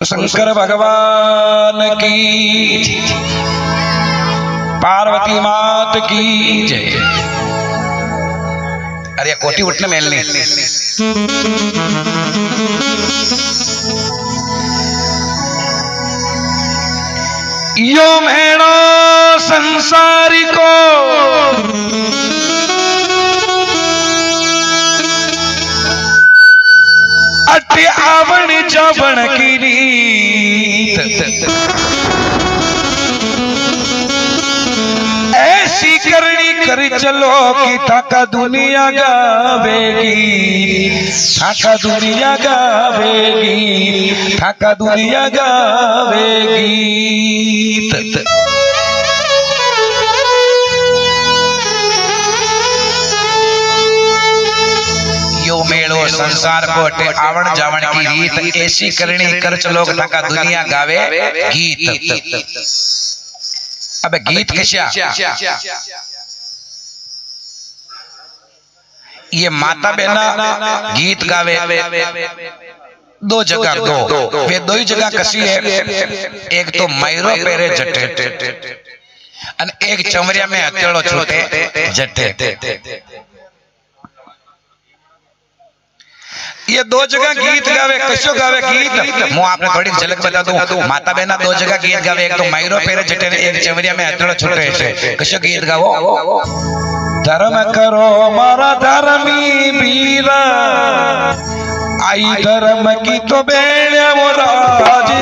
शंकर भगवान की, पार्वती मात की जय। अरे कोटी उठने मेलनी यो मेणो संसारी को अटे आवण जावण की रीत ऐसी करनी कर चलो कि थाका दुनिया गावेगी, थाका दुनिया गावेगी, थाका दुनिया गावेगी। यो मेलो संसार को अटे आवण जावण की रीत ऐसी करनी कर चलो कि थाका दुनिया गावे गीत। अब गीत कैसा? ये माता बहना गीत गावे दो जगह, दो वे दो ही जगह कसी है। एक तो मैरो पेरे जटे और एक चमरिया में हथेड़ो छूटे जटे। ये दो जगह गीत गावे। कशो गावे गीत? मैं आपने थोड़ी झलक बता दूं। माता बहना दो जगह गीत गावे, एक तो मैरो पेरे जटे ने एक चमरिया में हथेड़ो छूटे से। कशो गीत गावो? धर्म करो मारा धर्मी बीरा, आई धर्म की तो बेड़े वो राजी।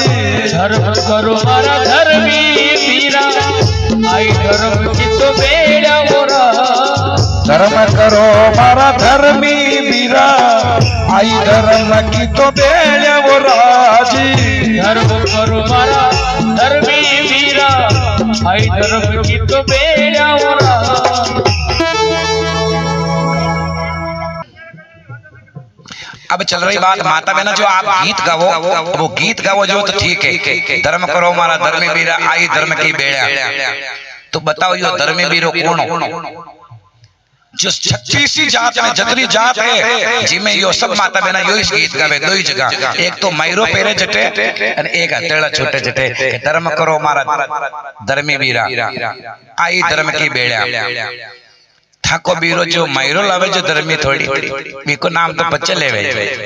धर्म करो मारा धर्मी बीरा, आई धर्म की तो बेड़े वो राजी। धर्म करो मारा धर्मी बीरा, आई धर्म की तो बेड़े वो राजी। धर्म करो मारा धर्मी बीरा, आई धर्म की तो बेड़े वो राजी। अब चल रही बात माता बहना, जो आप गीत गावो वो गीत गावो जो तो ठीक है। धर्म करो मारा धर्मी बीरा, आई धर्म की बेड़ा। तो बताओ यो धर्मी बीरो कौन हो? जो 36 जात में जतरी जात है जिसमें यो सब माता बहना यो इस गीत गावे दो ही जगह। एक तो मैरो पेरे जटे और एक हथेड़ा छोटे जटे। धर्म करो मारा धर्मी बीरा, आई धर्म की बेड़ा। थाको बीरो जो मैरो लावे जो धर्मी थोड़ी बीको नाम तो बच्चे लेवे।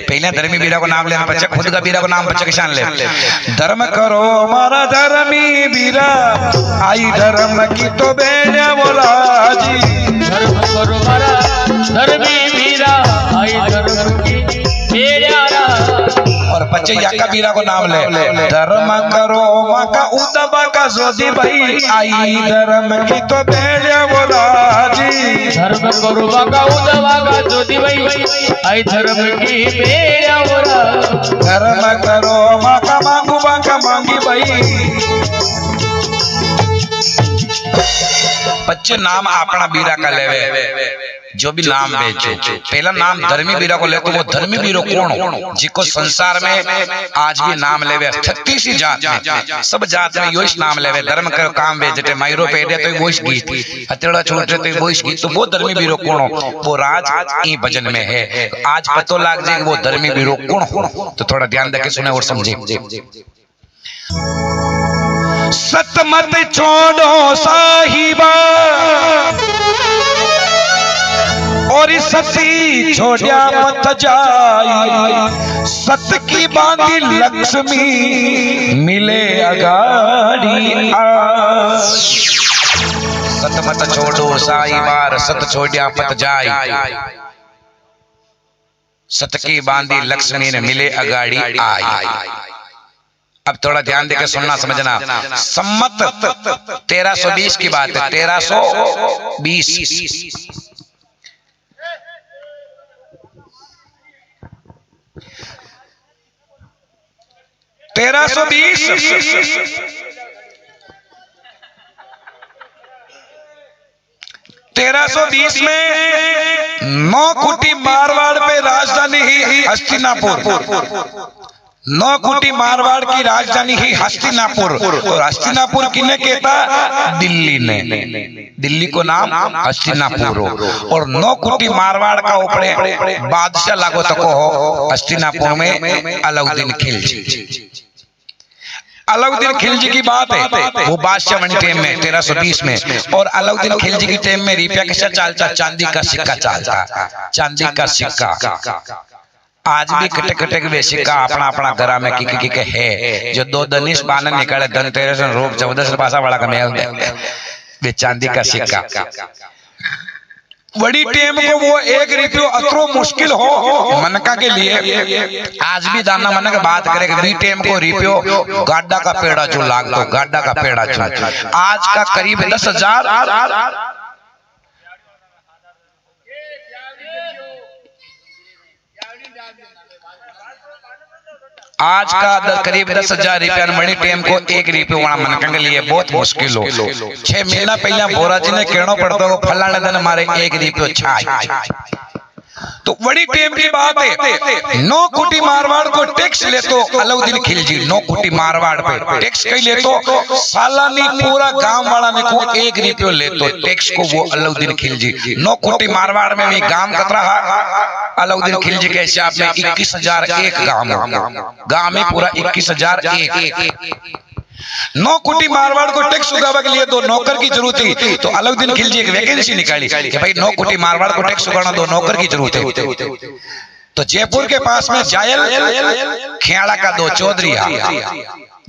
पहले धर्मी बीरा को नाम लेना बच्चे, खुद का बीरा को नाम बच्चे किसान ले। धर्म करो मारा धर्मी बीरा, आई धर्म की तो बेड़ा वो राजी। धर्म करो मारा धर्मी बीरा, आई धर्म की बेड़ा राजी। और बच्चे याका बीरा को नाम ले। धर्म करो माँ का उदबा का जोधी भाई, आई धर्म की तो बेड़ा वो राजी। धर्म करो बाका उदवा का जोधी भाई, आई धर्म की बेड़ा वो राजी। धर्म करो माँ का मांगू बाका मांगी भाई। बच्चे नाम अपना बीरा का लेवे जो भी नाम बेचे। पहला नाम धर्मी बीरा को ले तो वो धर्मी बीरो कौन हो? जिको संसार में आज भी नाम लेवे 36 जात में, सब जात में यो नाम लेवे। धर्म कर काम बेचते मैरो पेड़े तो वो गीत, हथेड़ा छोटे तो वो गीत। तो वो धर्मी बीरो कौन हो? वो राज ई भजन में है। आज पतो लाग जाए वो धर्मी बीरो कौन हो, तो थोड़ा ध्यान देके सुने और समझे। सतमत छोड़ो साहिबा और सती छोड़िया मत जाई। सत की बांधी लक्ष्मी मिले अगाड़ी आ। सत मत छोड़ो साहिबा, सत छोड़िया मत जाई। सत की बांधी लक्ष्मी ने मिले अगाड़ी आई। अब थोड़ा ध्यान देकर सुनना समझना। सम्मत 1320 की बात है। 1320 1320 में 9 कुटी मारवाड़ पे राजधानी ही हस्तिनापुर। 9 कुटी मारवाड़ की राजधानी ही हस्तिनापुर। और हस्तिनापुर किने कहता? दिल्ली ने। दिल्ली को नाम हस्तिनापुर हो। और 9 कुटी मारवाड़ का ऊपरे बादशाह लागो तको हो हस्तिनापुर में अलाउद्दीन खिलजी। अलाउद्दीन खिलजी की बात है, वो बादशाह बनी टाइम में 1320 में, और अलाउद्दीन खिलजी की टाइम में रुपया कैसा चालता, चांदी का सिक्का चालता, चांदी का सिक्का। आज भी कटे कटे के सिक्का अपना अपना घरा में की है, जो 2 धनिश बान निकाले धनतेरस रोग 14 पासा वाला का मेल में चांदी का सिक्का। बड़ी टेम को वो 1 रुपयो अतरो मुश्किल हो मनका के लिए। आज भी दाना मन के बात करे कि बी टेम को रुपयो गाड्डा का पेड़ा जो लाग तो गाड्डा का पेड़ा जो आज का करीब 10,000। आज का करीब 10,000 रुपया मणि टेम को 1 रुपयो वहां मनका के लिए बहुत मुश्किल हो। 6 महीना पहले बोरा जी ने कहना पड़ता हो फलाने दिन मारे 1 रुपयो छाई। तो बड़ी टेम की बात है। 9 कोटी मारवाड़ को टैक्स ले तो अलाउद्दीन खिलजी 9 कोटी मारवाड़ पे टैक्स कई ले तो सालानी पूरा गांव वाला ने को 1 रुपयो ले तो टैक्स को वो अलाउद्दीन खिलजी 9 कोटी मारवाड़ में भी गांव कतरा अलाउद्दीन खिलजी के हिसाब में 21,001 गांव में पूरा 21,001। 9 कोटी मारवाड़ को टैक्स उगावा के लिए 2 नौकर की जरूरत थी, तो अलाउद्दीन खिलजी एक वैकेंसी निकाली कि भाई 9 कोटी मारवाड़ को टैक्स उगाना 2 नौकर की जरूरत है। तो जयपुर के पास में जायल खियाड़ा का 2 चौधरी,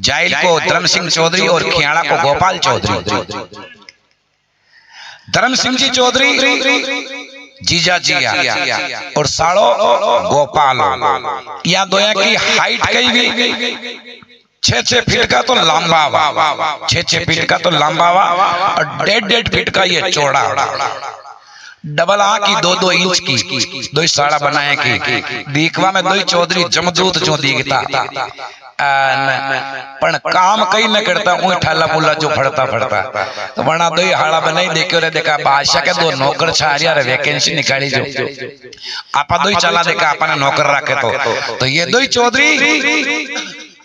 जायल को धर्म सिंह चौधरी और खियाड़ा को गोपाल चौधरी। धर्म सिंह जी चौधरी जीजा जिया और साड़ो गोपाल, या दोया की हाइट कई भी 6-6 फीट का तो लंबा हुआ, 6-6 फीट का तो लंबा हुआ और 1.5 फीट का ये चौड़ा। डबल आ की 2-2 इंच की 2 साड़ा बनाए की दीखवा में 2 चौधरी जमदूत जो दिखता पण काम कई न करता उन ठाला बुला जो फड़ता तो बना 2 हाड़ा बनाई देखो रे देखा बादशाह के 2 नौकर छारिया रे वैकेंसी निकाली जो आपा 2 चला देखा अपने नौकर रखे तो ये 2 चौधरी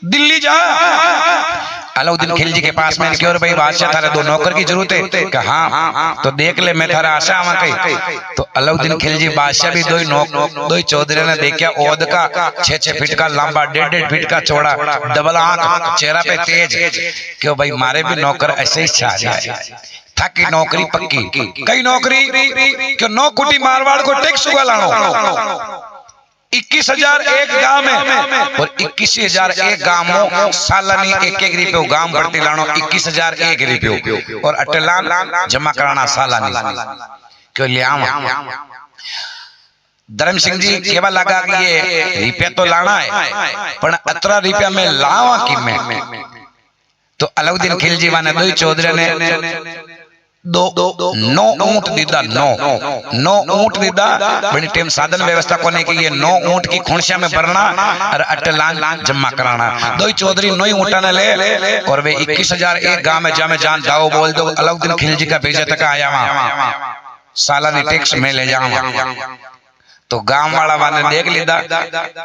दिल्ली जा अलाउद्दीन खिलजी के पास में क्यों भाई बादशाह थारे 2 नौकर की जरूरत है कि हाँ तो देख ले मैं थारा आशा आवा कई। तो अलाउद्दीन खिलजी बादशाह भी 2 चौधरी ने देखा ओद का 6-6 फीट का लंबा 1.5 फीट का चौड़ा डबल आंख चेहरा पे तेज क्यों भाई मारे भी नौकर ऐसे ही छा जाए था कि नौकरी पक्की कई नौकरी क्यों 9 कोटी मारवाड़ को टैक्स उगा लानो 21,001 गांव में और 21,001 गांवों सालानी 1-1 रुपयो गांव बढ़ती लानो 21,001 रुपयो और अटलान जमा कराना सालानी क्यों ले आवा। धर्म सिंह जी केवल लगा कि ये रुपया तो लाना है पर अतरा रुपया में लावा कि मैं तो अलाउद्दीन खिलजी वाने 2 चौधरी ने 9 ऊंट दीदा 9 ऊंट दीदा बड़ी टाइम साधन व्यवस्था कोने की ये 9 ऊंट की खुणसिया में भरना और अटलान जमा कराना 2 चौधरी 9 ऊंटा ने ले और वे 21,001 गांव में जान जाओ बोल दो अलाउद्दीन खिलजी का भेजे तक आया वहां सालानी टैक्स में ले जाऊंगा। तो गांव वाला वाने देख लीदा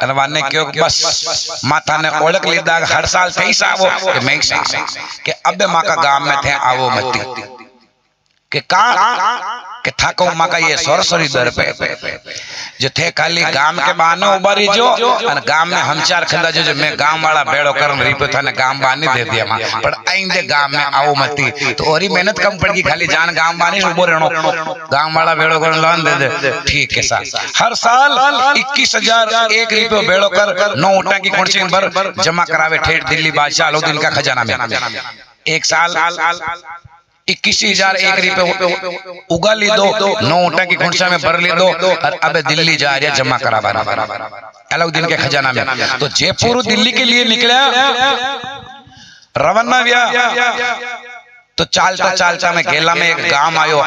और वाने क्यों बस माता ने ओळख लीदा हर साल कई सावो कि मैं कि अबे मां का गांव में थे आवो मती के के थाको मां का ये सरसरी दर पे जो थे खाली गांव के बानो उबारी जो और गांव में हम 4 खंदा जो मैं गांव वाला बेड़ो करन रिपो थाने गांव बानी दे दिया मां पर आइंदे गांव में आओ मती तो औरी मेहनत कम पड़गी खाली जान गांव बानी उबो रहनो गांव वाला बेड़ो करन लोन दे दे ठीक है साहब। हर साल 21,001 रुपयो बेड़ो कर 9 ऊंटा की कुर्सी पर जमा करावे ठेठ दिल्ली बादशाह अलाउद्दीन का खजाना में। एक साल 21,001 रुपये उगा ली दो 9 ऊंटा की खुंसा में भर ली दो और अब दिल्ली जा रहा जमा करा अलाउद्दीन के खजाना में। तो जयपुर दिल्ली के लिए निकला रवाना हुआ तो चालता में गेला में एक गांव आयो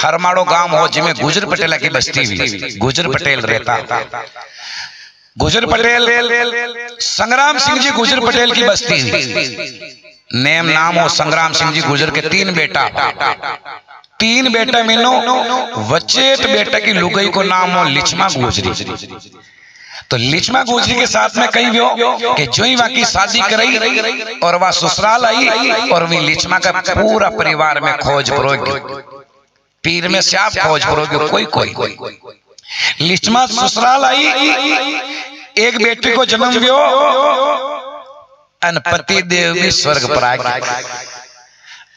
हरमाड़ो गांव हो जिसमें गुजर पटेल की बस्ती हुई। गुजर पटेल रहता गुजर पटेल संग्राम सिंह जी गुजर पटेल की बस्ती नाम हो संग्राम सिंह जी गुजर के 3 बेटा मीनो वचेट बेटा की लुगाई को नाम हो लिचमा गुजरी। तो लिचमा गुजरी के साथ में कही वो कि जो ही वहां की शादी कराई और वह ससुराल आई और वी लिचमा का पूरा परिवार में खोज परोगी पीर में से आप खोज परोगे कोई लिचमा ससुराल आई एक बेटी को जन्म दियो अन पति देव भी स्वर्ग पर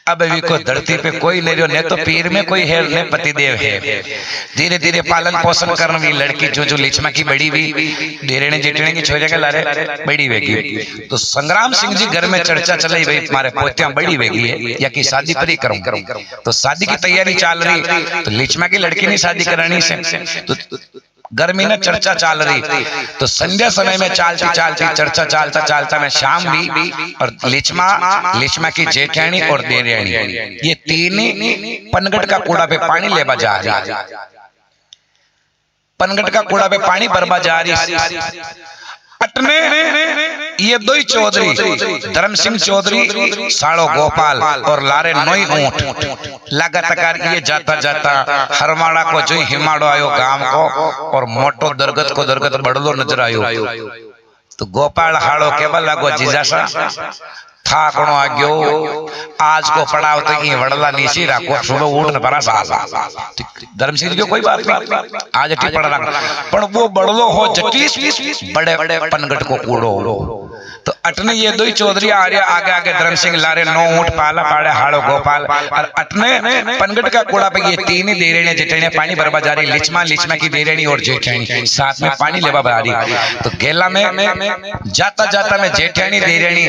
अब भी को धरती पे कोई नहीं रहो, ने तो पीर में कोई है ने पति देव है। धीरे धीरे पालन पोषण करने वाली लड़की जो लिचमा की बड़ी हुई, डेरने जेठने की छोरे के लारे बड़ी वेगी। तो संग्राम सिंह जी घर में चर्चा चली भाई हमारे पोतियां बड़ी वेगी है या की शादी पर ही करूं। तो शादी की तैयारी चल रही, तो लिचमा की लड़की ने शादी करानी से तो गर्मी में चर्चा चल रही। तो संध्या समय में चालती चालती चर्चा चालता चालता में शाम भी और लिचमा की जेठानी और देवरानी ये तीन पनगट का कूड़ा पे पानी लेबा जा रही। पनगट का कूड़ा पे पानी भरबा जा रही। अटने ये दो ही चौधरी धर्म सिंह चौधरी साड़ो गोपाल और लारे नोई ऊंट लगातार ये जाता जाता हरमाड़ा को जो हिमाड़ो आयो गांव को और मोटो दरगत को दरगत बड़लो नजर आयो। तो गोपाल हाड़ो केवल लागो जीजासा था कोनो आ गयो आज को पड़ाव तो ये वड़ला नीची राखो सुबह उठ न परा सा धर्म सिंह की कोई बात नहीं आज टी पड़ा पर वो बड़लो हो जटीस बड़े बड़े पनगट को कूड़ो। तो अटने ये दो ही चौधरी आ रहे आगे आगे धर्म सिंह लारे नो ऊंट पाला पाड़े हाड़ो गोपाल और अटने पनगट का कूड़ा पे ये तीन ही देरेने जेठानी पानी भरबा जा रही। लिचमा की देरेनी और जेठानी साथ में पानी लेबा जा रही। तो गेला में जाता जाता में जेठानी देरेनी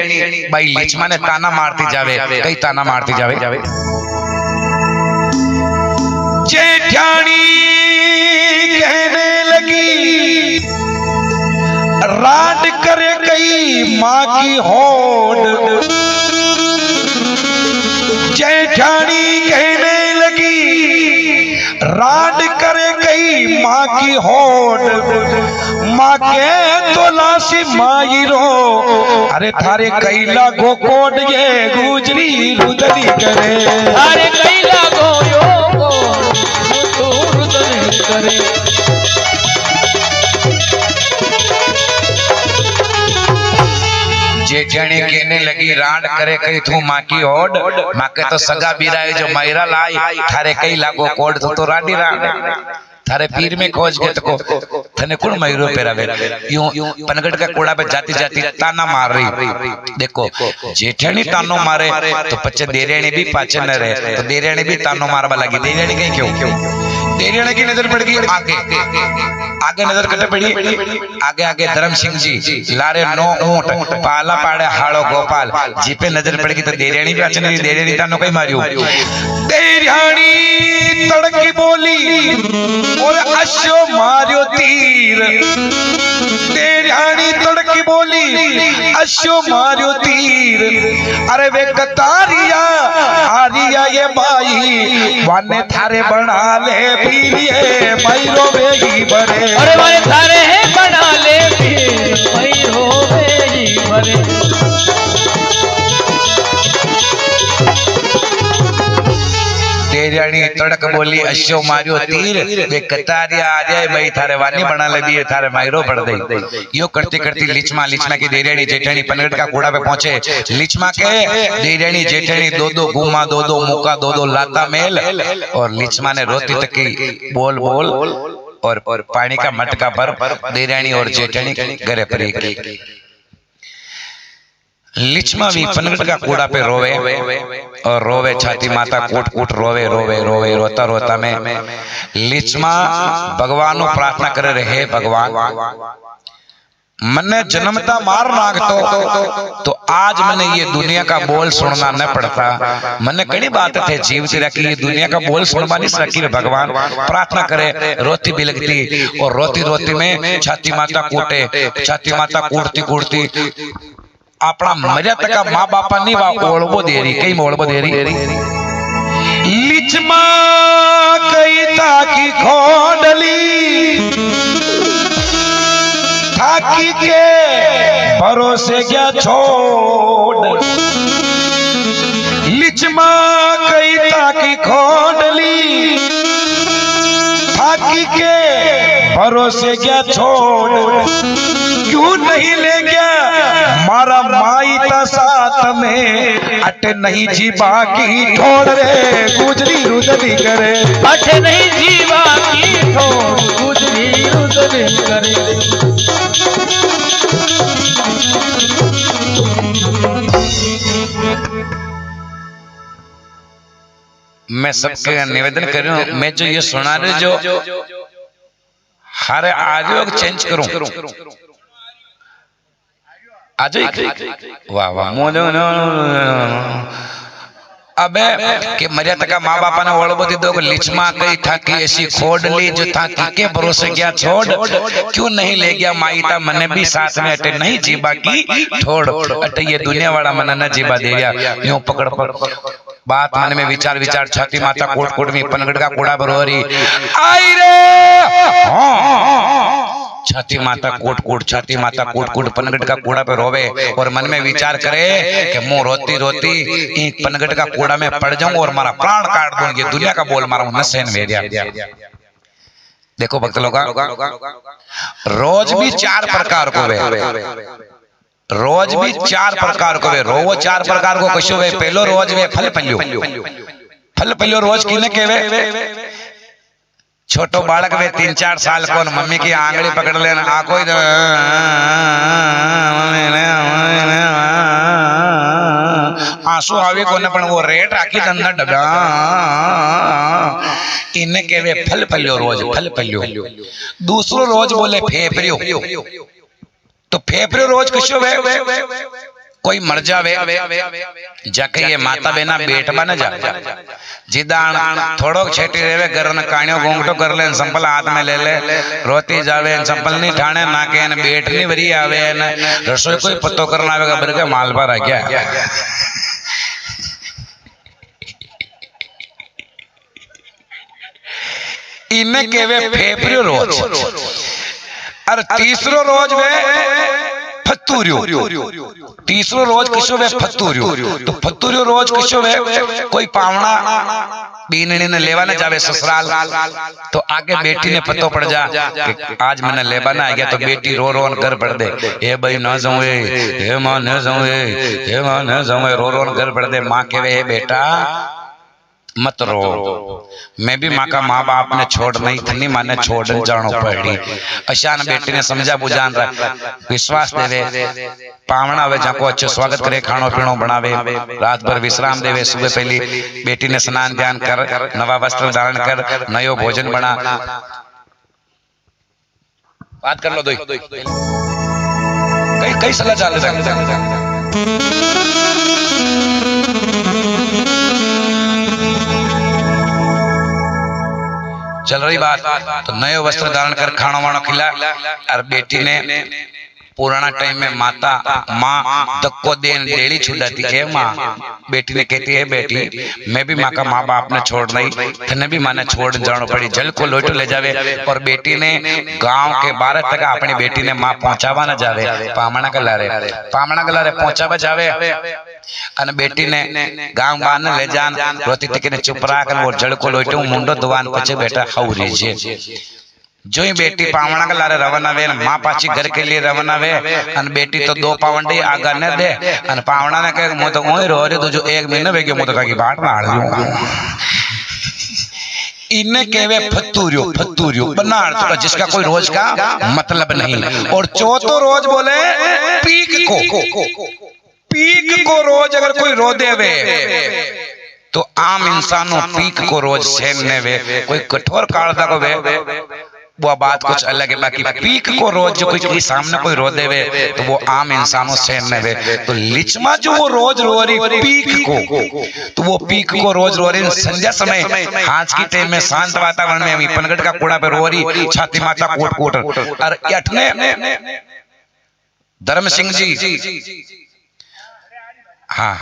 भाई लिचमा ने ताना मारती जावे, कई ताना मारती जावे। जेठानी कहने लगी राड करे कई माँ की होड़। जेठानी कहने लगी राड करे कई माँ की होड़। माँ के तो लाशी माई रो अरे थारे कैला गो कोड ये गुजरी रुदरी करे। अरे कैला गो यो तो रुदरी करे। जेठानी कहने लगी राड करे कई तू माँ की ओड। माँ के तो सगा बिराए जो मैरा लाई थारे कई लागो कोड तो राडी राड थारे पीर में खोज के तो थने कुण मयूरो पेरावे। यूं पनगट का कूड़ा पे जाती जाती ताना मार रही। देखो जेठानी तानो मारे तो पचे देरेणी भी पाचे न रहे। तो देरेणी भी तानो मारवा लगी। देरेणी कहीं क्यों देरेणी की नजर पड़ गई आगे आगे नजर कटे पड़ी आगे आगे धर्म सिंह जी लारे नो ऊंट पाला पाड़े हाड़ो गोपाल जी पे नजर पड़ गई। तो देरेणी भी पाचे नहीं देरेणी तानो कहीं मारियो। देरेणी तड़की बोली और अश्व मारियो तीर। देरानी तड़की बोली अश्व मारियो तीर। अरे वे कतारिया आरिया ये बाई वाने थारे बना ले पीलिए मैरो वेगी भरे। अरे वाने थारे है बना ले पीर मैरो वेगी भरे। देरानी तड़क बोली अश्व मारियो तीर वे कतारिया आ जाए भाई थारे वानी बना ले दिए थारे मायरो पड़ दे। यो करती करती लिचमा की देरानी जेठानी पनगट का कूड़ा पे पहुंचे। लिचमा के देरानी जेठानी दो दो घूमा दो दो मुका दो दो लाता मेल और लिचमा ने रोती तकी बोल बोल और पानी का मटका पर देरानी और जेठानी घरे परी। लिचमा भी पनगट का कूड़ा पे रोवे और रोवे छाती माता कूट कूट रोवे रोवे रोवे रोता रोता में लिचमा भगवान को प्रार्थना करे रहे भगवान मन्ने जन्मता मार नागतो तो आज मैंने ये दुनिया का बोल सुनना न पड़ता। मैंने कई बात थे जीवती रखी ये दुनिया का बोल सुनवा नहीं सकी। भगवान प्रार्थना करे रोती बिलकती और रोती रोती में छाती माता कूटे। छाती माता कूटती कूटती अपना मर्या तक माँ बापा नहीं ओढ़बो दे रही कई ओढ़बो दे रही। लिचमा कई ताकी खोडली थाकी के भरोसे क्या छोड़। लिचमा कई ताकी खोडली थाकी के भरोसे क्या छोड़। क्यों नहीं ले गया मारा माई ता साथ में अटे नहीं जीवा की ठोड़ रे गुजरी रुदरी करे। अटे नहीं जीवा की ठोड़ गुजरी रुदरी करे। मैं सबके निवेदन कर रहा हूँ, मैं जो ये सुना रहे जो हर आगे चेंज करूं आज वाह वाह मोदो अबे के मर्यादा का माँ बापा ने ओळबो दीदो को लिचमा गई था कि ऐसी खोड ली जो था कि के भरोसे गया छोड़ क्यों नहीं ले गया माईता मने भी साथ में अटे नहीं जीबा की छोड़ अटे ये दुनिया वाला मने न जीबा दे गया यूं पकड़ बात मन में विचार विचार छाती माता कोट कोट में पनगड़ का कोड़ा बरोरी आई रे छाती माता कोट पनगड़ का कूड़ा पे रोवे और मन में विचार करे कि मुंह रोती रोती एक पनगड़ का कूड़ा में पड़ जाऊं और मारा प्राण काट दूं, ये दुनिया का बोल मारा न सहन में गया। देखो भक्त लोग रोज भी चार प्रकार को वे रोज भी चार प्रकार को वे रोवो चार प्रकार को कशो वे पहलो रोज वे फल पल्यो रोज किने केवे छोटो बालक वे 3-4 साल को मम्मी की आंगली पकड़ लेना आको आंसू आवे को पण वो रेट राखी अंदर डबा इन्हें केवे फल पल्यो रोज फल पल्यो। दूसरो रोज बोले फेफरियो तो फेफरियो रोज कशो वे कोई मर जावे जाके ये माता बेना बेटवा न जा जिदान थोड़ो छेटी रेवे घर न काणियो घूंघटो कर ले संपल हाथ में ले ले रोती जावे संपल नहीं ठाणे ना के न बेट नहीं वरी आवे न रसोई कोई पत्तो करना आवेगा बरगे माल पर आ गया इन्हें केवे फेफरियो रोज और तीसरो रोज वे तीसरो रोज किसो वे फतूरियो तो फतूरियो रोज किसो वे कोई पावना बीननी ने लेवा न जावे ससुराल तो आगे बेटी ने पतो पड़ जा कि आज मैंने लेवा ना आ गया तो बेटी रो रो घर पड़ दे हे भाई न जाऊं हे मां न जाऊं हे मां न जाऊं रो रो घर पड़ दे मां कहे हे बेटा मत रो मैं भी माँ का माँ बाप ने छोड़ नहीं थनी माँ ने छोड़ जानो पड़ी अशान बेटी ने समझा बुझान विश्वास देवे पावना वे जाको अच्छो स्वागत करे खानो पीनो बनावे रात भर विश्राम देवे सुबह पहली बेटी ने स्नान ध्यान कर नवा वस्त्र धारण कर नयो भोजन बना बात कर लो दो कई सलाह चाल चल रही बात तो नयो वस्त्र धारण कर खाना वाणो खिला और बेटी ने पुराना टाइम में माता माँ धक्को देन डेली छुड़ाती है माँ बेटी ने कहती है बेटी मैं भी माँ का माँ बाप ने छोड़ नहीं थने भी माँ ने छोड़ जानो पड़ी जल को लोटो ले जावे और बेटी ने गांव के 12 तक अपनी बेटी ने माँ पहुंचावा न जावे पामणा गलारे पहुंचावा जावे अन बेटी ने गांव बान ले जान रोती तक ने चुप राख वो जल को लोटो मुंडो दुवान पछे बेटा हौरी जे जो ही बेटी पावना के लारे रवाना वे माँ पाची घर के लिए रवाना वे अन बेटी तो 2 पावंडी आगा न दे अन पावना ने कहे मुझे तो ओए रो रे तो जो 1 महीना वे के मुझे की बाट ना आड़ू इन्हें केवे फतूरियो बनार तो जिसका कोई रोज का मतलब नहीं। और चौथो रोज बोले पीक को रोज अगर कोई रो देवे तो आम इंसानों पीक को रोज सहने वे कोई कठोर कालता को वे वो बात कुछ अलग है बाकी पीक को रोज जो कोई सामने कोई रो देवे तो वो आम इंसानों सहने वे तो लिचमा जो वो रोज रो रही पीक को तो वो पीक को रोज रो रही संध्या समय आज की टाइम में शांत वातावरण में पनगढ़ का कूड़ा पे रो रही छाती माता कोट कोट और अठने धर्म सिंह जी हाँ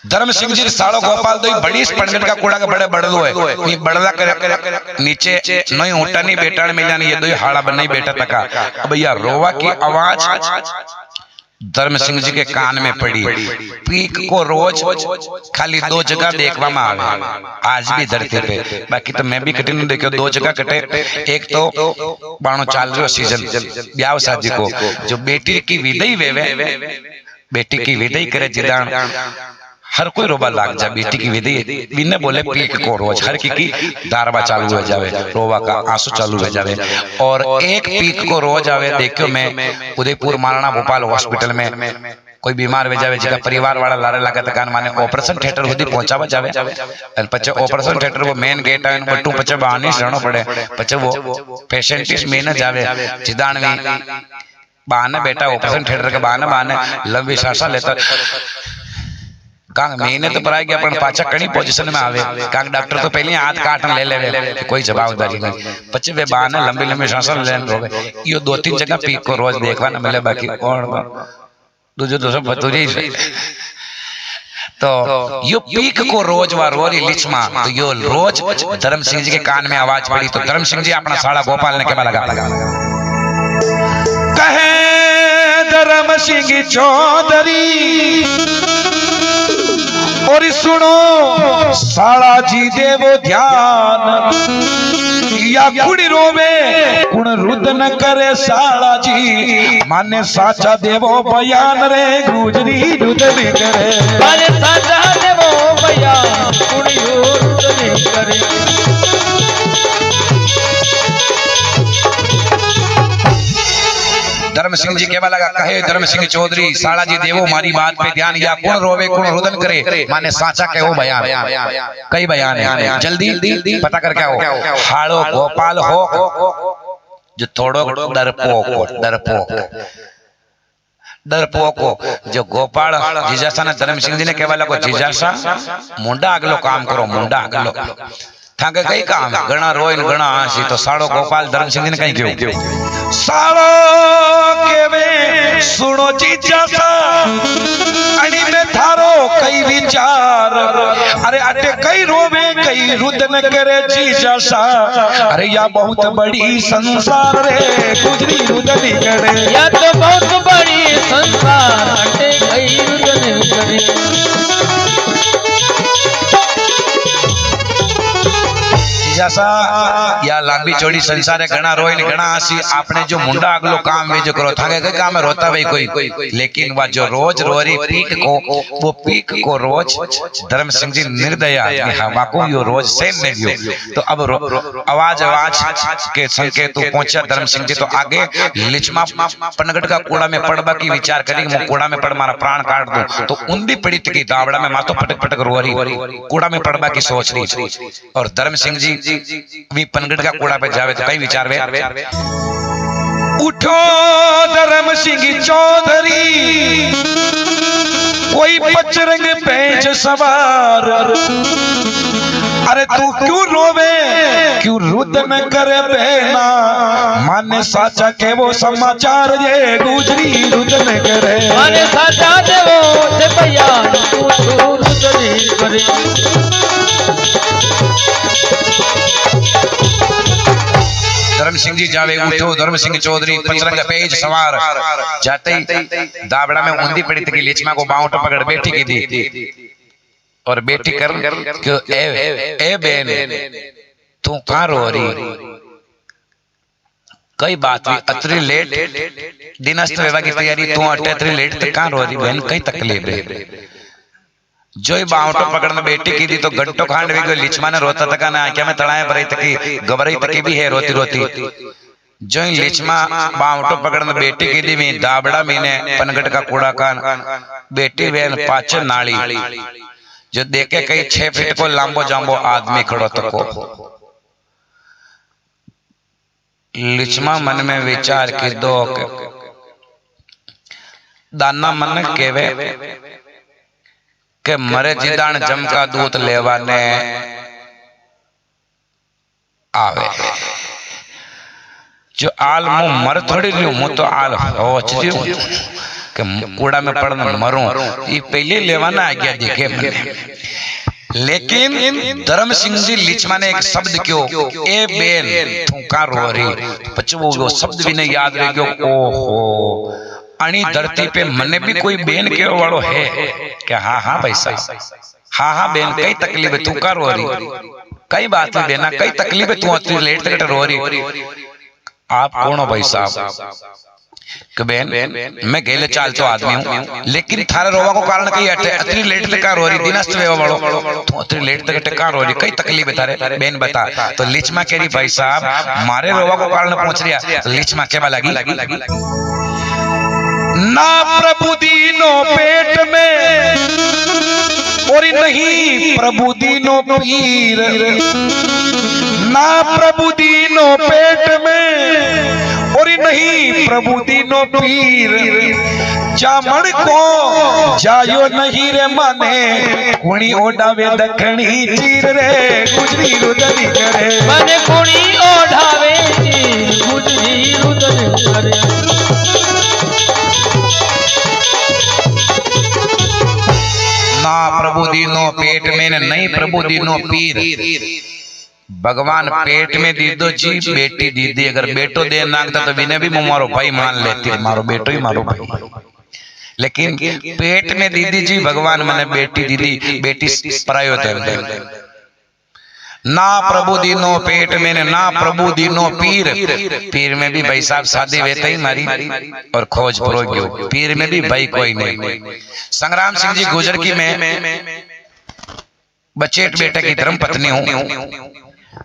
धर्म सिंह जी साड़ो गोपाल दो बड़ी पंडित का कूड़ा का बड़े बड़लो है ये बड़ला कर नीचे नहीं उठा नहीं बेटा मिला नहीं ये दो हाड़ा बन नहीं बेटा तका अब भैया रोवा की आवाज धर्म सिंह जी के कान में पड़ी पीक को रोज खाली 2 जगह देखवा में आवे आज भी धरती पे बाकी तो मैं भी कटे नहीं देखो 2 जगह कटे एक तो बाणो चाल रही सीजन ब्याह शादी को जो बेटी की विदाई वेवे बेटी की विदाई करे जिदान हर कोई रोबा लाग जा बेटी की विधि बिना बोले पीक को रोज हर की दारवा चालू हो जावे रोबा का आंसू चालू हो जावे और एक पीक को रोज आवे देखो मैं उदयपुर महाराणा भोपाल हॉस्पिटल में कोई बीमार हो जावे जिका परिवार वाला लारे लागे त कान माने ऑपरेशन थिएटर સુધી પહોંચાવા જાવે અને પછી ઓપરેશન थिएटर वो मेन गेट है बटू પછી બહારની શરણો પડે પછી वो पेशेंटिस मेन जावे जिदाणवी बहाने बेटा ऑपरेशन थिएटर के बहाने लंबी सांसा लेता कांग महीने तो पराई गया पण पाछा कणी पोजीशन में आवे कांग डॉक्टर तो पहले हाथ काटन ले लेवे कोई जवाबदारी नहीं પછી वे बहाने लंबी लंबी सांसा लेन रोवे यो 2-3 जगह पीक को रोज देखवा न मिले बाकी कौन दूजो दोस्तों बतूरी तो यो पीक को रोज वा रोरी लिचमा तो यो रोज धर्म सिंह जी के कान में आवाज पड़ी तो धर्म सिंह जी अपना साला गोपाल ने के लगा कहे धर्म सिंह चौधरी और सुनो साला जी देवो ध्यान या कुड़ी रोवे कुण रुद न करे साला जी माने साचा देवो बयान रे गुजरी रुद न करे माने साचा देवो बयान कुड़ियो रुद न करे धर्म सिंह जी केवा लगा कहे धर्म सिंह चौधरी साला जी देवो मारी बात पे ध्यान या कौन रोवे कौन रुदन करे माने साचा के वो बयान कई बयान है जल्दी पता करके आओ हाड़ो गोपाल हो जो थोड़ो डरपोक जो गोपाल जीजासा ने धर्म सिंह जी ने केवा लगो जीजासा मुंडा अगलो काम करो मुंडा अगलो थाके कई काम घना रोइन घना आसी तो साड़ो गोपाल धर्म सिंह जी ने कई क्यों सालो केवे सुनो जीजासा अणी में थारो कई विचार अरे अटे कई रोवे कई रुदन करे जीजासा अरे या बहुत बड़ी संसार रे गुजरी रुदन करे या तो बहुत बड़ी संसार अटे कई रुदन करे जैसा या लंबी चौड़ी संसार है घना रोइन घना आसी आपने जो मुंडा अगलो काम में जो करो थाके के काम में रोता भाई कोई लेकिन वह जो रोज रोरी पीक को वो पीक को रोज धर्म सिंह जी निर्दया हवा को यो रोज सेन ने दियो तो अब आवाज के संकेत तो पहुंचा धर्म सिंह जी तो आगे लिचमा पनगढ़ का कूड़ा में पड़बा की विचार करी मैं कूड़ा में पड़ मारा प्राण काट दूं तो उन्दी पीड़ित की दावड़ा में मातो पटक पटक रो रही कूड़ा में पड़बा की सोच रही और धर्म सिंह जी भी पनगढ़ का कूड़ा पे जावे तो कई विचार वे उठो धर्म सिंह चौधरी कोई बजरंग पेंच सवार अरे तू क्यों रोवे क्यों रुदन करे बेना माने साचा के वो समाचार ये गुजरी रुदन करे माने साचा देवो से बयान तू रुदन करे धर्म सिंह जी जावे उठो धर्म सिंह चौधरी पचरंग पेज सवार जाते ही दाबड़ा में ऊंधी पड़ी थी लिचमा को बाहों पकड़ बैठी की थी और बेटी कर क्यों ए बेन तू कहाँ रो रही कई बात हुई अतरी लेट दिनस्त वेवा की तैयारी तू अटरी लेट ते कहाँ रो रही बहन कई तकलीफ है जो बावटो पकड़ने बेटी की थी तो घंटो खांड भी लिचमा ने रोता तका ना आंखें में तड़ाए भरी तकी घबराई तकी भी है रोती रोती जो लिचमा बावटो पकड़ने बेटी की थी मैं दाबड़ा मीने पनगढ़ का कूड़ा कान बेटी बहन पाचे नाली जो देखे कई 6 फीट को लांबो जांबो आदमी खड़ो तको लिचमा मन में विचार की दो दाना मन केवे के मरे जिदान जमका दूत लेवा ने आवे जो आल मु मर थोड़ी रही हूं तो आल होच रही हूं कि कूड़ा में पड़ना मरूं ये पहले लेवाना आ गया देखे मैंने लेकिन धर्म सिंह जी लिचमा ने एक शब्द क्यों ए बेन तू का रो रही बच्चों वो शब्द भी नहीं याद रह गयो ओहो अणी धरती पे मने भी कोई बेन के वालों है क्या हाँ भाई साहब हाँ बेन कई तकलीफ है तू का रो रही कई बात है बेना कई तकलीफ है तू अतरी लेट तक रो रही आप कौन हो भाई साहब कि बेन मैं गेले चाल तो आदमी हूँ लेकिन थारे रोवा को कारण कई अतरी लेट तक रो रही दिनस्त वेवा वालों तू अतरी लेट तक का रो रही कई तकलीफ है थारे बेन बता तो लिचमा कह रही भाई साहब मारे रोवा को कारण पहुंच रहा तो लिचमा केवा लगी ना प्रभु दीनो पेट में और नहीं प्रभु दीनो पीर, ना प्रभु दीनो पेट में और नहीं प्रभु दीनो पीर, जामण को जायो नहीं रे माने कुणी ओडावे दखणी चीर रे गुजरी रुदरी करे મને કોણી ઓઢાવે ચીર ગુજરી રુદન કરે ना प्रभु दीनो पेट में न नहीं प्रभु दीनो पीर। भगवान पेट में दीदो जी बेटी दीदी, अगर बेटो दे नागता तो विने भी मारो भाई मान लेती, मारो बेटो ही मारो भाई। लेकिन पेट में दीदी जी भगवान मने बेटी दीदी बेटी परायो थे। ना प्रभु दीनो पेट में ने ना प्रभु दीनो पीर, पीर में भी भाई साहब शादी वेते ही मारी और खोज प्रोग्यो, पीर में भी भाई कोई नहीं। संग्राम सिंह जी गुजर की मैं बचेट बेटे की धर्म पत्नी हूँ,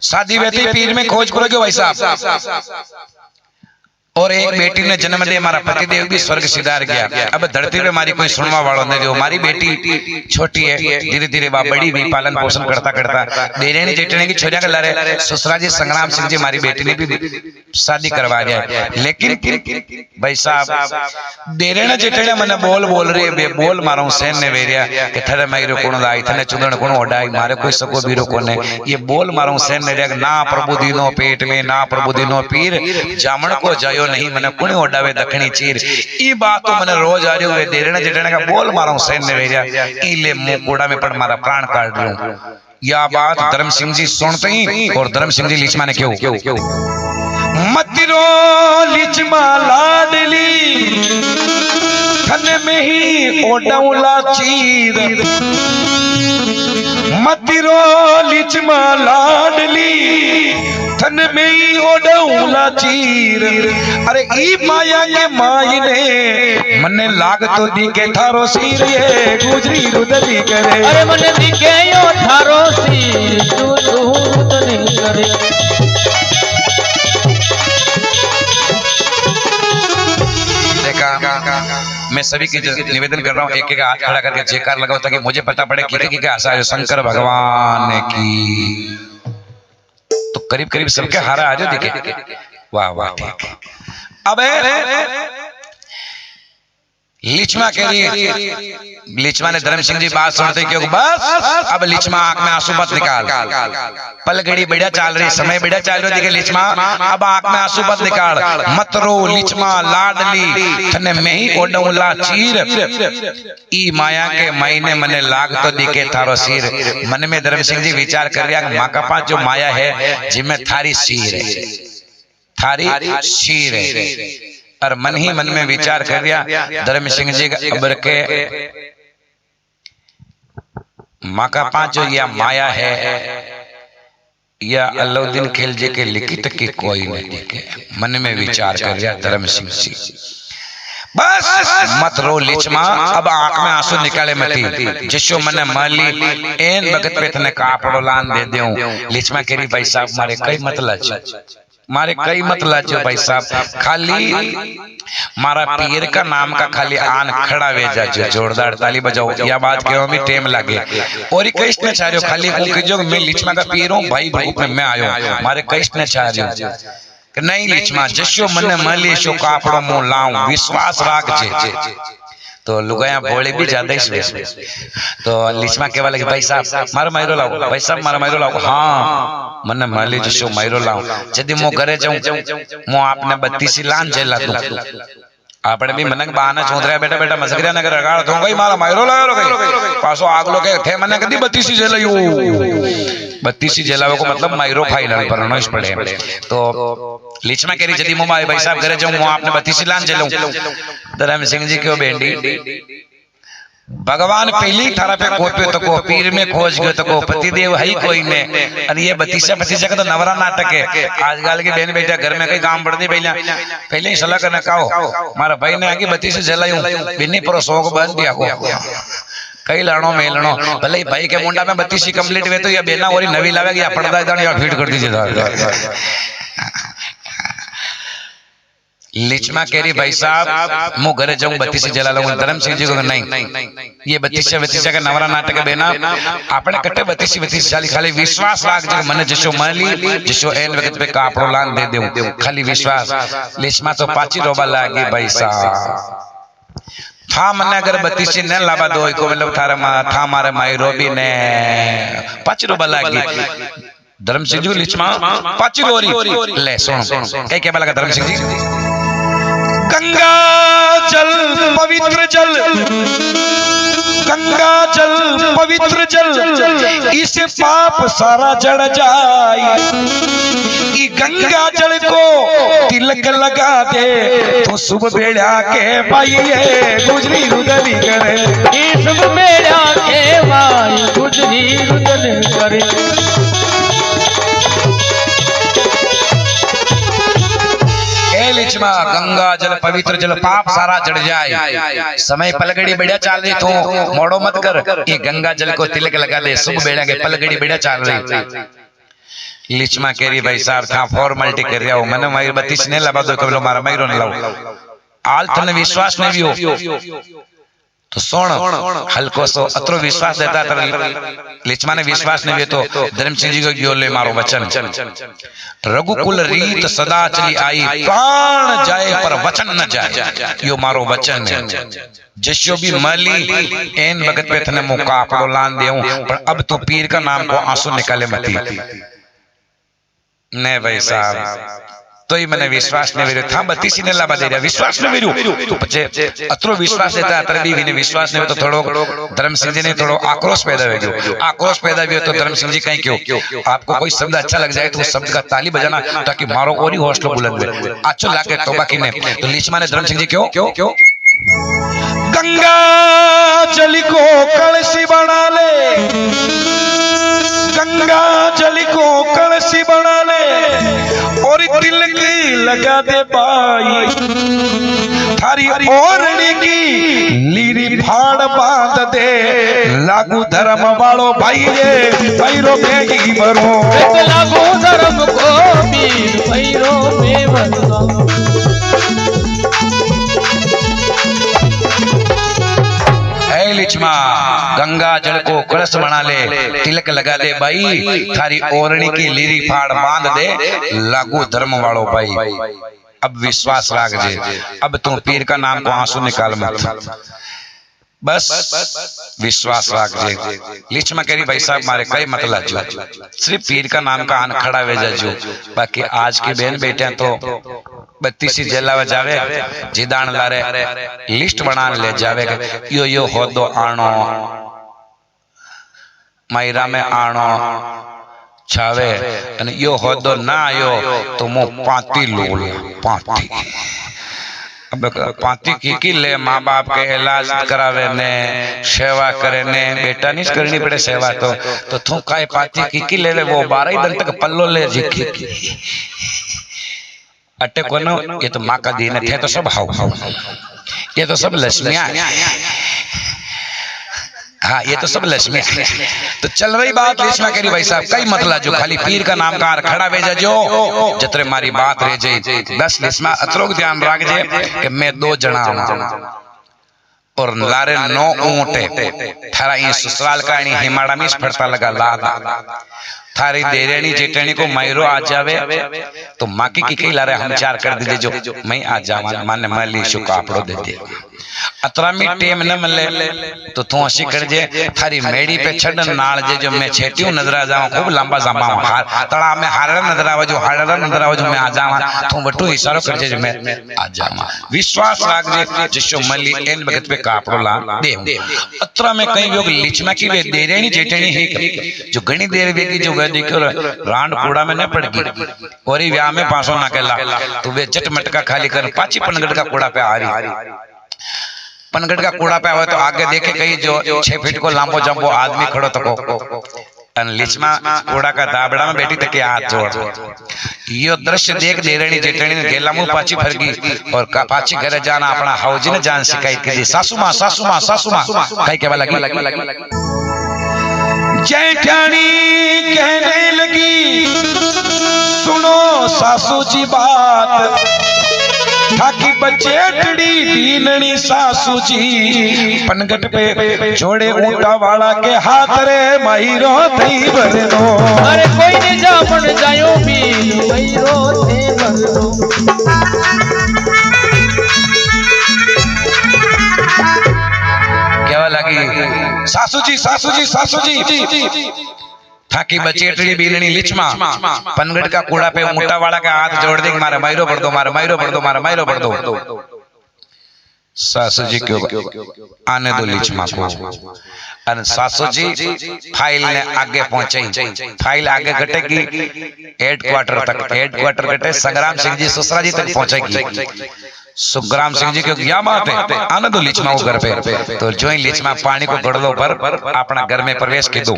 शादी वेते ही पीर में खोज प्रोग्यो भाई साहब। और एक बेटी ने जन्म दे, हमारा पतिदेव भी स्वर्ग सिधार गया। अब धरती पे हमारी कोई सुनवा वालों ने जो हमारी बेटी छोटी है, धीरे धीरे वह बड़ी हुई, पालन पोषण करता करता देरेनी जेठनी की छोरिया के लारे ससुरा जी संग्राम सिंह जी हमारी बेटी ने भी शादी करवा दिया। लेकिन भाई साहब देरेना जेठनी मने बोल बोल रही है, बोल मारो सेन ने वेरिया कि थरे मायरो कोण लाई थने चुंदण कोण ओडाई मारे कोई सको बीरो कोने, ये बोल मारो सेन ने ना प्रभु दीनो पेट में ना प्रभु दीनो पीर, जामण को जायो नहीं मने कुणी ओडावे दखणी चीर। ई बात तो मने रोज आ रही हुए देरने जेठने का बोल मारो सेन ने वेरिया इले मुंह कोड़ा में पर मारा प्राण काट लूं। यह बात धर्म सिंह जी सुनते ही और धर्म सिंह जी लिचमा ने क्यों मतिरो लिचमा लाडली थने में ही ओडाउला चीर, मतिरो लिचमा लाडली थन में ही ओडाउला चीर। अरे ई माया के माई ने मने लाग तो दी के थारो सिर ये गुजरी रुदली करे, अरे મને દીકે યો થારો સિર રુદન કરે। मैं सभी की निवेदन कर रहा हूँ, एक एक हाथ खड़ा करके जयकार लगाओ ताकि मुझे पता पड़े कि क्या आशा है। शंकर भगवान की तो करीब करीब सबके हारा आ जाओ देखे। वाह वाह ठीक है। अब लिचमा कह रही है, लिचमा ने धर्म सिंह जी बात सुनते क्यों बस अब लिचमा आंख में आंसू मत निकाल, पल घड़ी बढ़िया चल रही, समय बढ़िया चल रही, देखे लिचमा अब आंख में आंसू मत निकाल, मत रो लिचमा लाडली थने में ही ओडौला चीर, ई माया के महीने मने लाग तो दिखे थारो सिर। मन में धर्म सिंह जी विचार कर रहा माँ का पास जो माया है जिसमें थारी सिर है, थारी सिर है। और मन ही मन में विचार कर दिया धर्म सिंह जी अबर के माँ का पांच जो यह माया है या अलाउद्दीन खिलजी के लिखित की कोई नहीं देखे। मन में विचार कर दिया धर्म सिंह जी बस मत रो लिचमा अब आंख में आंसू निकाले मती, जिसो मने माली एन भगत पे तने कापड़ो लान दे दूं। लिचमा केरी भाई साहब मारे कई मत लाज, मारे कई मत लाजो भाई साहब, खाली मारा पीर का नाम का खाली आन खड़ा वे जाजो, जोरदार ताली बजाओ। या बात क्यों भी टेम लगे और कई ने चाह रहे खाली की जो मैं लिचमा का पीर हूँ भाई रूप में मैं आयो, मारे कई ने चाह रहे कि नहीं लिचमा जसो मने मली शो कापड़ो मुंह लाऊं विश्वास राख जे। तो लुगाया बोले भी ज्यादा ही तो लिचमा के वाले भाई साहब मारा मायरो लाओ, भाई साहब मारा मायरो लाओ। हाँ मने माली जसो मायरो लाओ, यदि मो घरे जाऊं मो आपने 32 लान जेला दूं। आपने भी मनक बहाना चोंद रहा बेटा बेटा मसकरिया नगर रगाड़ तो गई मारा मायरो लायो गई पासो आगलो के थे मने कदी 32 जेलायो 32 जेलावे को मतलब मायरो फाइनल पर नोइस पड़े। तो लिचमा केरी यदि मो भाई साहब घरे जाऊं मो आपने 32 लान जेलूं। धर्म सिंह जी क्यों बेंडी भगवान पहली थारा पे कोपे तो को पीर में खोज गयो तो को पतिदेव है ही कोई ने। अरे ये 32 का तो नवरा नाटक है। आजकल के बहन बेटा घर में कई काम पड़ती पहले ही सलाह करने का हो मारा भाई ने आगे 32 जलायूं बिन्नी पर शौक बंद दिया को कई लड़नो मेलनो भले भाई के मुंडा में 32 कंप्लीट हुए तो या बेना और नवी लावेगी या पर्दा या फिट कर दीजिए। लिचमा केरी भाई साहब मु घरे जाऊं बत्तीसी जला लूं धर्म सिंह जी को नहीं ये बत्तीसा का नवरा नाटक है बेना आपने कट्टे बत्तीसी साली खाली विश्वास राख जो मन जशो मली जशो एन वक्त पे कापड़ो लान दे देऊं खाली विश्वास लिचमा तो पाची रोबा लागी भाई साहब था मने अगर बत्तीसी ने लाबा दो को मतलब थारे था मारे माई रोबी ने पाची रोबा लागी धर्म सिंह जी लिचमा पाची रोरी ले सुनो कई के लगा धर्म सिंह जी गंगा जल पवित्र जल गंगा जल पवित्र जल इसे पाप सारा जड़ जाए ई गंगा जल को तिलक लगा दे तो शुभ बेड़ा के भाई ये गुजरी रुदली करे शुभ बेड़ा के भाई गुजरी रुदल करे लिचमा गंगा जल पवित्र जल पाप सारा जड़ जाए समय पलगड़ी बढ़िया चाल रही तू मोड़ो मत कर ये गंगा जल को तिलक लगा दे शुभ बेड़ा के पलगड़ी बढ़िया चाल रही लिचमा केरी भाई साहब था फॉर्मेलिटी कर रहा हूं मैंने मारी 32 ने लबा दो कबलो मारा मारो ने लाओ आल तने विश्वास ने भी हो तो सोण हल्को सो अतरो विश्वास देता तर लिचमा ने विश्वास ने भी तो धर्म सिंह जी को गयो ले मारो वचन रघुकुल रीत सदा चली आई प्राण जाए पर वचन न जाए यो मारो वचन है जस्यो भी मली एन वक्त पे थने मुका आपको लान देऊं पर अब तो पीर का नाम को आंसू निकाले मती ने भाई साहब तो ही मैंने विश्वास ने वेरो था 32 ने लाबा दे रहा विश्वास ने वेरो तो पछे अतरो विश्वास देता अतर भी विने विश्वास ने तो थोड़ो धर्म सिंह जी ने थोड़ो आक्रोश पैदा हो गयो आक्रोश पैदा हुआ तो धर्म सिंह जी कहीं क्यों आपको कोई शब्द अच्छा लग जाए तो उस शब्द का ताली बजाना ताकि मारो और ही हौसला बुलंद हो अच्छो लाके तौबा कीने तो लिचमा ने धर्म सिंह जी क्यों गंगा जल को कलशी बना ले गंगा जल को कलशी बना ले और तिलक लगा दे भाई थारी ओरणी की लीरी फाड़ बांध दे लागू धर्म वालो भाई ये भैरो में मरो लागू धर्म को पीर भैरो में मरो लिचमा गंगा जल को कलश बना ले तिलक लगा दे भाई थारी ओरणी की लीरी फाड़ बांध दे लागू धर्म वालो भाई अब विश्वास राख जे अब तू पीर का नाम को आंसू निकाल मत बस विश्वास राख जे लिचमा करी भाई साहब मारे कई मतलब जो सिर्फ पीर का नाम का आन खड़ा वेजा जो बाकी आज की बहन बेटे तो 32 जेला जावे जिदान लारे लिस्ट बना ले जावे यो होदो आनो मायरा में आनो छावे अने यो होदो ना आयो तो मो पाती लोल पाती अब पाती की ले माँ बाप के इलाज करावे ने सेवा करे ने बेटा नहीं करनी पड़े सेवा तो तू काय पाती की ले वो 12 दिन तक पल्लो ले जी अटे को न ये तो माँ का दिन थे तो सब हाउ ये तो सब लक्ष्मियां हाँ ये तो सब लक्ष्मी तो चल रही बात लिचमा करी भाई साहब कई मतलब जो खाली पीर का नाम का खड़ा भेजा जो जतरे मारी बात रह जाए 10 लिचमा अतरोग ध्यान रख जे कि मैं 2 जना और लारे 9 ऊंटे थारा ये ससुराल का हिमाड़ा में फटता लगा ला थारी देरेनी जेठनी को मैरो आ जावे तो माँ की लारे हम 4 कर दीजिए जो मैं आ जावा माने मली शु कापड़ो दे दे अतरा में टेम न मिले तो तू असी कर जे थारी मेड़ी पे छड़न नाल जे जो मैं छेटियो नजर आ जावा खूब लंबा जामा हार तड़ा में हारड़ा नजर आवे जो हारड़ा नजर आवे जो मैं आ जावा तू बटू इशारो कर जे मैं आ जावा विश्वास राख जे जिसो मली एन वक्त पे कापड़ो ला दे अतरा में कई लोग लिचमा की वे देरेनी जेठनी है जो घणी देर वेगी जो देखो रांड कूड़ा में न पड़ गई और व्याह में 500 ना कहला तो वे चट मटका खाली कर पाची पनगढ़ का कूड़ा पे आ रही पनगढ़ का कूड़ा पे आवे तो आगे देखे कहीं जो 6 फीट को लांबो जंबो आदमी खड़ो तको लिचमा कूड़ा का दाबड़ा में बैठी तक हाथ जोड़ यो दृश्य देख देरणी जेठनी ने गेला मुंह पाची फरगी और पाची घरे जाना अपना हौजी ने जान शिकायत की सासू मां कई के लगी जेठानी कहने लगी सुनो सासू जी बात थाकी बचेटड़ी बीननी सासू जी पनगट पे जोड़े ऊंटा वाला के हाथ रे माहिरो थई भरनो अरे कोई ने जा पण जायो बीन भैरो थे भरनो केवा लगी सासू जी थाकी बचेटड़ी बीननी लिचमा पनगट का कूड़ा पे ऊंटा वाला का हाथ जोड़ दे मारे मायरो पड़ दो मारे मायरो पड़ दो मारे मायरो पड़ दो सासू जी क्यों आने दो लिचमा को और सासू जी फाइल ने आगे पहुंचाई फाइल आगे घटेगी हेडक्वार्टर कटे संग्राम सिंह जी ससुरा जी तक पहुंचेगी सुखराम सिंह जी की क्या बात है आने दो लिचमा घर पे तो जो ही लिचमा पानी को गड़लो पर अपना घर में प्रवेश की दो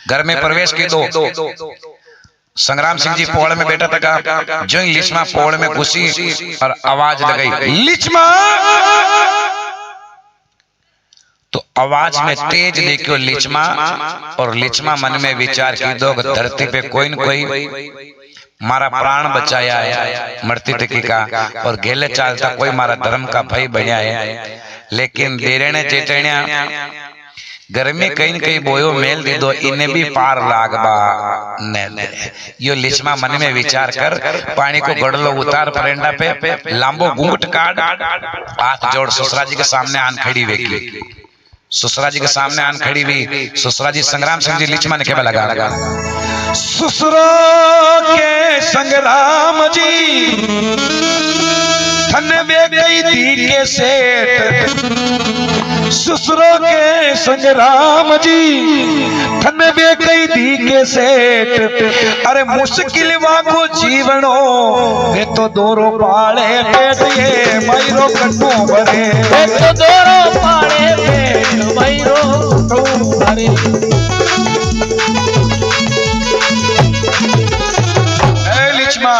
घर में प्रवेश की दो संग्राम सिंह जी पोड़ में बैठा था जो ही लिचमा पोड़ में घुसी और आवाज लगाई लिचमा तो आवाज में तेज देखियो लिचमा और लिचमा मन में विचार की दो धरती पे कोई न कोई मारा प्राण बचाया है मरती टिकी का और गेले चालता कोई मारा धर्म का भय बनिया है लेकिन देरेने चेतण्या गर्मी कहीं न कहीं बोयो मेल दे दो इन्हें भी पार लागबा ने यो लिचमा मन में विचार कर पानी को गड़लो उतार परेंडा पे लांबो घूंघट काट हाथ जोड़ ससुरा जी के सामने आन खड़ी वेगी ससुरा जी के सामने आन खड़ी हुई ससुरा जी संग्राम सिंह जी लिचमा ने केवल लगा ससुरा के संग्राम जी थन में गई दी के सेठ ससुरों के संग्राम जी थन में गई दी के सेठ अरे मुश्किल वागो जीवनो वे तो दोरो पाले पेट ये मायरो कट्टू भरे वे तो दोरो पाले पेट मायरो कट्टू भरे लिचमा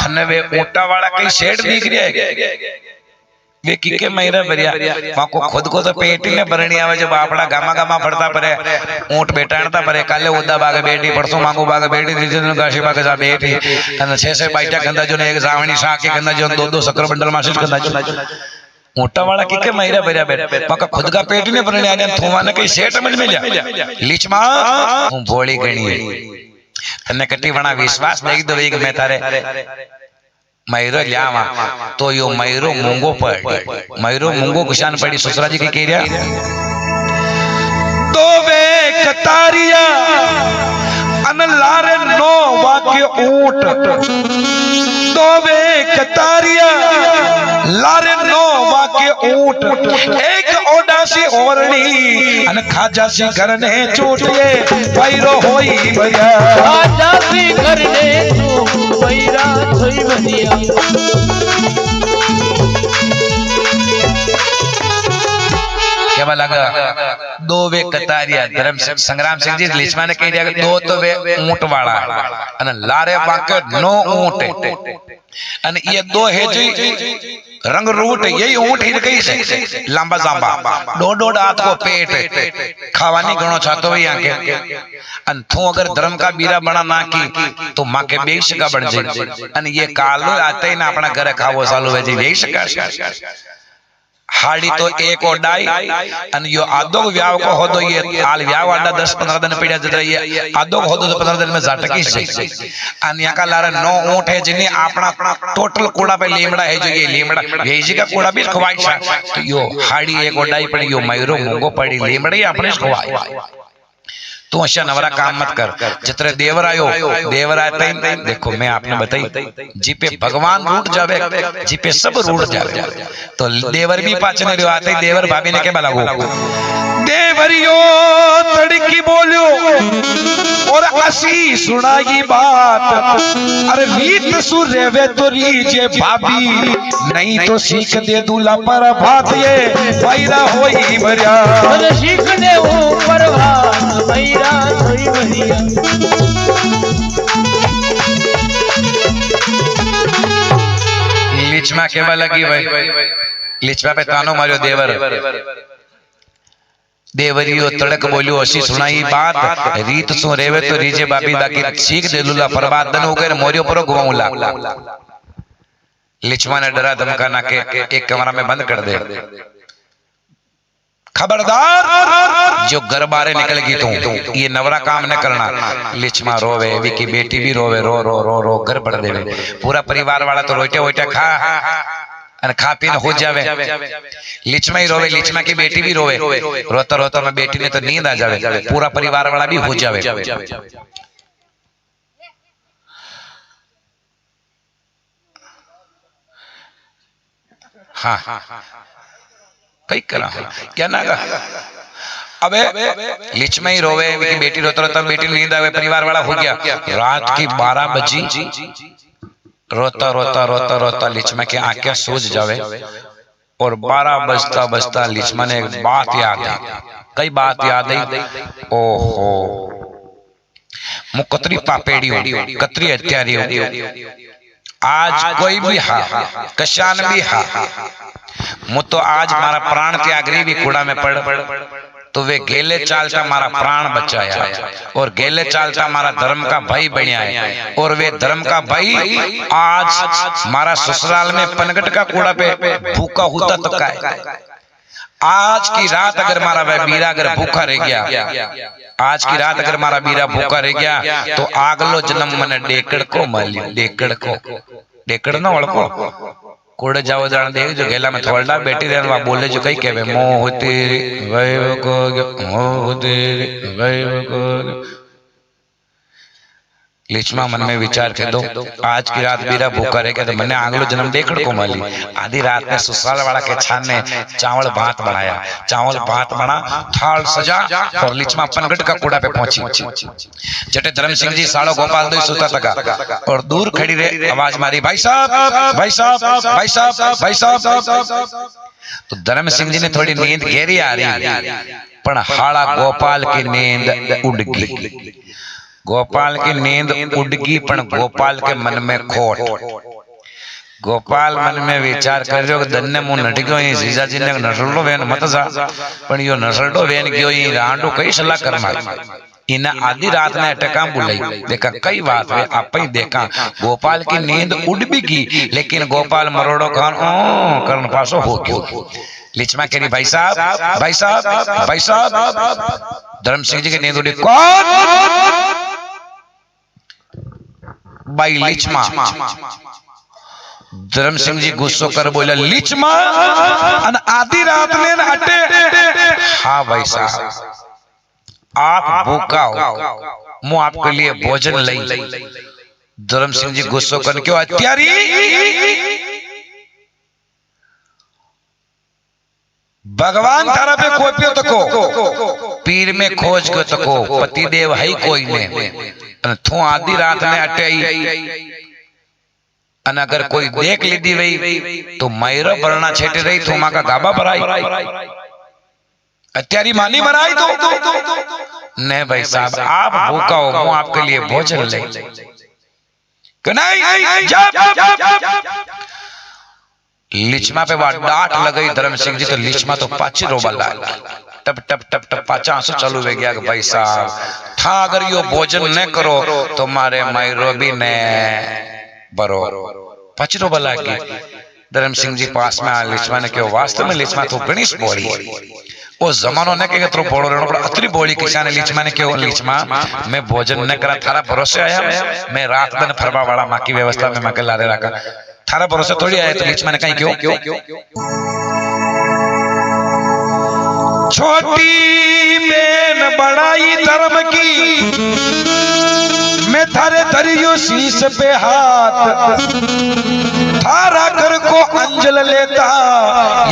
थने वे ऊंटा वाला कहीं शेड दिख रहा है वे किके महीरा भरिया वहां को खुद को तो पेट ही में भरनी आवे जब आपड़ा गामा गामा पड़ता परे ऊंट बेटाणता परे काले उदा बागे बेटी परसों मांगू बागे बेटी तीजे गाशी बागे जा बेटी અને 6 बाईटा गंदा जो ने एक जावणी साके गंदा जो दो शक्कर बंडल मासिस गंदा जो ऊंटा वाला किके महीरा भरिया बेटा पका खुद का पेट ने भरनी आने थोवा ने कहीं सेट समझ में लिया लीचमा हूं भोली गणी तने कटी वणा विश्वास नहीं दो एक मैं तारे मयूरो लियावा तो यो मयूरो मूंगो पड़ मयूरो मूंगो कुशान पड़ी ससुरा जी की केरिया तो वे कतारिया अन लारे नो वाक्य ऊंट तो वे कतारिया लारे नो वाक्य ऊंट एक ओडासी ओरणी अन खाजासी घर ने चूटिए पैरो होई भरिया खाजासी घर ने चूट पैरा होई भरिया क्या लगा दो वे कतारिया धर्म संग्राम सिंह जी लिचमा ने कह दिया दो तो वे ऊंट वाला अन लारे वाके नो ऊंट अन ये दो है जी रंग रूट यही ऊंट ही कही से लंबा जांबा डोडो हाथ को पेट खावानी गणो चाहतो वही आके अन तू अगर धर्म का बीरा बना ना की तो मां के बेश का बन जाए अन ये कालो आते ही ना अपना घर खावो सालो वे जी बेश का हाड़ी तो एक ओडाई अन यो आदो व्याव को हो दो ये आल व्याव आडा 10-15 दिन पीड़ा जद ये आदो हो दो 15 दिन में जाटकी से अन या का लारा 9 ऊंट है जिन्हें अपना टोटल कूड़ा पे लीमड़ा है जो ये लीमड़ा भेजी का कूड़ा भी खवाई तो यो हाड़ी एक ओडाई पड़ी यो मयूरो मूंगो पड़ी लीमड़ी अपने खवाई तू अच्छा नवरा काम मत कर जितने देवर आयो देवर आते देखो मैं आपने बताई जीपे भगवान रूठ जावे जीपे सब रूठ जावे तो देवर भी पाचने रो आते देवर भाभी ने के बलागो देवरियो तड़की बोलियो और असी सुनाई बात अरे रीत सूर्य वे तो रीजे भाभी नहीं तो सीख दे दूल्हा पर भात ये पैरा होई भरिया अरे सीख दे ऊपर भात पैरा होई भरिया लिचमा केवा लगी भाई लिचमा पे तानो मारियो देवर देवरियो तड़क बोलियो असी सुनाई बात रीत सु रेवे तो रीजे बाबी बाकी सीख दे लूला परबादन हो गए मोरियो परो घुमाऊला लिचमा ने डरा धमका ना के एक कमरा में बंद कर दे, खबरदार जो घर बारे निकल गई तू ये नवरा काम न करना। लिचमा रोवे, विकी बेटी भी रोवे, रो रो रो रो घर बढ़ देवे। पूरा परिवार वाला तो रोटे वोटे खा पी हो जावे। लिचमा ही रोवे, लिचमा की बेटी भी रोवे, रोता रोता में बेटी ने तो नींद आ जावे, पूरा परिवार वाला भी हो जावे। हाँ कई करा क्या ना अबे लिचमा ही रोवे की बेटी रोता रोता बेटी नींद आवे, परिवार वाला हो गया। रात की 12 बजी रोता रोता रोता रोता लिचमा की आंखें सूज जावे और 12 बजता बजता लिचमा ने एक बात याद आई, कई बात याद आई। ओहो मुकतरी पापेड़ी हो, कतरी हत्यारी हो, आज कोई भी हा कशान भी हा मु तो आज मारा प्राण त्यागरी भी कूड़ा में पड़ तो वे गेले चालता मारा प्राण बचाया और गेले चालता मारा धर्म का भाई बनिया है और वे धर्म का भाई आज मारा ससुराल में पनगट का कूड़ा पे भूखा होता तो क्या है। आज की रात अगर मारा वह बीरा अगर भूखा रह गया, आज की रात अगर मारा बीरा भूखा रह गया तो आगलो जन्म मन डेकड़ को माली, डेकड़ ना ओळखो कोड़े जाओ जान देख जो गेला में थोड़ा बेटी रहन वा बोले जो कई कहवे मोह तेरी वैव को मोह तेरी वैव को। लिचमा मन में विचार के दो आज की रात बीरा भूखा रहेगा तो मैंने आगलो जन्म देखड़ को माली। आधी रात में ससुराल वाला के छान ने चावल भात बनाया, चावल भात बना, थाल सजा और लिचमा पनगट का कूड़ा पे पहुंची। जटे धर्म सिंह जी साड़ो गोपाल दो सुता तका और दूर खड़ी रहे आवाज मारी भाई साहब भाई साहब भाई साहब भाई साहब। तो धर्म सिंह जी ने थोड़ी नींद गहरी आ रही पर हाड़ा गोपाल की नींद उड़ गई। गोपाल की नींद उड़ गई पण गोपाल के मन में खोट। गोपाल मन में विचार कर रहे हो धन्य मुंह नट गयो ही जीजा जी ने नसलडो वेन मत जा पण यो नसलडो वेन गयो ही रांडो कई सलाह करना इन आधी रात ने अटकाम बुलाई देखा कई बात है आप ही देखा गोपाल की नींद उड़ भी गई लेकिन गोपाल मरोड़ो खान कर्ण पासो हो गयो। लिचमा कह रही भाई साहब भाई साहब भाई साहब। धर्म सिंह जी की नींद उड़ी कौन भाई लिचमा। धर्म सिंह जी गुस्सो कर बोला लिचमा आधी रात में अटे। हाँ भाई साहब आप भूखा हो मुझे आपके लिए भोजन लई। धर्म सिंह जी गुस्सो कर क्यों हत्यारी भगवान थारा पे कोई पियो तको पीर में खोज के तको पति देव है कोई ने थू आधी रात में अटे अन अगर कोई देख लीधी वही तो मैरो बरना छेटे रही तो मां का गाबा भराई अत्यारी मानी मराई तो नहीं भाई साहब आप भूखा हो मैं आपके लिए भोजन ले लिचमा पे बात डांट लगाई धर्म सिंह जी तो लिचमा तो पाची रोबा लगा टप टप टप टप पाचा आंसू चालू हो गया भाई साहब था अगर यो भोजन न करो तो मारे मैरो भी ने बरो पाची रोबा लगी। धर्म सिंह जी पास में लिचमा ने क्यों वास्तव में लिचमा तो गणेश बोली वो जमानो ने के तो बोलो रहनो पर अतरी बोली किसान लिचमा ने क्यों लिचमा मैं भोजन न करा थारा भरोसे आया मैं रात दिन फरवा वाला मां की व्यवस्था में मके लारे रखा थारा भरोसे थोड़ी आया। तो लिचमा ने कहीं क्यों छोटी बेन बड़ाई धर्म की मैं थारे धरियो शीश पे हाथ थारा कर को अंजल लेता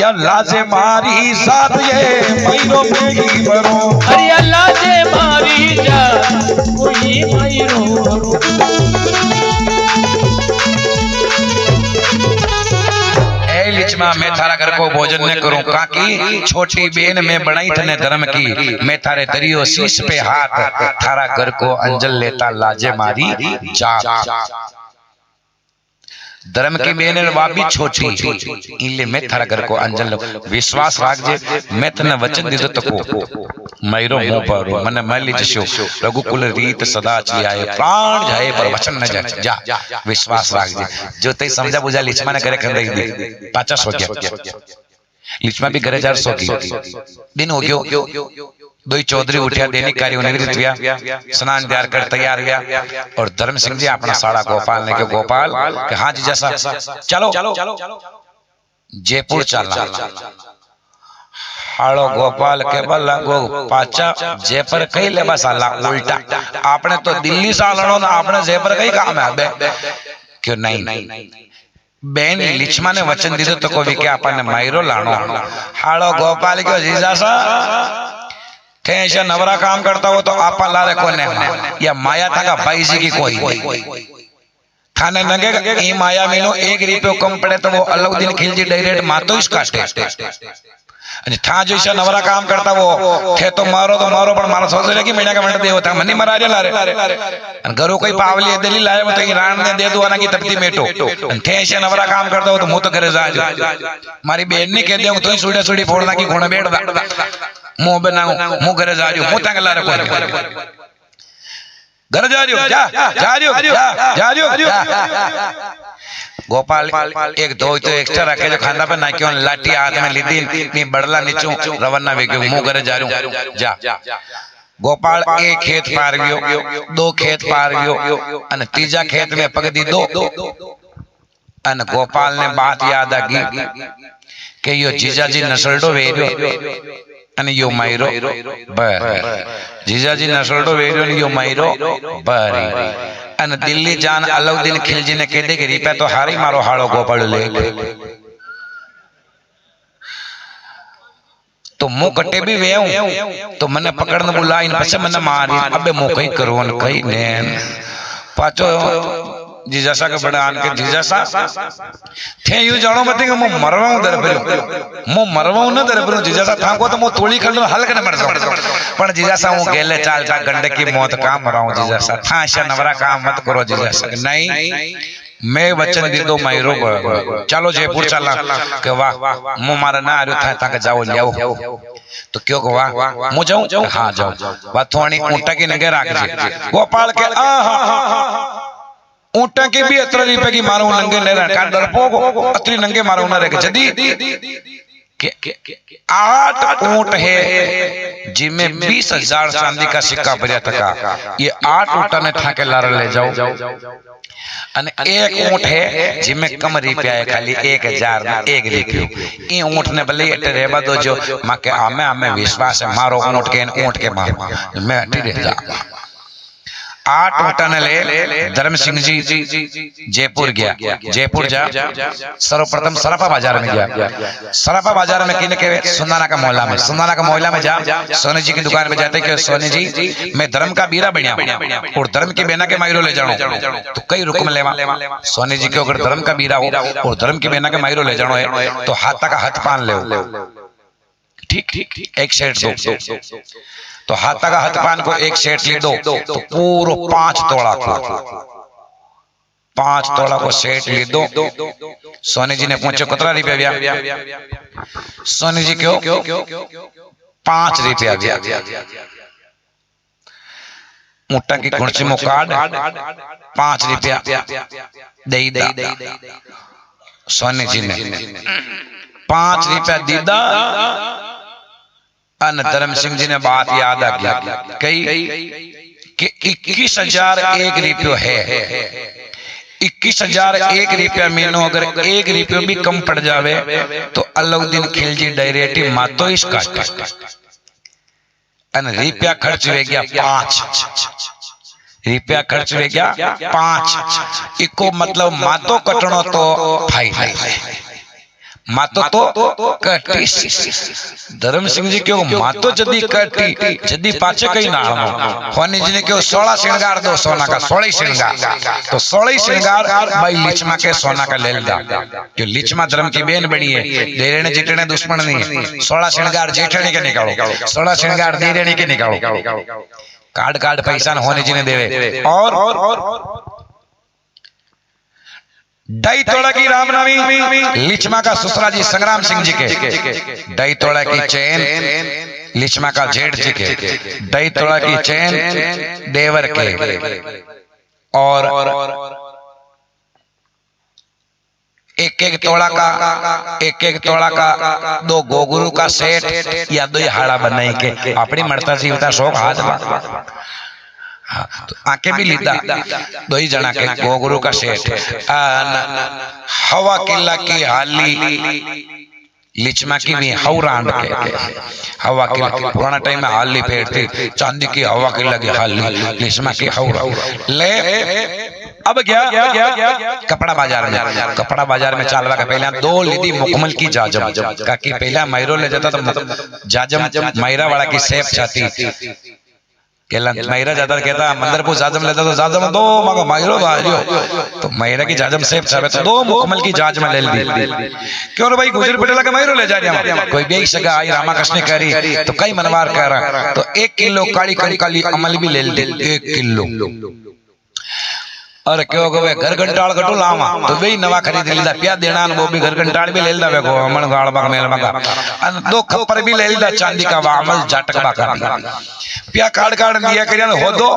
या लाजे मारी साथ ये मैरो में ही भरो अरे लाजे मारी जा कोई मैरो लिचमा मैं थारा घर को भोजन न करूं काकी छोटी बेन में बनाई थने धर्म की मैं थारे दरियो शीश पे हाथ थारा घर को अंजल लेता लाजे मारी जात। धर्म की बेन वा भी छोटी इले मैं थारा घर को अंजल विश्वास राख जे मैं तने वचन दीदो तको मैरो मुंह पर मन मैली जशो रघुकुल रीत सदा चली आए प्राण जाए पर वचन न जाए जा विश्वास राख जे जो ते समझा बुझा लिचमा ने करे खंदई दी पाचा सो गया लिचमा भी घरे जार सो गई दिन हो गयो दो चौधरी उठिया दैनिक कार्य निवृत्त हुआ स्नान तैयार कर तैयार हुआ और धर्म सिंह जी अपना साड़ा गोपाल ने के गोपाल के हाँ जी जैसा चलो जयपुर चलना हाड़ो गोपाल के बल्ला गो पाचा जयपुर कही ले बस अल्लाह उल्टा आपने तो दिल्ली से लड़ो ना आपने जयपुर कही काम है बे क्यों नहीं बेन लिचमा ने वचन दीधो तो कोई के अपन मायरो लाणो हाड़ो गोपाल क्यों जीजा सा थे ऐसा नवरा काम करता हो तो आपा लारे कोने या माया था का भाई जी की कोई थाने नगे ई माया मीनो 1 रुपयो कम पड़े तो वो अलग दिन खिलजी डायरेक्ट मातो इस काटे અને થા જૈસા નવરા કામ કરતા वो थे तो मारो पण मारो सोच ले कि महीना का मिनट देवता मनी मरा रे लारे અને घरो कोई पावली दली लाए तो ई राण ने दे दो आना की तपती मेटो અને थे ऐसा नवरा काम करता हो तो मु तो घरे जा मारी बेन ने कह दे तो सुड़े सुड़ी फोड़ना की घोड़े बैठ दा मु बनाऊ मु घरे जा रही मु तंग लारे कोई घर जा रही गोपाल एक दो तो एक्स्ट्रा रखे जो खांदा पे ना क्यों लाठी हाथ में लीधी नी बड़ला नीचू रवाना वे गयो मुंह करे जा रही जा गोपाल एक खेत पार गयो 2 खेत पार गयो अने तीजा खेत में पग दी दो अने गोपाल ने बात याद आ गई के यो जीजाजी नसलडो वेर्यो अने यो मायरो बर जीजाजी नसलडो वेर्यो ने यो मायरो बर अने दिल्ली जान अलाउद्दीन खिलजी ने कह दे कि रुपया तो हारी मारो हाड़ो गोपाल ले तो मु कटे भी वेऊ तो मने पकड़ने बुलाई ने पछे मने मारी अबे मु कई करो न कई ने पाछो जीजासा के बड़ा आन के जीजासा थे यू जानो मत कि मु मरवाऊ दर पर मु मरवाऊ न दर पर जीजासा था को तो मु तोड़ी खल हल के मर जाऊं पण जीजासा हूं गेले चाल चा गंडक की मौत का मराऊं जीजासा था ऐसा नवरा काम मत करो जीजासा नहीं मैं वचन दे दो मायरो चलो जयपुर चला के वाह मु मारा ना आरो था ताके जाओ लियाओ तो क्यों को वाह मु जाऊं हां जाओ बा थोड़ी ऊंटा की नगे राख जे गोपाल के आ ऊंटा के भी 18 रुपए की मारो नंगे ले रहा का डरपोक अतरी नंगे मारो ना रे जदी के 8 ऊंट है जिनमें 20,000 चांदी का सिक्का भरिया था ये 8 ऊंटा ने ठाके लार ले जाओ अने एक ऊंट है जिनमें कम रुपया है खाली 1,000 ना 1 रुपयो ई ऊंट ने भले एटे रेबा दो जो मां के आमे विश्वास है मारो ऊंट के मां मैं अटी रह जा 8 ऊंटा ने ले धर्म सिंह जी जयपुर गया जयपुर जा सर्वप्रथम सराफा बाजार में गया सराफा बाजार में किने के सुंदाना का मोहल्ला में जा सोनी जी की दुकान पे जाते कि सोनी जी मैं धर्म का बीरा बनिया और धर्म की बेना के मायरो ले जानो तो कई रुकम लेवा सोनी जी के अगर धर्म का बीरा हो और धर्म की बेना के मायरो ले जानो है तो हाथ का हाथ पान ले ठीक एक सेट दो तो हाथा का हाथ पान को एक सेट ले दो तो पूरा 5 तोड़ा को 5 तोड़ा को सेट ले दो सोनी जी ने पूछो कितना रुपया दिया सोनी जी क्यों 5 रुपया दिया ऊंटा की कुर्सी में काट 5 रुपया दे दा सोनी जी ने 5 रुपया दीदा अन धर्म सिंह जी ने बात याद आ गया कई कि 21,001 रुपयो है 21,001 रुपया मीनो अगर 1 रुपयो भी कम पड़ जावे तो अलाउद्दीन खिलजी डायरेक्ट मातो इस काटे अन रुपया खर्च हो गया 5 रुपया खर्च हो गया 5 इको मतलब मातो कटणो तो भाई मातो तो कटी धर्म सिंह जी क्यों मातो जदी कटी जदी पाछे कई ना होनी जी ने क्यों 16 श्रृंगार दो सोना का 16 श्रृंगार तो 16 श्रृंगार भाई लिचमा के सोना का ले दा क्यों लिचमा धर्म की बेन बनी है देरेने जेठने दुश्मन नहीं है 16 श्रृंगार जेठने के निकालो 16 श्रृंगार देरेने के निकालो कार्ड पैसा होनी जी ने देवे और ढाई तोड़ा की रामनवमी लिचमा का ससुरा जी संग्राम सिंह जी के 2.5 तोड़ा की चेन लिचमा का जेठ जी के 2 तोला की चैन देवर के और 1-1 तोला का 2 गोगुरु का सेट या 2 हाड़ा बनाई के अपनी मरता जीवता शौक हाथ में हाँ, तो आके भी लीधा 2 जना के गोगुरु का सेट हवा किला की हाली लिचमा की भी हवरांड के हवा किला पुराना टाइम में हाली फेरती चांदी की हवा किला की हाली लिचमा की हवरा ले अब गया कपड़ा बाजार में चालवा का पहले 2 लीदी मुकमल की जाजम का कि पहला मैरो ले जाता तो जाजम मैरा वाला की सेफ छाती केला मैरा जाता कहता मंदिर को जाजम लेता तो जाजम 2 मगर मैरो तो मैरा की जाजम सेफ छावे तो 2 मुकमल की जाज में ले ली क्यों रे भाई गुजर पटेला का मैरो ले जा रहा कोई भी सगा आई रामाकृष्ण करी तो कई मनवार कर रहा तो 1 किलो काली काली अमल भी ले ली 1 किलो और क्यों गवे घर घंटाल गटू लावा तो वही नवा खरीद लीदा प्या देना वो भी घर घंटाल भी ले लीदा वे को अमन गाल बाग मेल मगा अन 2 खपर भी ले लीदा चांदी का वामल जाटक बाका प्या कार्ड दिया करिया हो दो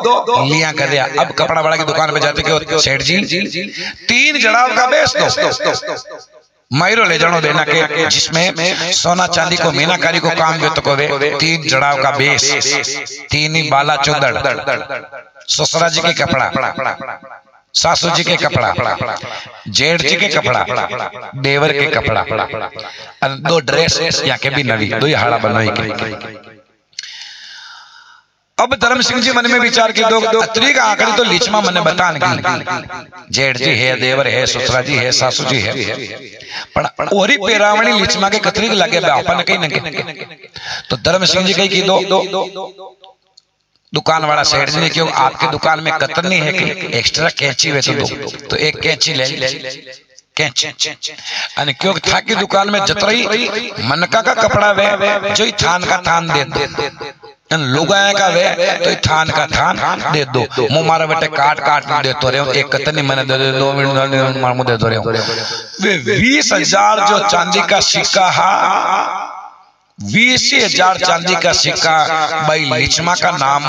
लिया कर दिया अब कपड़ा वाला की दुकान पे जाते क्यों सेठ जी 3 जड़ाव का बेच दो मैरो ले जानो देना के जिसमें सोना चांदी को मीनाकारी को काम व्यक्त को 3 जड़ाव का बेस 3 ही बाला चौदड़ ससुरा जी के कपड़ा सासू जी के कपड़ा जेठ जी के कपड़ा देवर के कपड़ा 2 ड्रेस या के भी नवी 2 हाड़ा बनवाई के अब धर्म सिंह जी मन में विचार की 2 अत्री का आंकड़ी तो लिचमा मन बतान की जेठ जी है देवर है ससुरा जी है सासू जी है पण ओरी पेरावणी लिचमा के कतरी लगे अपन कहीं न तो धर्म सिंह जी कही की 2 दुकान वाला सेठ जी ने क्यों आपके दुकान में कतरनी है कि एक्स्ट्रा कैंची वे तो 1 कैंची ले कैंची अने क्यों था की दुकान में जतरई मनका का कपड़ा वे जो थान का थान दे दो लुगाया का वे तो थान का थान दे दो मुंह मारा बेटे काट दे तो रहे 1 कतरनी मैंने दे 2 मिनट मार मुंह दे दो रहे वे 20,000 जो चांदी का सिक्का हा 20,000 चांदी का सिक्का भाई लिचमा का नाम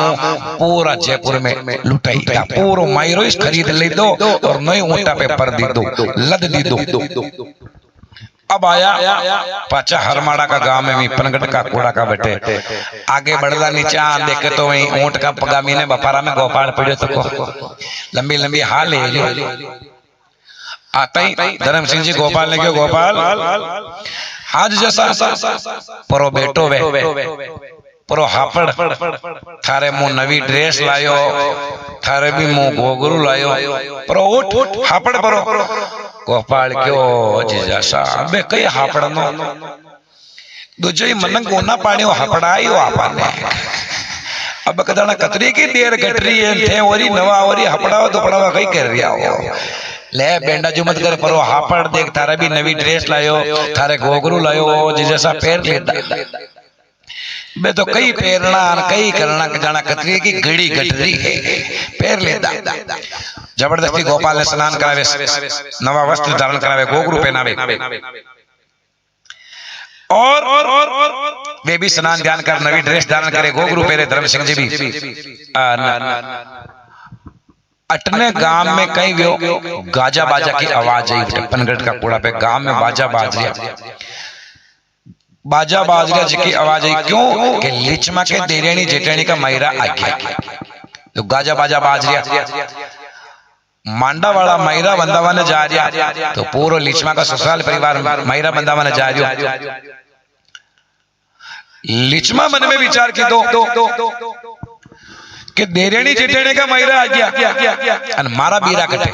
पूरा जयपुर में लुटाई था पूरा मायरो खरीद ले दो और नई ऊंटा पे पर दी दो लद दी दो अब आया पाचा हरमाड़ा का गांव में भी पनगट का कूड़ा का बेटे आगे बढ़ला नीचा देखे तो वही ऊंट का पगामी ने बपारा में गोपाल पड़े तो लंबी हाल है आता ही धर्म सिंह जी गोपाल ने क्यों गोपाल आज जैसा परो बेटो वे परो हापड़ थारे मुंह नवी ड्रेस लायो थारे भी मुंह गोगरू लायो परो उठ हापड़ परो गोपाल क्यों जी जैसा अबे कई हापड़ नो दूजे मन गोना पानी हापड़ायो आपने अब कदाना कतरी की देर गटरी है ओरी नवा ओरी हपड़ावा तो पड़ावा कई कर रिया हो ले बेंडा जो मत कर परो हापड़ देख थारे भी नवी ड्रेस लायो थारे गोगरू लायो जैसा पैर लेता बे तो कई पैरना कई करना जाना कतरी की गड़ी गटरी है पैर लेता जबरदस्ती गोपाल ने स्नान करावे नवा वस्त्र धारण करावे गोगरू पहनावे और वे भी स्नान ध्यान कर नवी ड्रेस धारण करे गोगरू पहरे धर्म सिंह जी भी अटने गांव में कई व्यो गाजा बाजा की आवाज आई पनगढ़ का कूड़ा पे गांव में बाजा बाज रहा जी आवाज आई क्यों कि लिचमा के देरेणी जेठेणी का मैरा आ गया तो गाजा बाजा बाज रहा मांडा वाला मैरा बंदावाने जा रहा तो पूरा लिचमा का ससुराल परिवार मैरा बंदावाने जा रहा लिचमा मन में विचार की दो कि देरेणी जेठेणी का मैरा आ गया मारा बीरा कटे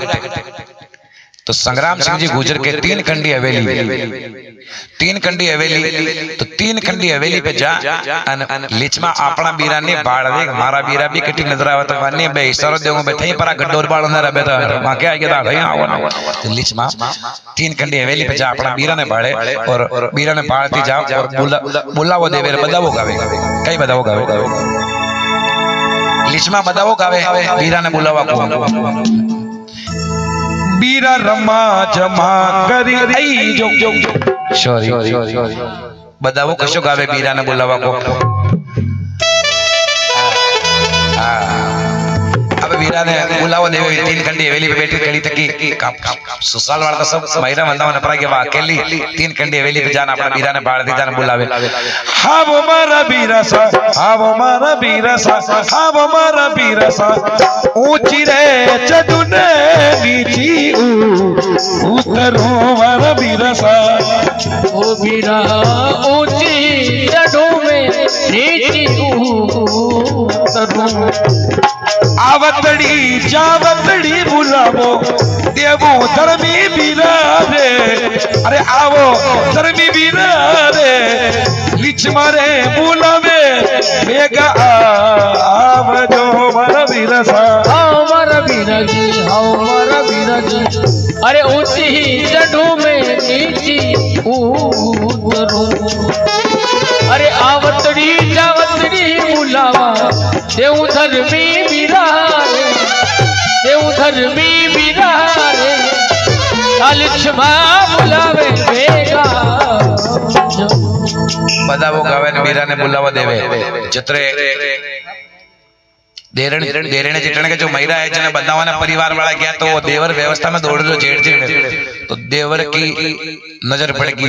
तो संग्राम सिंह जी गुजर के 3 खंडी हवेली तो 3 खंडी हवेली पे जा लिचमा अपना बीरा ने बाड़ दे मारा बीरा भी कटी नजर आवत माने बे इशारो देगो बे थई परा गड्डोर बाड़ न रबे तो मा के आ गया भई आओ ना तो लिचमा 3 खंडी हवेली पे जा अपना बीरा ने बाड़े और बीरा ने बाड़ती जाओ और बुलावो देवे बदावो गावे कई बदावो गावे लिचमा बदावो गावे बीरा ने बुलावा को बीरा रमा जमा करी आई जो सॉरी बदावो कशो गावे बीरा ने बुलावा को अब वीरा ने बुलावा देवे 3 खंडी हवेली पे बैठी कड़ी तकी सुसाल वाला तो सब महिरा बंदा ने परा के बा अकेली 3 खंडी हवेली पे जाना अपना वीरा ने बाड़ दी जान बुलावे हाँ वो मारा वीरा सा हाँ वो मारा वीरा सा हाँ वो मारा वीरा सा ऊंची रे चदुने नीची उतरो मारा वीरा सा ओ वीरा ऊंची चढ़ो में नीची उतरो आवतड़ी जावतड़ी बुलावो देवो धर्मी वीरा रे अरे आवो धर्मी वीरा रे लिच मारे बुलावे मेगा आवजो मारा वीरा सा आओ मारा वीरा जी आओ मारा वीरा जी अरे ऊंची चढ़ो में नीची उतरो अरे आवतड़ी जावतड़ी बुलावा देव धर्मी वीरा रे देव धर्मी वीरा रे लिच्छमा बुलावे बेगा બધા वो गावे ने वीरा ने बुलावा देवे जत्रे देरण देरणे जेठणे के जो महिला है जने बंदावाना परिवार वाला गया तो वो देवर व्यवस्था में दौड़ लो जेठ जी तो देवर की नजर पड़ेगी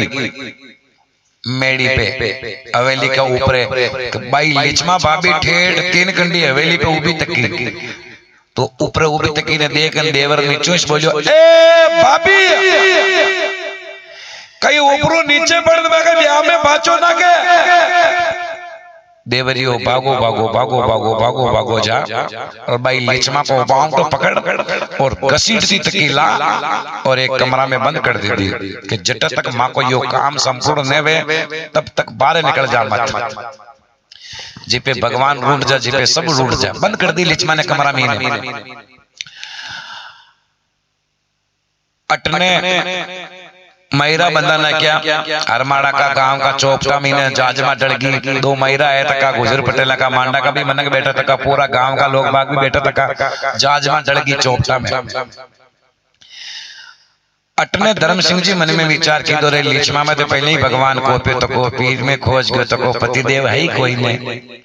मेड़ी पे हवेली का ऊपर बाई लिचमा भाभी ठेठ 3 खंडी हवेली पे उभी तकी तो ऊपर उभी तकी ने देख देवर नीचो बोलो ए भाभी कहीं ऊपरों नीचे पड़ दबा ब्याह में बाचो ना के देवरियो भागो भागो भागो भागो भागो भागो जा और भाई लिचमा को बांग तो पकड़ और घसीटती तकीला और एक कमरा में बंद कर दी कि जब तक माँ को यो काम संपूर्ण न वे तब तक बाहर निकल जा मत जी पे भगवान रूठ जा जी पे सब रूठ जा बंद कर दी लिचमा ने कमरा में अटने महिरा बंदा ने क्या हरमाड़ा का गांव का चौपटा मीने जाजमा डड़गी 2 महिरा है तका गुजर पटेल का मांडा का भी मनक बैठा तका पूरा गांव का लोग बाग भी बैठा तका जाजमा डड़गी चौपटा में अटने धर्म सिंह जी मन में विचार की दो रे लिचमा में तो पहले ही भगवान को पे तो को पीर में खोज गयो तो को पतिदेव है ही कोई नहीं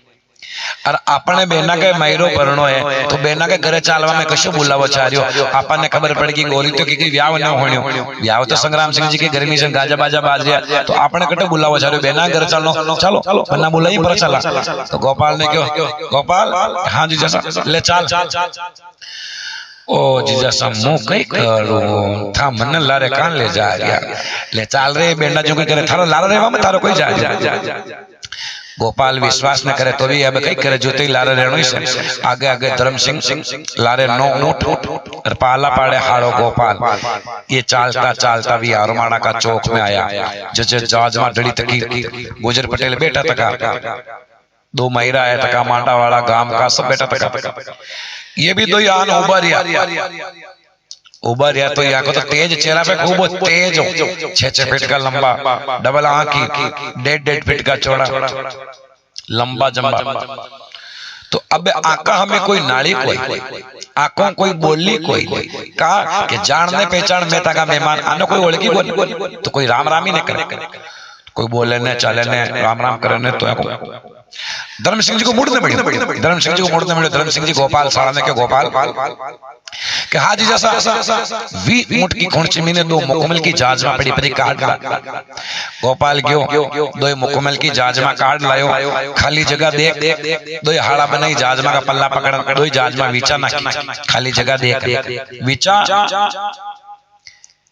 और आपने बेना के महिरो परनो है तो बेना के घरे चालवा में कशो बुलावो चार्यो आपने खबर पड़ गई गोली तो की व्याह न होण्यो व्याह तो संग्राम सिंह जी के घर में से गाजा बाजा बाज रहा तो आपने कटे बुलावो चार्यो बेना घर चलो चलो वरना बुलाई पर चला तो गोपाल ने क्यों गोपाल हां जी जैसा ले चाल ओ जीजा समूह कई करू था मन लारे कान ले जा गया ले चाल रे बेंडा जो करे थारो लारे रेवा में थारो कोई जा गोपाल विश्वास न करे तो भी अब कई करे जो लारे रहनो से आगे आगे धर्म सिंह लारे नो ऊंट और पाला पाड़े हारो गोपाल ये चालता चालता भी हरमाड़ा का चौक में आया जज जाजमा डड़ी तकी गुजर पटेल बेटा तका 2 महिरा है तका मांडा वाला गांव का सब बेटा तका ये भी 2 यान उबर या तो या को तो तेज चेहरा पे खूब तेज हो 6 फीट का लंबा डबल आंखी 1.5 फीट का चौड़ा लंबा जंबा तो अब आका हमें कोई नाड़ी कोई आंखों कोई बोली कोई कहा कि जानने पहचान में तका मेहमान आने कोई ओळखी बोली तो कोई राम राम ही नहीं करे कोई बोले ने चले ने राम राम करे ने तो धर्म सिंह जी को मुड़ने पड़ी धर्म सिंह जी को मुड़ने पड़े धर्म सिंह जी गोपाल साड़ा ने के गोपाल कि हाजी जैसा वी मुठ की खोंची में 2 मुकम्मल की जाजमा पड़ी पड़ी काट गोपाल गयो 2 मुकम्मल की जाजमा काट लायो खाली जगह देख 2 हाड़ा बनाई जाजमा का पल्ला पकड़ 2 जाजमा विचा ना खाली जगह देख विचा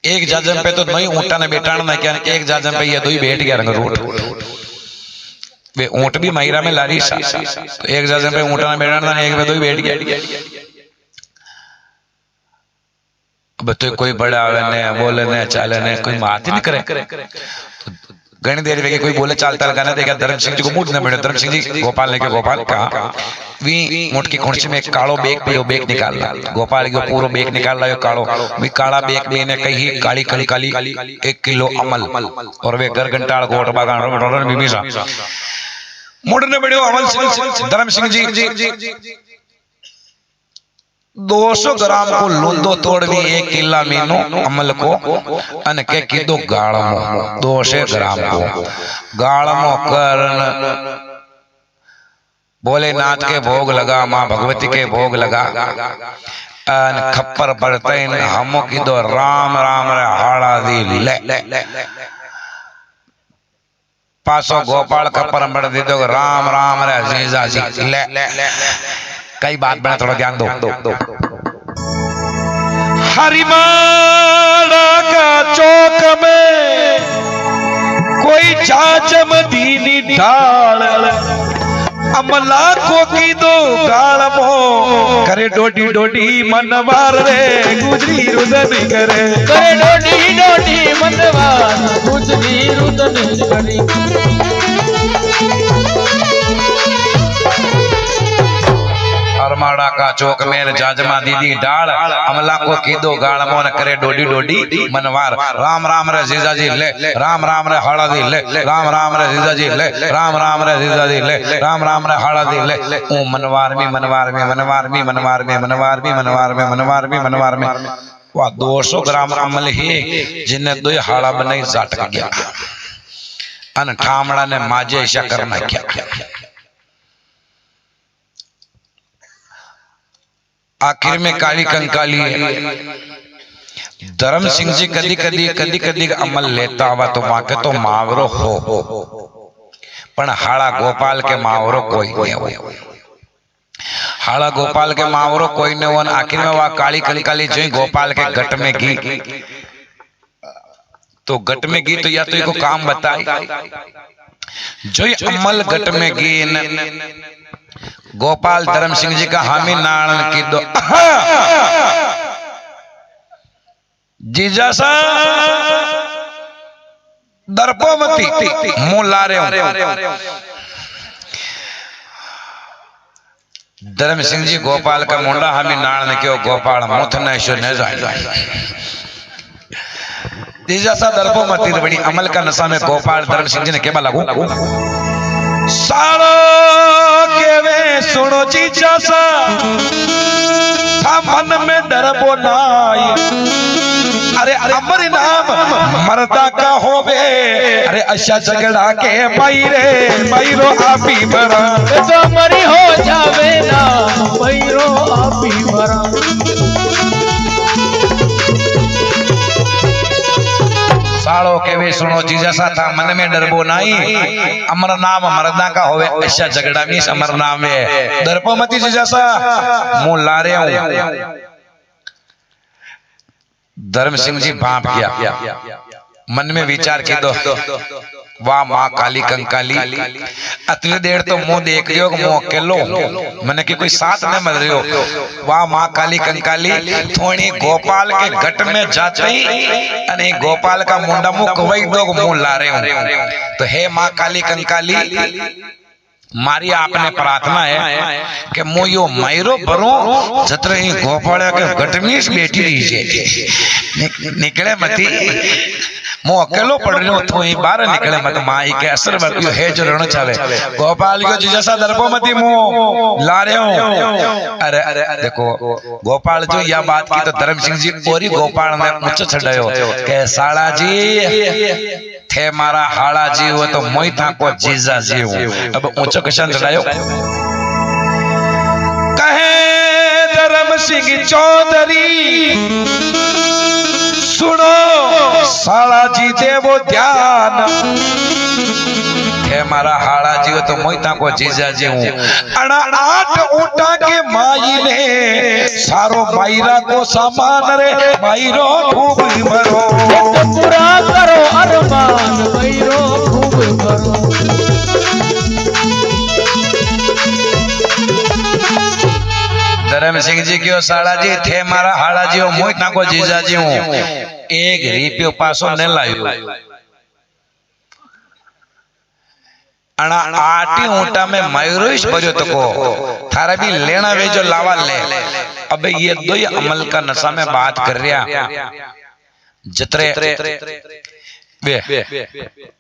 एक जाजम पे तो नहीं ऊंटा ने बेटाण ना क्या एक जाजम पे ये 2 ही बैठ गया रंग रूट वे ऊंट भी महिरा में लारी तो एक जाजम पे ऊंटा ने बेटाण एक पे 2 ही बैठ गया अब तो कोई बड़ा आवे ने बोले ने चाले ने कोई बात ही नहीं करे तो घनी देर वेगे कोई बोले चालता लगाने देखा धर्म सिंह जी को मुड़ न मिले धर्म सिंह जी गोपाल ने के गोपाल कहा वी मुठ की खोंची में एक कालो बेग पियो बेग निकाल ला गोपाल को पूरा बेग निकाल लायो कालो वी काला बेग में ने कही काली काली काली 1 किलो अमल और वे घर घंटाल गोट बागान रोड बीबीसा मुड़ने बड़ो अमल सिंह धर्म सिंह जी 200 ग्राम को लूंदो तोड़ भी 1 किला मीनो अमल को अन के कीधो गाळमो 200 ग्राम को गाळमो करन भोलेनाथ के भोग लगा, माँ भगवती के भोग लगा, अन खप्पर पड़ते हमो की दो राम राम रे हाड़ा दी ले पासो गोपाल खप्पर पड़ दी दो राम राम रे जीजा जी ले। कई बात बना, थोड़ा ध्यान दो। हरिमाड़ा का चौक में कोई जाजम दीनी ढाल अमला को की दो गाल मो करे डोडी डोडी मनवार रे गुजरी रुदन करे डोडी मनवार गुजरी रुदन करी। हरमाड़ा का चौक में जाजमा दीदी डाल अमला को कीदो गाल मोन करे डोडी डोडी मनवार राम राम रे जीजा जी ले राम राम रे हाड़ा दी ले राम राम रे जीजा जी ले राम राम रे जीजा जी ले राम राम रे हाड़ा दी ले। ओ मनवार में मनवार में मनवार में मनवार में मनवार में मनवार में मनवार में मनवार में वह 200 ग्राम अमल ही जिन्हें दो हाड़ा बनाई जाटक गया अन ठामड़ा ने माजे ऐसा करना क्या। आखिर में काली कंकाली धर्म सिंह जी कदी कदी अमल लेता हुआ तो मां के तो मावरो हो पण हाड़ा गोपाल के मावरो कोई नहीं हो। हाड़ा गोपाल के मावरो कोई नहीं हो। आखिर में वह काली कंकाली जो गोपाल के गट में घी तो गट में घी तो या तो इनको काम बताए जो अमल गट में घी गोपाल धर्म सिंह जी का हामी नारायण की दो जीजा सा दर्पोमती मुंह ला रहे हो। धर्म सिंह जी गोपाल का मुंडा हामी नारायण क्यों गोपाल मुथ न जाए जीजा सा दर्पोमती बड़ी अमल का नशा में गोपाल धर्म सिंह जी ने क्या लागू सारो के वे सुनो जीजा सा था मन में डरबो नाई अरे अमर नाम मर्दा का होवे अरे अच्छा झगड़ा के मैरो आपी भरा तो मरी हो जावे ना मैरो आपी भरा। साड़ो के वे सुनो जीजा सा था मन में डरबो नाई अमर नाम मर्दा का होवे ऐसा झगड़ा में अमर नाम है दर्पोमती जीजा सा मुंह ला रहे हूं। धर्म सिंह जी भाप गया मन में विचार की दो वाह माँ काली कंकाली अतली देर तो मुंह देख रही हो मुंह अकेलो मैंने कि कोई साथ में मर रही हो। वाह माँ काली कंकाली थोड़ी गोपाल के गट में जाते ही गोपाल का मुंडा मुंह कवई दो मुंह ला रहे हो। तो हे माँ काली कंकाली मारी आपने प्रार्थना है कि मो यो मैरो भरो जतरे ही गोपाल के गट में बैठी रही निकले मती मो अकेलो पड़ रही हूँ तू ही बाहर निकले मत माई के असर वर्तियो है जो रण चावे गोपाल को जैसा दर्पोमती मो ला रहे हूँ। अरे अरे देखो गोपाल जो यह बात की तो धर्म सिंह जी और ही गोपाल ने उच्च चढ़ायो के साला जी थे मारा हाड़ा जी हो तो मोई था को जीजा जी हो। अब ऊंचो कशन चढ़ायो कहे धर्म सिंह चौधरी सुनो साला जी देवो ध्यान हे मारा हाड़ा जी हो तो मोईता को जीजा जी हूँ। अना 8 ऊँटा के माई ने सारो मायरा को सामान रे मायरो खूब भरो पूरा करो अरमान मैरो खूब भरो। धर्म सिंह जी क्यों साड़ा जी थे मारा हाड़ा जी हो मोईता को जीजा जी हूँ। एक रिपियो पासो न लायो अना आटी ऊँटा में मयूरेश भरियो तो को थारा भी लेना वे जो लावा ले। अब ये दो ही अमल का नशा में बात कर रहा जतरे वे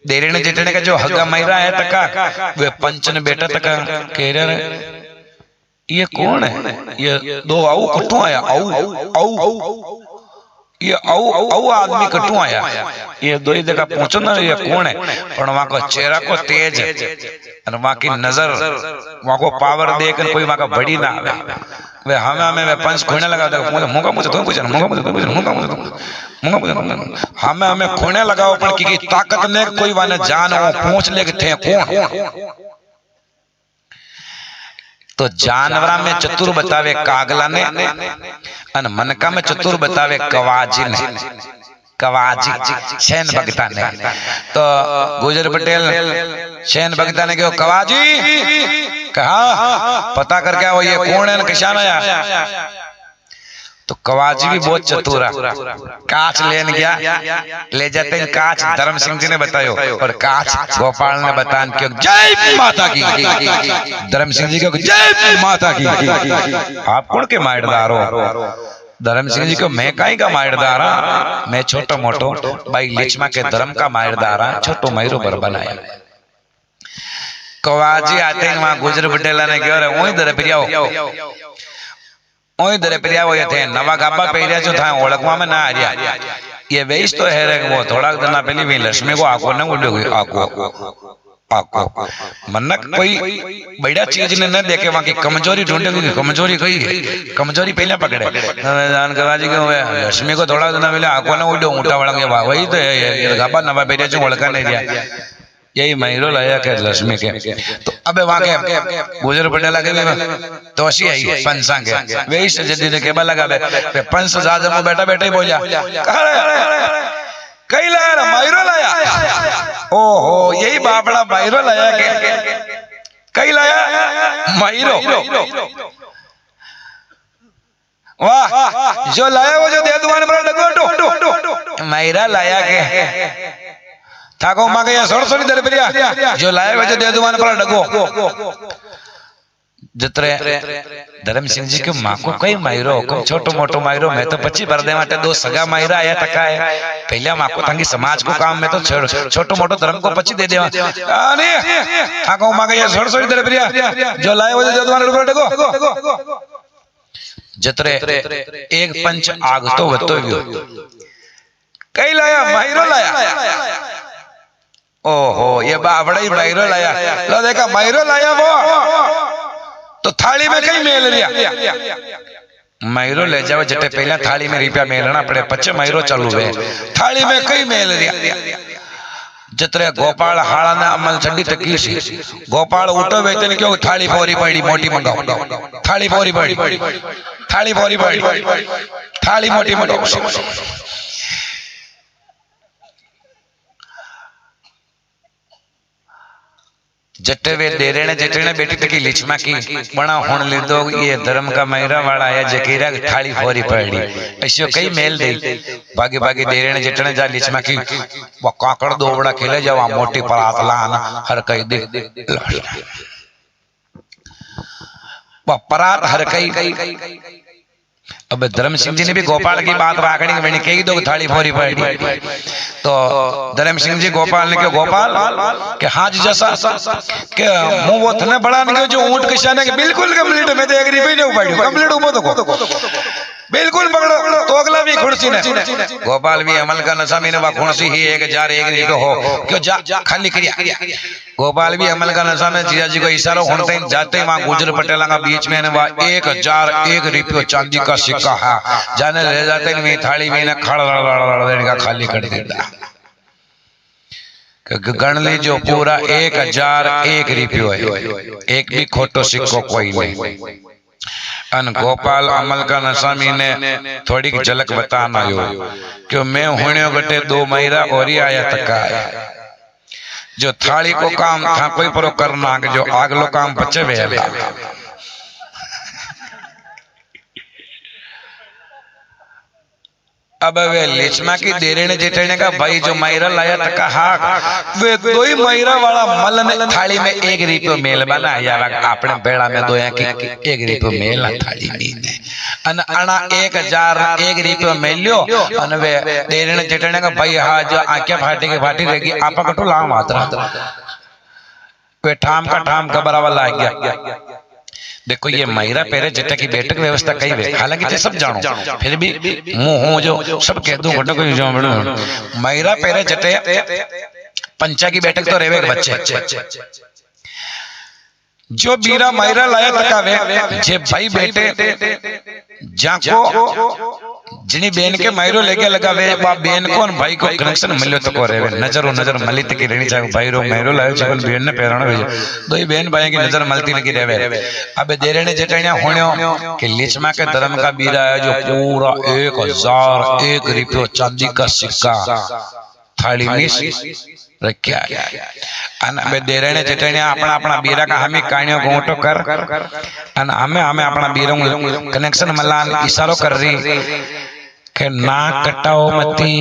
देरने जितने का जो हगा मैरा है तका वे पंचन बेटा तका कह रहे ये कौन है ये दो आऊ कठों आया आऊ आऊ ये औ आदमी कटू आया ये दो ही जगह पहुंचो ना ये कौन है और वहां को चेहरा को तेज है और वहां की नजर वहां को पावर देकर कोई वहां का बड़ी ना आवे वे हमें वे पंच खोने लगा दे मुंगा मुझे तुम पूछना मुंगा मुझे तुम पूछना मुंगा मुझे तुम मुंगा मुझे हमें खोने लगाओ पर की ताकत ने कोई वाने जान हो पहुंच ले थे कौन तो जानवरा में चतुर बतावे कागला ने अन मनका में चतुर बतावे कवाजी ने कवाजी शैन भगता ने तो गुजर पटेल शैन भगता ने क्यों कवाजी कहा पता कर क्या वो ये कौन है किसान आया तो कवाजी भी बहुत चतुर है कांच लेने गया ले जाते हैं कांच धर्म सिंह जी ने बतायो और कांच गोपाल ने बताया क्यों जय माता की धर्म सिंह जी को जय माता की आप कौन के मायरदार हो धर्म सिंह जी को मैं काई का मायरदार हूं मैं छोटो मोटो भाई लिचमा के धर्म का मायरदार हूं छोटो मयूरो पर बनाया कवाजी आते हैं वहां गुजर पटेला ने क्यों रे वही दरे प्रियाओ ओए दरे प्रिया वो ये थे नवा गाबा पहरिया जो था ओळखवा में ना आरिया ये वेश तो है रे वो थोड़ा दिन पहले भी लक्ष्मी को आको न उड़ गई आको मनक कोई बढ़िया चीज ने न देखे वहां की कमजोरी ढूंढे की कमजोरी कही कमजोरी पहले पकड़े जान कवाजी के लक्ष्मी को थोड़ा दिन पहले आको न उड़ो ऊंटा वळंगे वही तो ये गाबा नवा पहरिया जो ओळखा नहीं दिया यही महीरो लाया के लक्ष्मी के तो अबे वहां के गुजर पटेला के तोशी आई पंसा के वे इस जदी ने केबा लगा बे पंस जाजम में बैठा बैठा ही बोला कई लाया महीरो लाया ओहो यही बापड़ा महीरो लाया के कई लाया महीरो वाह जो लाया वो जो दे दुआन पर डगो महीरा लाया के थाको मांगे या सोड़ दर प्रिया जो लाए वजह दे दुआन पर डगो जतरे धर्म सिंह जी के मां को कई मायरो को छोटो मोटो मायरो मैं तो 25 भर दे माटे दो सगा मायरा आया टका है पहले मां को तंगी समाज को काम में तो छोटो मोटो धर्म को 25 दे देवा अरे थाको मांगे या सोड़ दर प्रिया जो लाए वजह दे दुआन पर डगो जतरे एक पंच आग तो वतो गयो कई लाया मायरो लाया ओहो ये बावड़ा ही मायरो लाया लो देखा मायरो लाया वो तो थाली में कई मेल रिया मायरो ले जाओ जटे पहला थाली में रुपया मेलना पड़े पच्चे मायरो चालू है थाली में कई मेल रिया जतरे गोपाल हाड़ा ने अमल चंडी तकी सी गोपाल उठो बेचने क्यों थाली फोरी पड़ी मोटी मंगाओ थाली फोरी पड़ी थाली फोरी पड़ी थाली मोटी मंगाओ जट्टे वे डेरेने जटेने बेटी तकी लिचमा की बना होन ले दो ये धर्म का मैरा वाला है जकीरा थाली फोरी पड़ी ऐसे कई मेल दे भागे भागे डेरेने जटेने जा लिचमा की वो काकड़ दोबड़ा खेले जावा मोटी परात लाना हर कई दे वो परात हर कई अब धर्म सिंह जी ने भी गोपाल की बात राखनी मैंने कही दो थाली फोरी पड़ी तो धर्म सिंह जी गोपाल ने कहा गोपाल के हाँ जी जैसा के मुंह वो थने बड़ा नहीं जो ऊंट किसान है बिल्कुल कंप्लीट में देख रही नहीं उपाड़ी कंप्लीट उमो तो बिल्कुल पकड़ो तो अगला भी खुर्सी ने गोपाल भी अमल का नशा में वा खुर्सी ही 1000 एक रिको हो क्यों जा खाली करिया गोपाल भी अमल का नशा में जिया जी को इशारा होते जाते वहां गुजर पटेला का बीच में वा 1000 एक रुपया चांदी का सिक्का है जाने ले जाते में थाली में खड़ देने का खाली कर देता गण ली जो पूरा 1000 एक रुपयो है एक भी खोटो सिक्को कोई नहीं अन गोपाल अमल का नसामी ने थोड़ी झलक बताना यो क्यों मैं हुणियों गटे 2 महीरा और ही आया तक आया जो थाली को काम था कोई परो करना जो आगलो काम बचे वेला अब वे लिचमा की देरेने जेठने का भाई जो महीरा लाया तक हाँ वे 2 ही महीरा वाला मल ने थाली में 1 रुपयो मेल बनाया आपने बेड़ा में दोया की 1 रुपयो मेल थाली में अन अना 1000 एक रुपयो मेल्यो अन वे देरेने जेठने का भाई हाँ जो आंखें फाटी की फाटी रहेगी आपा कटो लाओ मात्रा वे ठाम का ठाम खबरावा ला गया देखो ये महिरा पहरे जटे की बैठक व्यवस्था कई वे, हालांकि ते सब जानो, फिर भी मुंह हो जो सब कह दूं घटो कोई जो महिरा पहरे जटे पंचा की बैठक तो रेवे बच्चे जो बीरा महिरा लाया तकावे जे भाई बेटे जाको जिनी बेन के मायरो लेके लगावे बा बेन को और भाई को कनेक्शन मिलियो तो को रेवे नजर मली तक रहनी चाहिए भाई रो मायरो लायो जीवन बेन ने पेराणो भेजो दो ही बेन भाई की नजर मलती लगी रेवे। अबे देरेने जेटणिया होण्यो कि लिचमा के धर्म का बीरा है जो पूरा 1001 रुपया चांदी का सिक्का थाली में रखा है अन अबे देरेने जेटणिया अपना अपना बीरा का हमें काणियो गोटो कर अन हमें अपना बीरो कनेक्शन मलान इशारो कर रही के ना कटाओ मती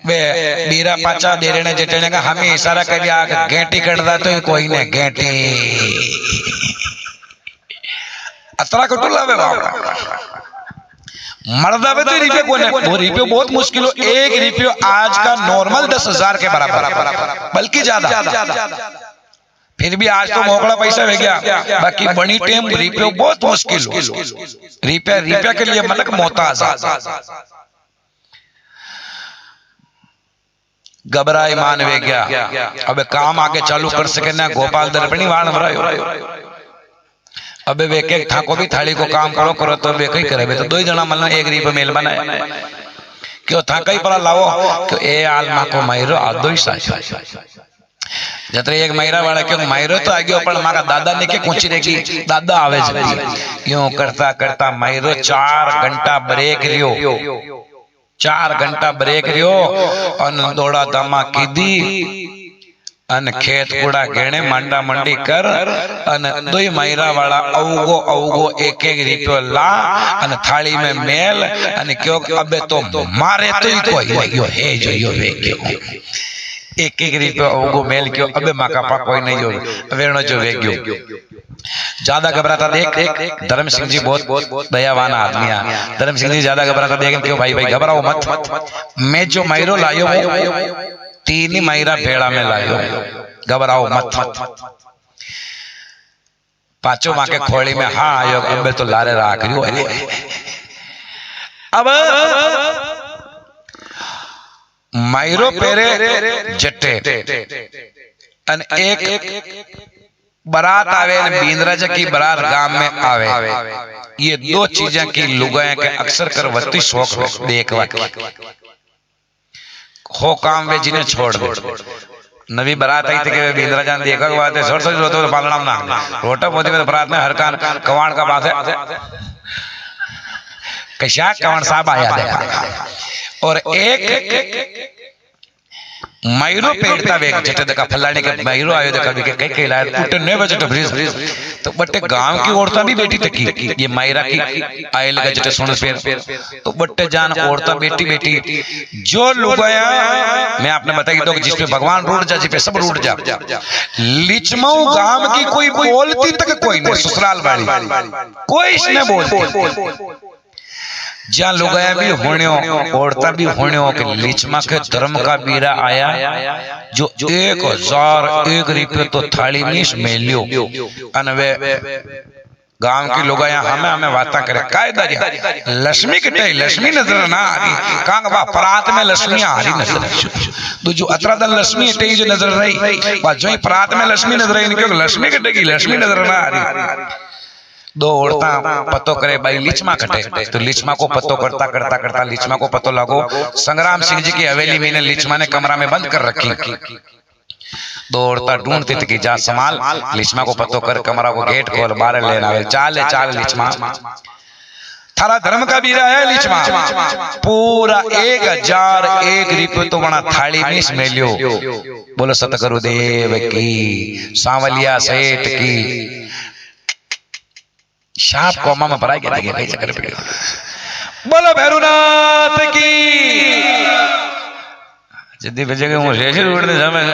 वे बीरा पाचा देरेने जेटने का हमें इशारा कर दिया गेंटी कटदा तो कोई ने गेंटी अतरा कटुला वे मर्दा वे तो रिपे कोने वो रिपे बहुत मुश्किल हो 1 रुपया आज का नॉर्मल 10,000 के बराबर बल्कि ज्यादा फिर भी आज तो मोकड़ा पैसा हो गया बाकी बनी टेम रिपे बहुत मुश्किल हो रिपे के लिए मतलब मोहताज घबराई मान वे गया अब काम आगे चालू कर सके ना गोपाल दर्पणी वाण भरायो अबे वे के ठाको भी थाली को काम करो तो वे कई करे तो 2 जना मल्ला 1 रुपया मेल बनाए क्यों था कई परा लावो तो ए आलमा को मायरो आदो ही साशा जतरे एक महिरा वाला क्यों मायरो तो आ गयो पण मारा दादा ने के कुछ रेगी दादा आवे छे यूं करता करता मायरो 4 घंटा ब्रेक रियो 4 घंटा ब्रेक रियो अन दौड़ा दामा कीदी अन खेत कूड़ा घेणे मांडा मंडी कर अन 2 महिरा वाला अवगो 1 रुपयो ला अन थाली में मेल अन क्यों अबे तो मारे तो ही कोई यो हे जो यो वे क्यों 1 रुपयो अवगो मेल क्यों अबे माका पा कोई नहीं हो वेणो जो वे क्यों ज्यादा घबराता देख धर्म सिंह जी बहुत दयावान आदमी है। धर्म सिंह जी ज्यादा घबराता देख क्यों भाई घबराओ मत मैं जो मायरो लायो 3 ही महिरा भेड़ा में लायो घबराओ मत पांचों माँ के खोली में हाँ आयो अबे तो लारे राख रियो अब मायरो पेरे जट्टे अन एक बारात आवे बींद्राजा की बारात गांव में आवे ये 2 चीजें की लुगाएं के अक्सर कर वती शौक देखवा हो काम वे जिन्हें छोड़ दे नवी बारात आई थी कि बींद्रा जान देखा हुआ थे सोच तो पालना ना रोटा पोती में बारात में हर कान कवाड़ का बात है कशा कवाड़ साहब आया देखा और एक मायरो पेड़ता वेग जटे देखा फलाने के मायरो आयो देखा के कई कई लाए टूटे ने बजे ब्रिज तो बट्टे गांव की औरतां भी बेटी तकी ये मायरा की आए लगा जटे सुन पेर तो बट्टे जान औरतां बेटी जो लुगाया मैं आपने बताई तो जिस पे भगवान रूठ जा जिस पे सब रूठ जा लिचमाऊ गांव की कोई बोलती तक कोई नहीं ससुराल वाली कोई इसने बोलती जहाँ लोग भी होण्यो औरता भी होण्यो कि लिचमा के धर्म का बीरा आया जो 1001 रुपये तो थाली में मेलियो अनवे गांव की लोग हमें बात करे कायदा लक्ष्मी कटे लक्ष्मी नजर ना आ रही कांग बा परात में लक्ष्मी आ रही नजर तो जो अतरा दल लक्ष्मी कटे जो नजर रही बा जो परात में लक्ष्मी नजर रही क्योंकि लक्ष्मी कटेगी लक्ष्मी नजर ना आ रही 2 औरतां पतो करे भाई लिचमा कटे तो लिचमा को पतो करता लिचमा को पतो लगो संग्राम सिंह जी की हवेली में लिचमा ने कमरा में बंद कर रखी 2 औरतां ढूंढती थी कि जा संभाल लिचमा को पतो कर कमरा को गेट खोल बाहर लेना आवे चाल लिचमा थारा धर्म का बीरा है लिचमा पूरा 1001 रुपये तो बना थाली में मेलियो बोलो सतगुरुदेव की सांवलिया सेठ की शाप कोमा में भराई गया कई चक्कर पे बोलो भैरवनाथ की जदी बजे के मुझे शेष उड़ने समय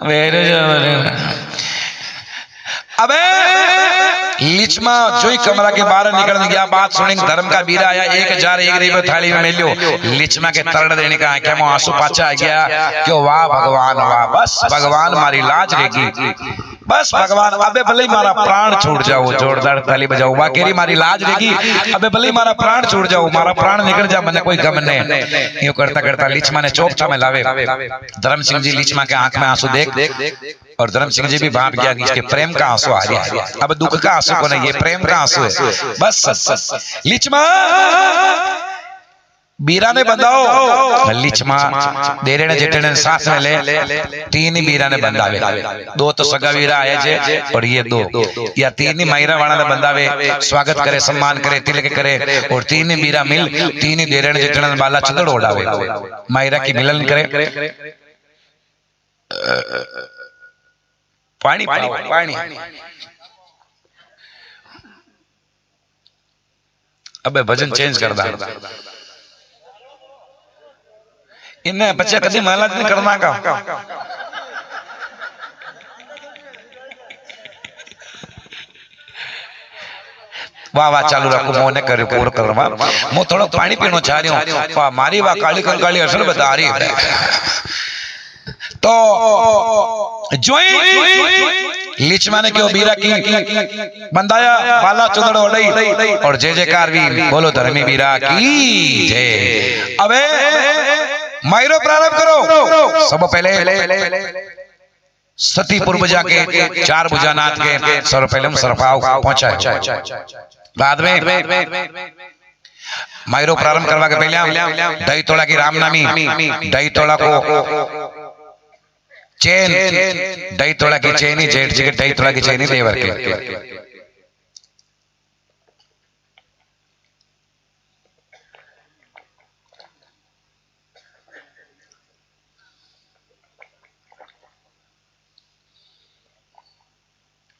वेरे अबे लीच में जो ही कमरा के बाहर निकलने गया बात सुनी धर्म का बीरा आया 1001 थाली में मिलियो लीच में के तरड़ देने का क्या मैं आंसू पाचा आ गया क्यों वाह भगवान वाह बस भगवान मारी लाज रहेगी बस भगवान अबे भले ही मारा प्राण छूट जाओ जोरदार ताली बजाओ वाकेरी मारी लाज रहेगी अबे भले ही मारा प्राण छूट जाओ मारा प्राण निकल जा मैंने कोई गम नहीं यूं करता करता लीचमा ने चोपटा में लावे धर्म सिंह जी लीचमा के आंख में आंसू देख और धर्म सिंह जी भी भाप गया कि इसके प्रेम का आंसू आ रहा है अब दुख का आंसू को नहीं ये प्रेम का आंसू है बस लीचमा बीरा ने बंधाओ लीचमा देरे ने जेठे ने साथ में ले तीन ही बीरा ने बंधावे दो तो सगा बीरा आए जे और ये दो या तीन ही मायरा वाला ने बंधावे स्वागत करे सम्मान करे तिलक करे और तीन ही बीरा मिल तीन ही देरे ने जेठे ने बाला चंदड़ उड़ावे मायरा की मिलन करे पानी पानी अबे भजन चेंज कर दा इन्हें बच्चे कभी महला नहीं करना का वाह वाह चालू रखो मोने करे पूरा करवा मो थोड़ा पानी पीनो चाह रही हूं वाह मारी वाह काली कंकाली असल बता रही है तो जोई लीचमा ने क्यों बीरा की बंदाया बाला चुदड़ ओढ़ई और जय जयकार भी बोलो धर्मी बीरा की जय अबे मायरो प्रारंभ करो सब पहले सती पूर्व जाके चार भुजानाथ के सर पहले सरपाव पहुंचाए बाद में मायरो प्रारंभ करवा के पहले दही तोड़ा की रामनामी दही तोड़ा को चेन दही तोड़ा की चेन ही जेठ जी के दही तोड़ा की चेन ही देवर के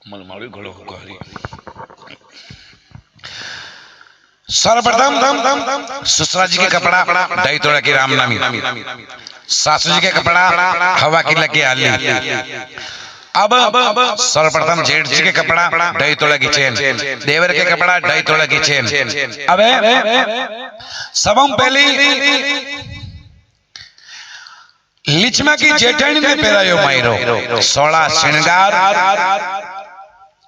मलमाड़ी घोड़ो गारी सर्वप्रथम ससुरा जी के कपड़ा दही तोड़ा की रामनामी सासू जी के कपड़ा हवा की लगी आली अब सर्वप्रथम जेठ जी के कपड़ा दही तोड़ा की चेन देवर के कपड़ा दही तोड़ा की चेन अब सबम पहले लीचमा की जेठानी ने पहरायो मायरो 16 श्रृंगार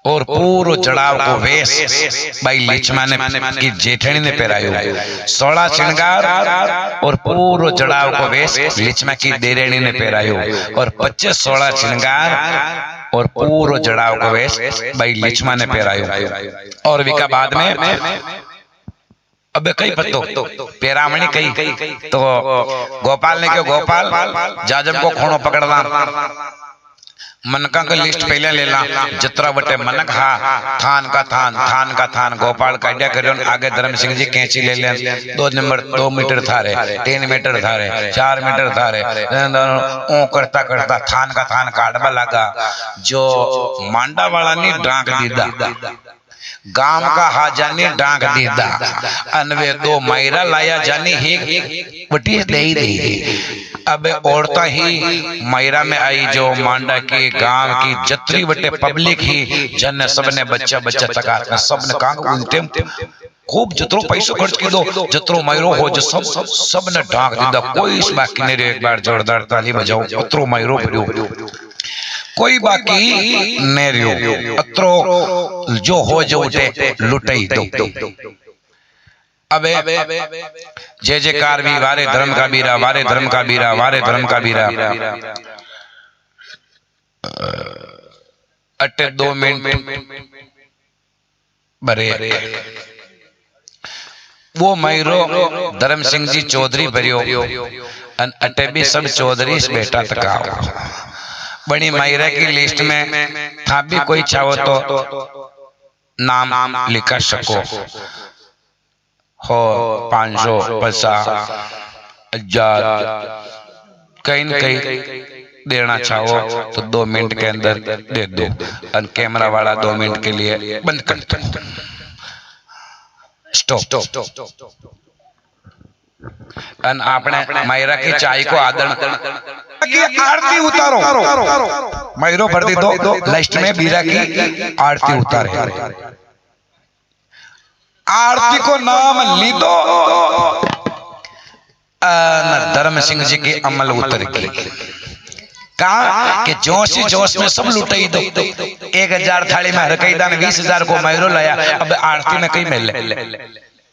और पूरो चढ़ाव को वेश भाई लीचमा ने की जेठानी ने पहरायो 16 श्रृंगार और पूरो चढ़ाव को वेश लीचमा की देरेणी ने पहरायो और 25-16 श्रृंगार और पूरो चढ़ाव को वेश भाई लीचमा ने पहरायो और विका बाद में अबे कई पत्तो पेरामणी कई तो गोपाल ने क्यों गोपाल जाजम को खोणो पकड़ना मनका का लिस्ट पहले ले ला जितना बटे मनक हा थान का थान गोपाल काटिया करियो आगे धर्म सिंह जी कैंची ले ले 2 मीटर थारे 3 मीटर थारे 4 मीटर थारे ओ करता करता थान का काटवा लगा जो मांडा वाला नी डांक दीदा गांव का हा जानी डांक दीदा अनवे 2 मायरा लाया जानी ही बटी दे दी अब औरता ही मायरा में आई जो मांडा के गांव की जत्री बटे पब्लिक ही जन सबने बच्चा तका सबने कांग उल्टे खूब जतरो पैसो खर्च की दो जतरो मायरो हो जो सब ने डांक दीदा कोई इस बाकी नहीं रे एक बार जोरदार ताली बजाओ अतरो मायरो भरियो कोई बाकी नहीं रियो अतरो जो हो जो उठे लुटाई दो अबे जय जयकार भी वारे धर्म का बीरा वारे धर्म का बीरा वारे धर्म का बीरा अटे 2 मिनट बरे वो मैरो धर्म सिंह जी चौधरी भरियो अटे भी सब चौधरी बेटा तका बड़ी मायरा की लिस्ट में था भी कोई चाहो तो नाम लिखा सको हो 500 50 1000 कहीं न कहीं देना चाहो तो 2 मिनट के अंदर दे दो और कैमरा वाला 2 मिनट के लिए बंद कर दो स्टॉप अन आपने मायरा की चाय को आदर की आरती उतारो मायरो भर दी दो लास्ट में बीरा की आरती उतारे आरती को नाम लीधो न धर्म सिंह जी के अमल उतर गई। कहा कि जोशी जोश में सब लुटाई दो। 1000 थाली में हर कई दान 20,000 को मैरो लाया। अब आरती में कई मिल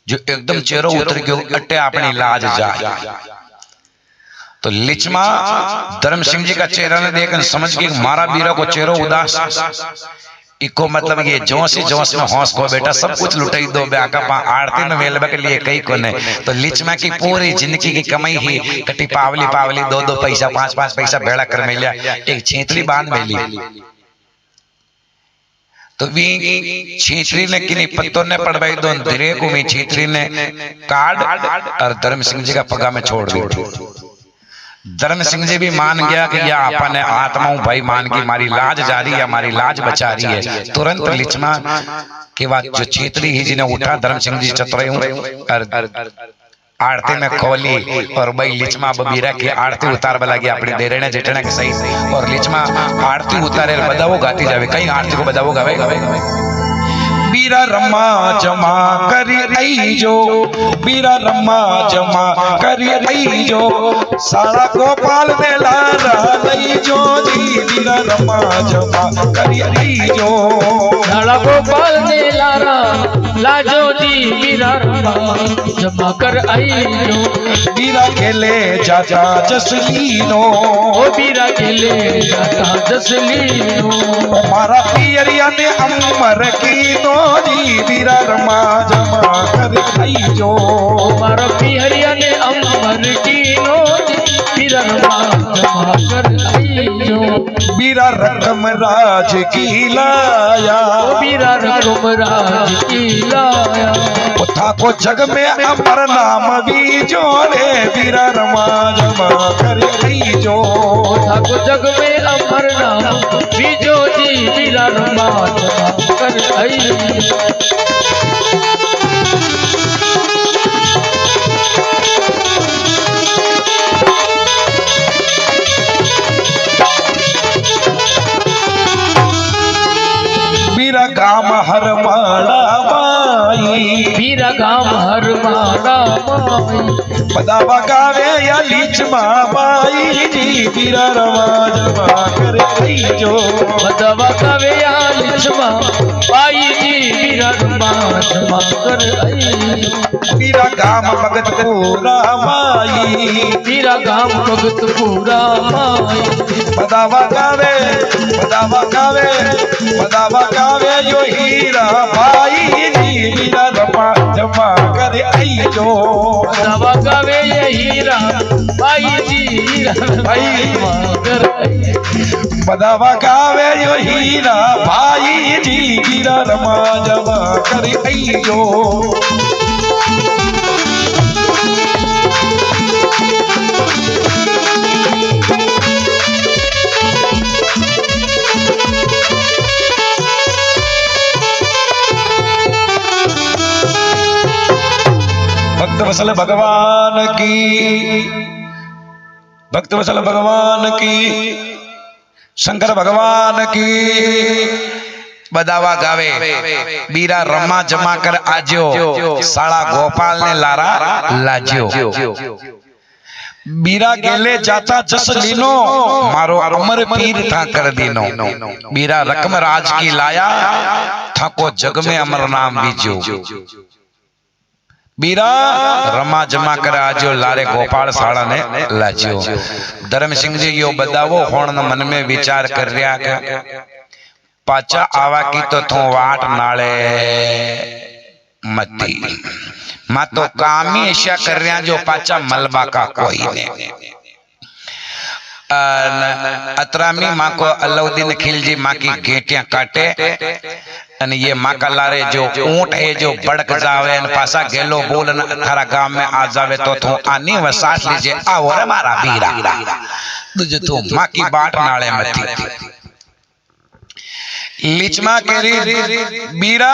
जो एकदम चेहरा उतर गयो अट्टे अपनी लाज जा। तो लिचमा धर्म सिंह जी का चेहरा ने देखकर समझ गई मारा बीरा को चेहरा उदास। इको मतलब ये जोश में हौस को बेटा सब कुछ लुटाई दो ब्याका आरती में मेलबा के लिए कई को नहीं। तो लिचमा की पूरी जिंदगी की कमाई ही कटी पावली 2 पैसा 5 पैसा भेड़ा कर मिलिया एक छेतरी बांध मिली। तो वी छेतरी ने किन्हीं पत्तों ने पड़वाई दो धीरे को मी छेतरी ने काट और धर्म सिंह जी का पगा में छोड़ दी। धर्म सिंह जी भी मान गया कि या अपन आत्मा भाई मान की मारी लाज जा रही है हमारी लाज बचा रही है। तुरंत लिचमा के बाद जो छेतरी ही जी ने उठा धर्म सिंह जी चतुरे आरती में खोली और भाई लिचमा बबीरा की आरती उतार बला गया अपनी देरने जेठने के सही और लिचमा आरती उतारे बदावो गाती जावे कहीं आरती को बदावो गावे बीरा रमा जमा करी आई जो बीरा रमा जमा करी आई जो सारा गोपाल ने लारा लई जो जी बीरा रमा जमा करी आई जो सारा गोपाल ने लारा लाजो जी बीरा रमा जमा कर आई जो बीरा खेले जाता जसलीनो ओ बीरा खेले जाता जसलीनो मारा पियरिया ने अमर की नो जी बीरा रमा जमा कर आई जो मारा पियरिया ने अमर की नो जी बीरा रमा जमा कर आई जो बीरा रकम राज की लाया बीरा रकम राज की लाया उठा को जग में अमर नाम भी जोड़े बीरा रमा जमा कर आई जो उठा को जग में अमर नाम भी जो जी बीरा रमा जमा कर आई बीरा गाम हर माड़ा माई बीरा गाम हर माड़ा माई बदावा गावे या लीचमा बाई जी बीरा रमा जमा कर आई जो बदावा गावे या लीचमा बाई जी बीरा रमा जमा कर आई बीरा गाम भगत पूरा माई बीरा गाम भगत पूरा माई बदावा गावे यो हीरा भाई जी बीरा रमा जमा कर आई जो बदावा गावे ये हीरा बाई जी बीरा भाई जमा कर आई बदावा गावे यो हीरा भाई जी बीरा रमा जमा कर आई जो भक्तवत्सल भगवान की शंकर भगवान की बदावा गावे बीरा रमा जमा कर आज्यो साला गोपाल ने लारा लाज्यो बीरा गेले जाता जस लीनो मारो अमर पीर था कर दीनो बीरा रकम राज की लाया था को जग में अमर नाम बीजो बीरा रमा जमा कर आजो लारे गोपाल साड़ा ने लाज्यो। धर्म सिंह जी यो बदावो होण मन में विचार कर रहा के पाचा आवा की तो थो वाट नाले मती मा तो काम ही ऐसा कर रहा जो पाचा मलबा का कोई ने अतरामी माँ को अलाउद्दीन खिलजी माँ की गेटियां काटे अन ये माँ का लारे जो ऊंट है जो बड़क जावे न पासा गेलो बोलन थारा गांव में आ जावे तो आनी वसास लीजिए आओ रे मारा बीरा तुझे तो माँ की बाट नाले मती लिचमा केरी बीरा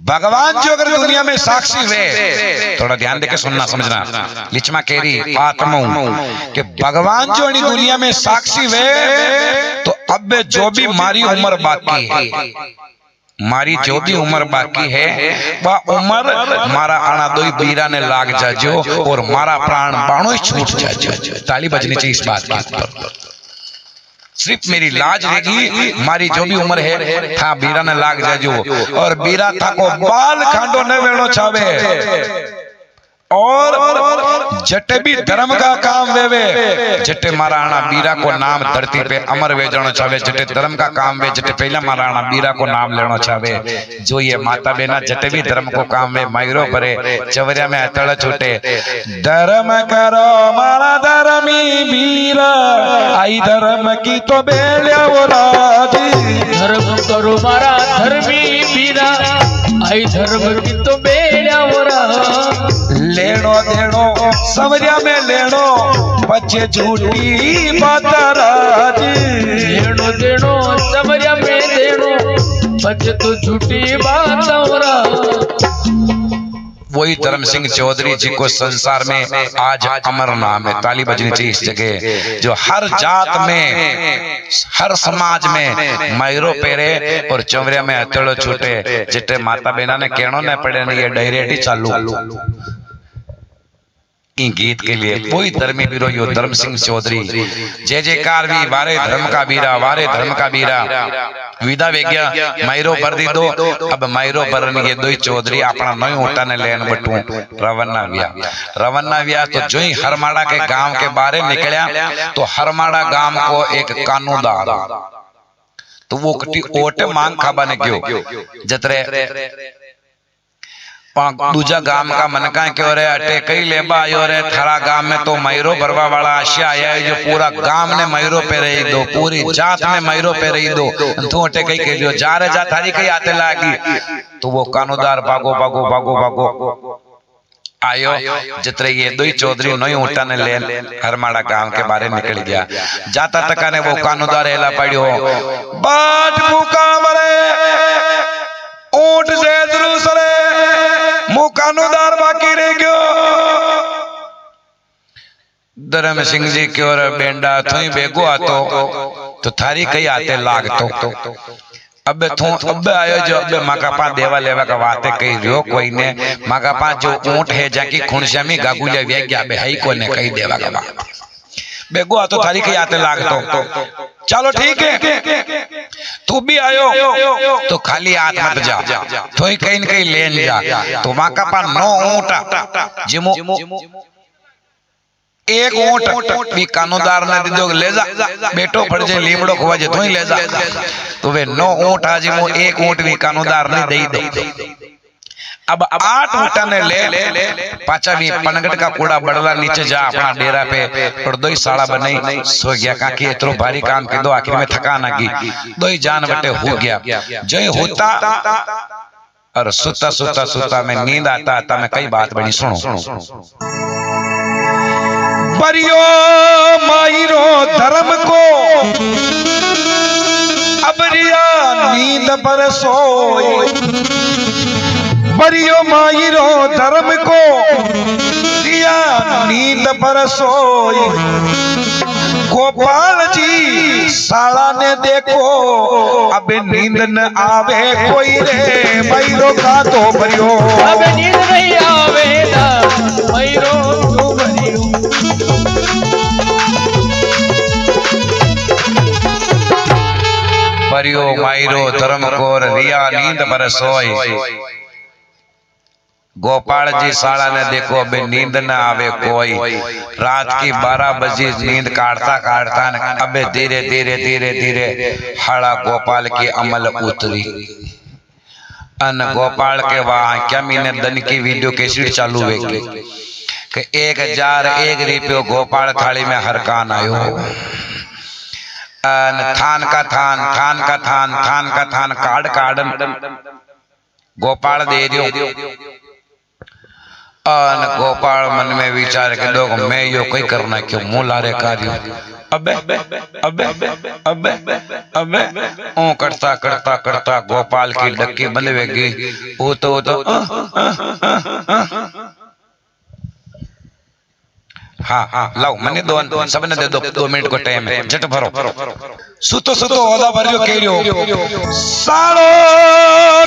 भगवान जो अगर दुनिया में साक्षी वे थोड़ा ध्यान देके सुनना समझना लिचमा केरी आत्मा कि भगवान जो दुनिया में साक्षी वे तो अब जो भी मारी उम्र बाकी है मारी जो भी उम्र बाकी है वह उम्र मारा आना दो बीरा ने लाग जाजो और मारा प्राण बाणों ही छूट जाजो। ताली बजनी चाहिए इस बात के ऊपर। सिर्फ मेरी लाज रहेगी, मारी जो भी उम्र है था बीरा ने लाग जाजो। और बीरा था को बाल खांडो न वेणो छावे और जटे भी धर्म का काम वेवे। जटे महाराणा बीरा को नाम धरती पे अमर वेजणो चावे। जटे धर्म का काम वे जटे पहला महाराणा बीरा को नाम लेनो चावे। जो ये माता बेना जटे भी धर्म को काम वे मायरो भरे चवरिया में अतड़ छूटे। धर्म करो मारा धर्मी बीरा आई धर्म की तो बेलिया वो राजी। धर्म करो मारा धर्मी बीरा आई धर्म की तो बेलिया वो राजी। लेनो देनो समरिया में लेनो बच्चे झूठी बात राजी। लेनो देनो समरिया में देनो बच्चे तो झूठी बात वही धर्म सिंह चौधरी जी को संसार में आज अमर नाम है। ताली बजनी चाहिए इस जगह। जो हर जात में हर समाज में मैरो पेरे और चौवरिया में हथेड़ो छूटे। जिटे माता बेना ने कहनो न पड़े नहीं ये डायरेक्ट चालू इन गीत के लिए कोई धर्मी वीरो यो धर्म सिंह चौधरी जय जयकार भी वारे धर्म का बीरा वारे धर्म का बीरा विदा वेग्या मैरो भर दी दो। अब मैरो भरन ये दो चौधरी अपना नई उठा ने लेन बटू रवन्ना व्या तो जो ही हरमाड़ा के गांव के बारे निकलिया तो हरमाड़ा गांव को एक कानूदार तो वो कटी ओटे मांग खाबा ने क्यों जतरे दूजा गांव का मनका क्यों रे अटे कई लेबा आयो रे थारा गांव में तो मैरो भरवा वाला आशिया आया है। जो पूरा गांव ने मैरो पे रही दो पूरी जात ने मैरो पे रही दो तू अटे कई के जो जा रे जा थारी कई आते लागी। तो वो कानूदार भागो भागो भागो भागो आयो जितरे ये दो चौधरी नई उठा ने ले हरमाड़ा गांव के बारे निकल गया। जाता तक ने वो कानूदार हेला पड़ियो बाट मुका मरे ऊंट से दूसरे मुकानुदार बाकी रह गयो। धर्म सिंह जी क्यों बेंडा थोई बेगो आतो तो थारी कई आते लाग तो अब थो अब आयो जो अब माका पा देवा लेवा का बातें कही रियो कोई ने माका पा जो ऊंट है जाकी खुणशा में गागुलिया वे गया बे हई को ने कही देवा का बात बेगो आतो थारी कई आते लाग तो चलो ठीक है तू भी आयो तो खाली हाथ मत जा थोई कहीं न कहीं लेन जा। तो माका पा 9 ऊंट जिमो एक ऊंट भी कानूदार ने दीदो ले जा बेटो फड़ जे लीमड़ो खवा जे थोई ले जा। तो वे 9 ऊंट आज वो एक ऊंट भी कानूदार ने दे दे। अब 8 ऊंटा ने ले पाचा भी पनगट का कूड़ा बड़ला नीचे जा अपना डेरा पे और दो ही साड़ा बनाई सो गया काकी इतरो भारी काम के दो आखिर में थकान आ गई दो ही जान बटे हो गया। जो ही होता और सुता सुता सुता में नींद आता आता मैं कई बात बनी सुनो। परियो मायरो धर्म को अबरिया नींद पर सोई। परियो मायरो धर्म को दिया नींद पर सोई। गोपाल जी साला ने देखो अब नींद न आवे कोई रे मैरो का तो परियो अब नींद नहीं आवे ना मैरो तो परियो। परियो मायरो धर्म को रिया नींद पर सोई। गोपाल जी साला ने देखो अबे नींद न आवे कोई। रात की 12 बजे नींद काटता काटता अबे धीरे धीरे धीरे धीरे हड़ा गोपाल की अमल उतरी। अन गोपाल के वहां क्या महीने दन की वीडियो कैसेट चालू हुई कि 1001 रुपये गोपाल थाली में हरकान आयो। थान का थान थान का थान थान का थान काट काट गोपाल दे दियो। गोपाल मन में विचार के लोग मैं यो कोई करना क्यों मुंह लारे कार्य अबे अबे अबे अबे ओ करता करता करता गोपाल की डक्की बंद वेगी। वो तो हाँ हाँ लाओ मनी दो सबने दे दो 2 मिनट को टाइम है झट भरो सुतो सुतो ओदा भरियो केरियो सालो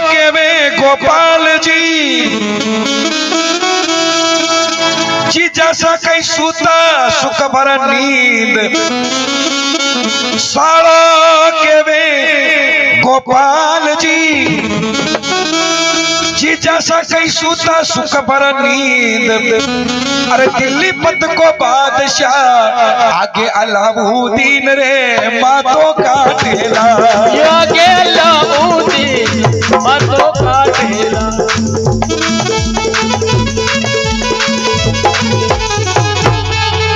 केवे गोपाल जी जैसा कई सूता सुख भर नींद सालो केवे गोपाल जी जैसा कई सूता सुख भर नींद। अरे दिल्ली पत को बादशाह आगे अलाउद्दीन रे मातो का ढेला आगे अलाउद्दीन मातो का ढेला।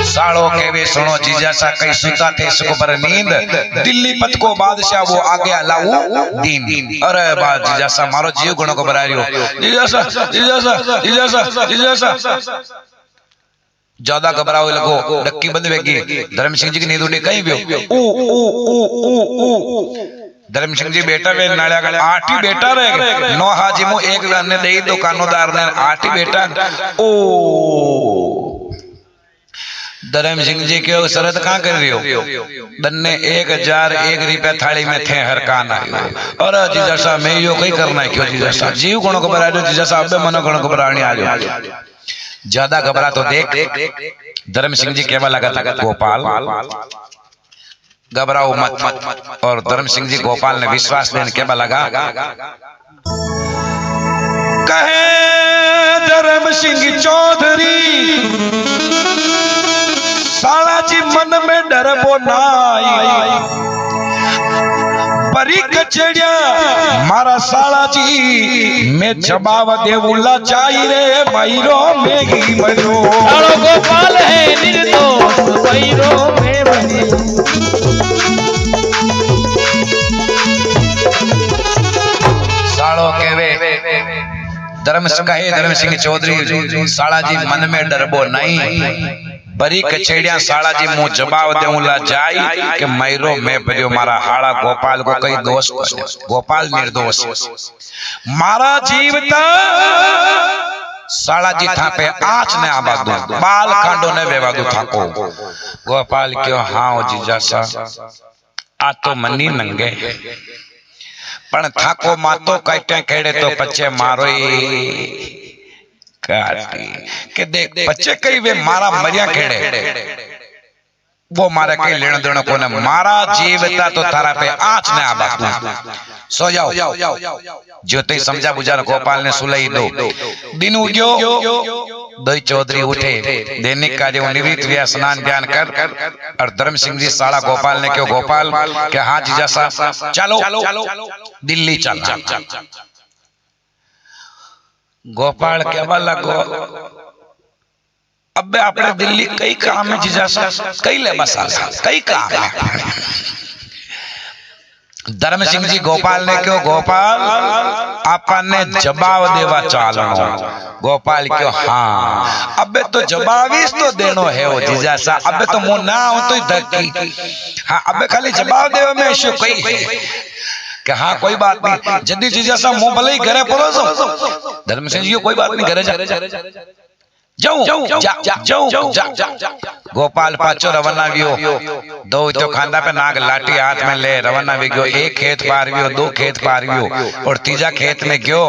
साड़ो के वे सुनो जीजा सा कई सुता थे सुख पर नींद दिल्ली पत को बादशाह वो आगे अलाउद्दीन। अरे बा जीजा सा मारो जीव गुणों को बरा रही हो जीजा सा जीजा सा जीजा सा जीजा सा ज्यादा घबराओ लगो डक्की बंद वेगी धर्म सिंह जी की नींद उड़ी कहीं भी ओ ओ ओ ओ ओ धर्म सिंह जी बेटा वे नालिया गले 8 ही बेटा रहे 9 हाजिमो एक ने दे दुकानदार ने 8 ही बेटा ओ धर्म सिंह जी क्यों शरत कहाँ कर रही हो दन्ने 1001 रुपया थाली में थे हर कान आयो। और जीजा साहब मैं यो कहीं करना है क्यों जीजा साहब जीव गुणों को बरा दो जीजा साहब मनो गुणों को बरानी आ जाओ। ज्यादा घबरा तो देख धर्म सिंह जी केवल लगा गोपाल घबराओ मत। और धर्म सिंह जी गोपाल ने विश्वास लेने केवल लगा कहे धर्म सिंह चौधरी साला जी मन में डरबो नाई परी कचड़िया मारा साला जी मैं जवाब देवुला चाहिए रे मैरो मेगी मरो गोपाल है निर्दोष मैरो में बने। साड़ो के वे धर्म सिंह चौधरी साला जी मन में डरबो नहीं बरी कचेड़िया साला जी मुंह जवाब देऊला जाई कि मैरो मैं भरियो मारा हाड़ा गोपाल को कई दोष गोपाल निर्दोष मारा जीवता साला जी था पे आँच ने आबादू बाल कांडो ने बेवादू था को गोपाल क्यों हाँ जीजा सा आ तो मनी नंगे पण थाको मातो काटे केड़े तो पचे मारो काटी के देख बच्चे कई वे मारा मरिया खेड़े वो मारे कई लेना देना कोने मारा जीवता तो थारा पे आँच ने आबादू सो जाओ जो ते समझा बुझा गोपाल ने सुलई दो दिन उग्यो दई चौधरी उठे दैनिक कार्य निवृत्त हुआ स्नान ध्यान कर और धर्म सिंह जी साला गोपाल ने क्यों गोपाल के हाँ जीजा सा चलो दिल्ली चल गोपाल क्या लगो अब अपने दिल्ली कई काम है जीजा सा कई ले बस कई काम है। धर्म सिंह जी गोपाल ने क्यों गोपाल अपन ने जवाब देवा चालनो गोपाल क्यों हाँ अबे तो जवाबीस तो देनो है वो जीजा सा अबे तो मुंह ना हो तो धक्की हाँ अबे खाली जवाब देवे में ऐसे कई है कि हाँ कोई बात नहीं जल्दी जीजा सा मुंह भले ही घरे पड़ो धर्म सिंह जी कोई बात नहीं घरे जाऊं गोपाल पाचो रवाना वियो दो तो खांदा पे नाग लाठी हाथ में ले रवाना भी गयो एक खेत पार वियो दो खेत पार वियो और तीजा खेत में गयो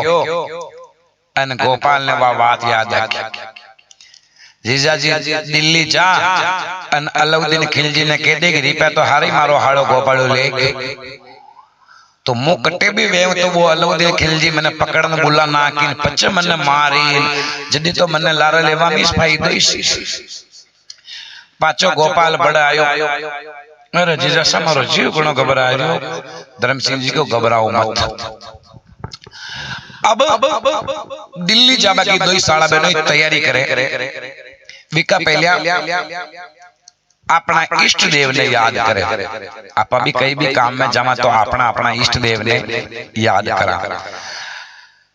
अन गोपाल ने वह बात याद रखी जीजा जी दिल्ली जा अन अलाउद्दीन खिलजी ने कह दे कि रिपा तो हारी मारो हाड़ो गोपाल ले तो मुंह कटे भी वे तो वो अलाउद्दीन खिलजी मैंने पकड़न बुला ना कि पचे मैंने मारी जदी तो मैंने लारा लेवा मिस भाई दईस पाचो गोपाल बड़ा आयो अरे जीजा समारो जीव गुणो घबरा आयो धर्म सिंह जी को घबराओ मत अब दिल्ली जाबा की दो साला बहनों तैयारी करे विका पहले अपना इष्ट देव ने याद करे आप भी कई भी काम में जमा तो अपना अपना इष्ट देव ने याद करा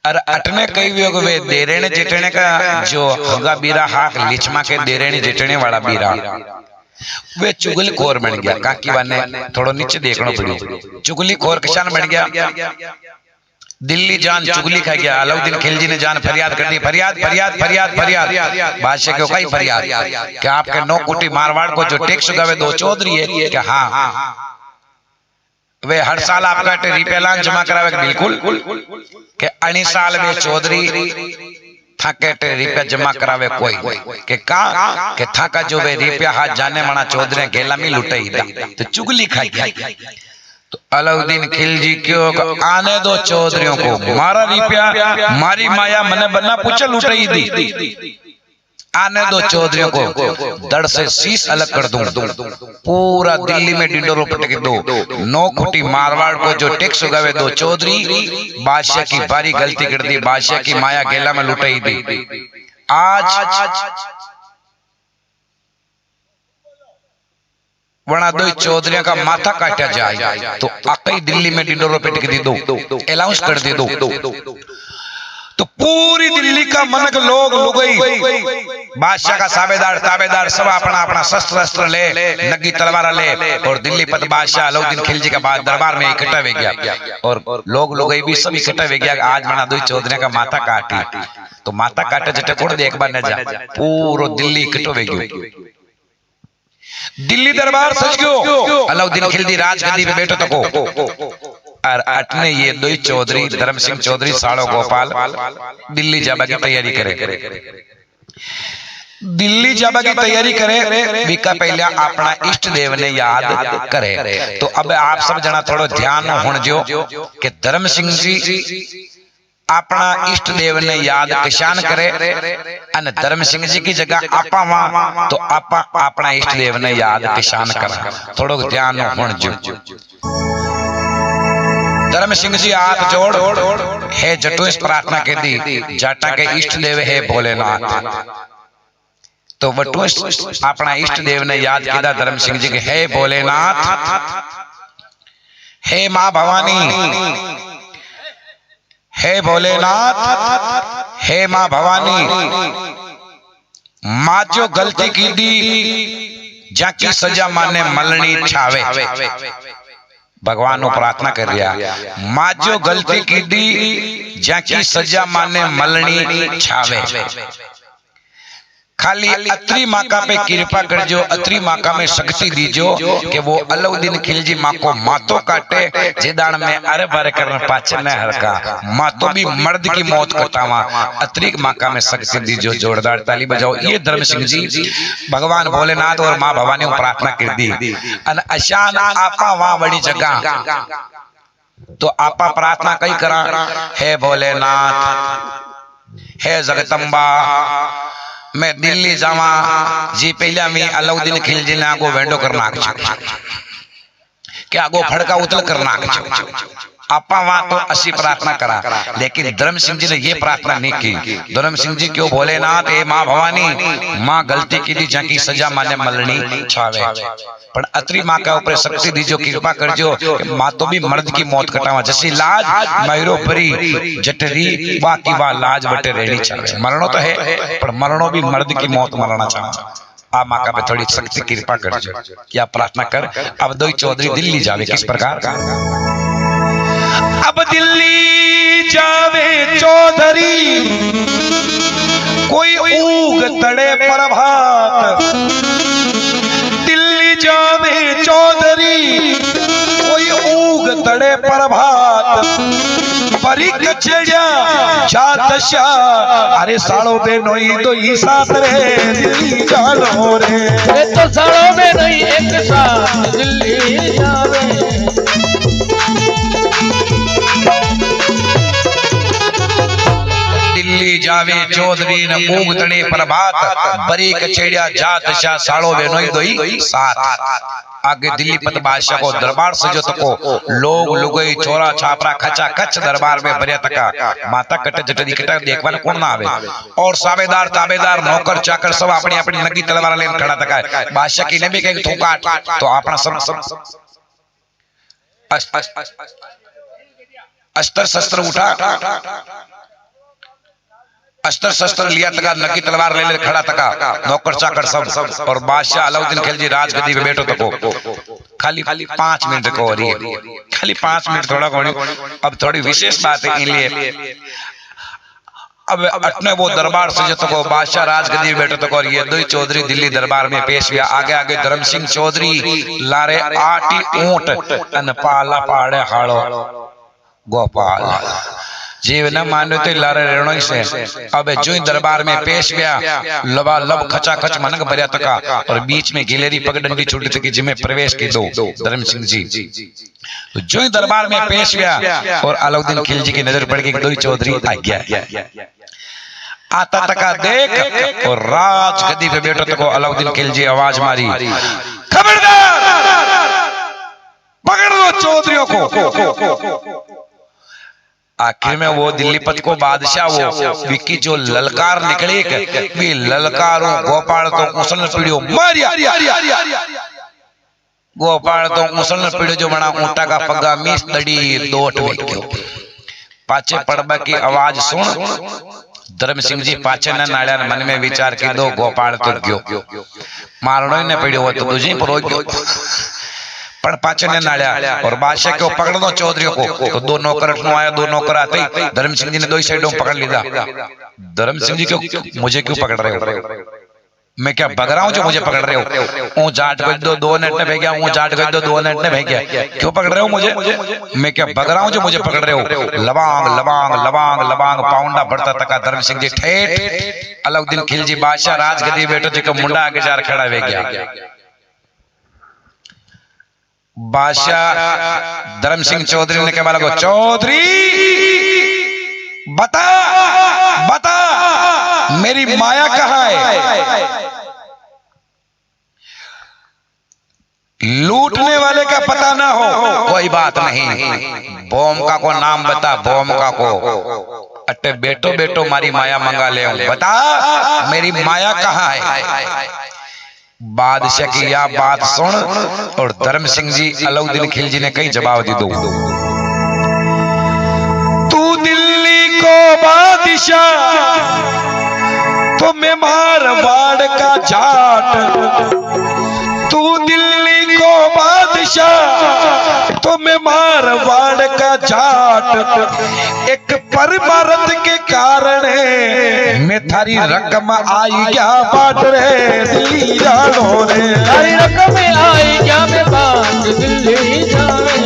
और अटने कई वे देरेने जेठने का जो होगा बीरा हाक लिचमा के देरेने जेठने वाला बीरा वे चुगली खोर बन गया काकी बने थोड़ा नीचे देखना पड़ी चुगली खोर किसान बन गया दिल्ली जान चुगली खा गया अलाउद्दीन खिलजी ने जान फरियाद कर दी फरियाद फरियाद फरियाद फरियाद बादशाह क्यों कई फरियाद कि आपके 9 कोटी मारवाड़ को जो टैक्स गवे दो चौधरी है कि हाँ वे हर साल आपका रुपया लान जमा करावे बिल्कुल के अणी साल वे चौधरी था के रुपया जमा करावे कोई के का के था का जो वे रुपया हाथ जाने मना चौधरी गेला में लुटाई दा तो चुगली खाई गई। तो अलाउद्दीन खिलजी क्यों आने दो चौधरियों को, मारा रुपया मारी माया मने बना पूछ लुटाई दी, आने दो चौधरियों को दड़ से शीश अलग कर दूं, पूरा दिल्ली में डिंडोरों पटक दो, 9 खुटी मारवाड़ को जो टैक्स उगावे दो चौधरी, बादशाह की भारी गलती कर दी, बादशाह की माया गेला में लुटाई दी। आज वना दो चौधरियों का माथा काटा जाए तो आकई दिल्ली में डिंडोरों पटक दी दो, अलाउंस कर दी दो, तो पूरी दिल्ली का मनक लोग लुगई बादशाह का साबेदार ताबेदार सब अपना अपना शस्त्र अस्त्र ले, नगी तलवार ले, और दिल्ली पत बादशाह अलाउद्दीन खिलजी का बाद दरबार में इकट्ठा हो गया, और लोग लुगई भी सब इकट्ठा हो गया। आज मना दो चौधरी का माथा काटी, तो माथा काटे जटे कोड़ दे एक बार न जा, पूरो दिल्ली इकट्ठो हो गयो, दिल्ली दरबार सज गयो, अलाउद्दीन खिलजी राजगद्दी पे बैठो तको, और अटने ये दो चौधरी धर्म सिंह चौधरी साड़ो गोपाल दिल्ली जाबा की तैयारी करे, दिल्ली जाबा की तैयारी करे, विका पहले अपना इष्ट देव ने याद करे। तो अब आप सब जना थोड़ा ध्यान होने जो कि धर्म सिंह जी अपना इष्ट देव ने याद किसान करे, अन धर्म सिंह जी की जगह आपा वहां तो आपा अपना इष्ट देव ने याद किसान करा, थोड़ा ध्यान होने जो। धर्म सिंह जी हाथ जोड़ हे जटुस प्रार्थना के दी, जाटा के इष्ट देव है भोलेनाथ, तो वटुस अपना इष्ट देव ने याद किया धर्म सिंह जी के, हे भोलेनाथ, हे मां भवानी, हे भोलेनाथ, हे मां भवानी, मां जो गलती की दी जाकी सजा माने मलनी छावे, भगवान को प्रार्थना कर रिया, मां जो गलती की दी जाकी सजा माने मलनी छावे, खाली अत्री माका पे कृपा कर जो, अत्री माका में शक्ति दीजो कि वो अलाउद्दीन खिलजी माँ को मातो काटे, जिदान में अरे बारे करने पाचे न हरका, मातो भी मर्द की मौत कटावा, अत्री माका में शक्ति दीजो, जोरदार ताली बजाओ। ये धर्म सिंह जी भगवान भोलेनाथ और माँ भवानी को प्रार्थना कर दी, अन अशान आपा वहां बड़ी जगह, तो आपा प्रार्थना कई करा, हे भोलेनाथ, हे जगदम्बा, मैं दिल्ली जावा जी पहला में अलाउद्दीन खिलजी ने आगो वेंडो करना क्या आगो फड़का उतल करना, आपा वहां तो असी प्रार्थना करा, लेकिन धर्म सिंह जी ने ये प्रार्थना नहीं की। धर्म सिंह जी क्यों भोलेनाथ ए मां भवानी, मां गलती की दी जाकी सजा माने मलनी छावे, पर अत्री मां का ऊपर शक्ति दीजो, कृपा कर जो, मां तो भी मर्द की मौत कटावा, जैसी लाज मयूरो परी जटरी बाकी बा लाज बटे रहनी चाहे, मरणो तो है पर मरणो भी मर्द की मौत मरना चाहे, आ मां का पे थोड़ी शक्ति कृपा कर जो, क्या प्रार्थना कर। अब दो चौधरी दिल्ली जावे किस प्रकार, अब दिल्ली जावे चौधरी, कोई ऊग तड़े प्रभात, दिल्ली जावे चौधरी, कोई ऊग तड़े प्रभात, परी कचड़िया जा दशा, अरे सालों में नोई तो ही साथ रे दिल्ली जानो रे, तो सालों में नहीं एक साथ दिल्ली जावे, दिल्ली जावे चौधरी न ऊग तड़े प्रभात, बरी कचेड़िया जात शाह साड़ो बेनोई दोई साथ। आगे दिल्ली पत बादशाह को दरबार सजो तको, लोग लुगई चोरा छापरा खचा खच दरबार में भरिया तका, माता कट जटदी कटा देखवाने कौन ना आवे, और साबेदार ताबेदार नौकर चाकर सब अपनी अपनी नगी तलवार लेने खड़ा तका, बादशाह की ने भी कहीं थूका तो अपना सब अस्त्र शस्त्र उठा, अस्त्र शस्त्र लिया तका, नकी तलवार ले खड़ा तका, नौकर चाकर सब, और बादशाह अलाउद्दीन खिलजी राजगद्दी पे बैठो तको, खाली 5 मिनट को हो रही है, खाली 5 मिनट थोड़ा को, अब थोड़ी विशेष बात है इनलिए अब अटने वो दरबार से जतो को बादशाह राजगद्दी बैठो तो और ये दो चौधरी दिल्ली दरबार में पेश हुआ। आगे आगे धर्म सिंह चौधरी लारे आटी ऊंट अन पाला पाड़े हाड़ो गोपाल जीव न मानो तो लारे रेणो ही से। अब जो ही दरबार में पेश गया लबा लब खचा खच मनक भरिया तका और बीच में गिलेरी पगडंडी छूटी तकी जिमे प्रवेश की दो धर्म सिंह जी। तो जो ही दरबार में पेश गया और अलाउद्दीन खिलजी की नजर पड़ गई दो चौधरी आ गया। आता तका देख और राजगद्दी पे बैठो तको अलाउद्दीन खिलजी आवाज मारी, खबरदार पकड़ लो चौधरियों को। आखिर में वो दिल्ली पत को बादशाह वो विक्की जो ललकार निकले कि ललकारों गोपाल तो उसल पीड़ियो मारिया गोपाल तो उसल पीड़ियो जो बना ऊंटा का पग्गा मीस दड़ी दोट में क्यों पाचे पड़बा की आवाज सुन धर्म सिंह जी पाचे न नाड़ा मन में विचार की दो गोपाल तो गयो मारणो ही न पीड़ियो तो तुझे परो गयो पण पाचे ने नाड़ा और बादशाह को पकड़ दो चौधरियों को। तो दो नौकर आया, दो नौकर आते ही धर्म सिंह जी ने दो ही साइडों पकड़ लिया। धर्म सिंह जी क्यों मुझे क्यों पकड़ रहे हो? मैं क्या बग रहा हूँ जो मुझे पकड़ रहे हो? ऊ जाट गज दो नेट ने भेजा, ऊ जाट गज दो नेट ने भेजा, क्यों पकड़ रहे हो मुझे? मैं क्या बग रहा हूँ जो मुझे पकड़ रहे हो? लबांग लबांग लबांग लबांग पाउंडा बढ़ता तका धर्म सिंह जी ठेठ अलाउद्दीन खिलजी बादशाह राजगद्दी बैठो जी का मुंडा आगे जार खड़ा हो गया। बादशाह धर्म सिंह चौधरी ने कहा को चौधरी बता बता मेरी माया कहाँ है? लूटने वाले का पता ना हो कोई बात नहीं, बोम का को नाम बता, बोम का को अट्टे बेटो बेटो मारी माया मंगा ले, बता मेरी माया कहाँ है? बादशाह की यह बात सुन और धर्म सिंह जी अलाउद्दीन खिलजी ने कई जवाब दी दो। तू दिल्ली को बादशाह तो मैं मारवाड़ का जाट, तू दिल्ली को बादशाह तो मैं मारवाड़ का जाट, एक परमारथ के कारण मैं थारी रकम आई क्या बाट रे दिल्ली जानो रे, तारी रकम आई क्या मैं बाट दिल्ली जाने।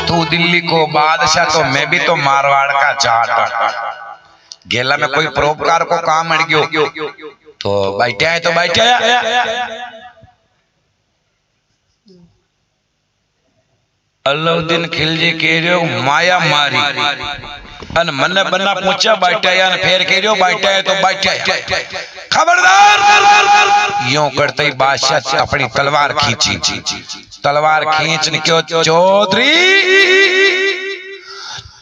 तू दिल्ली को बादशाह तो मैं भी तो मारवाड़ का जाट, गेला में कोई परोपकार को काम अड़ गयो तो बैठे आए तो बैठे अलाउद्दीन खिलजी कह रहे हो माया मारी अन मन बना पूछा बैठा या फेर कह रहे हो बैठा है तो बैठा। खबरदार यूं करते ही बादशाह अपनी तलवार खींची, तलवार खींचने क्यों चौधरी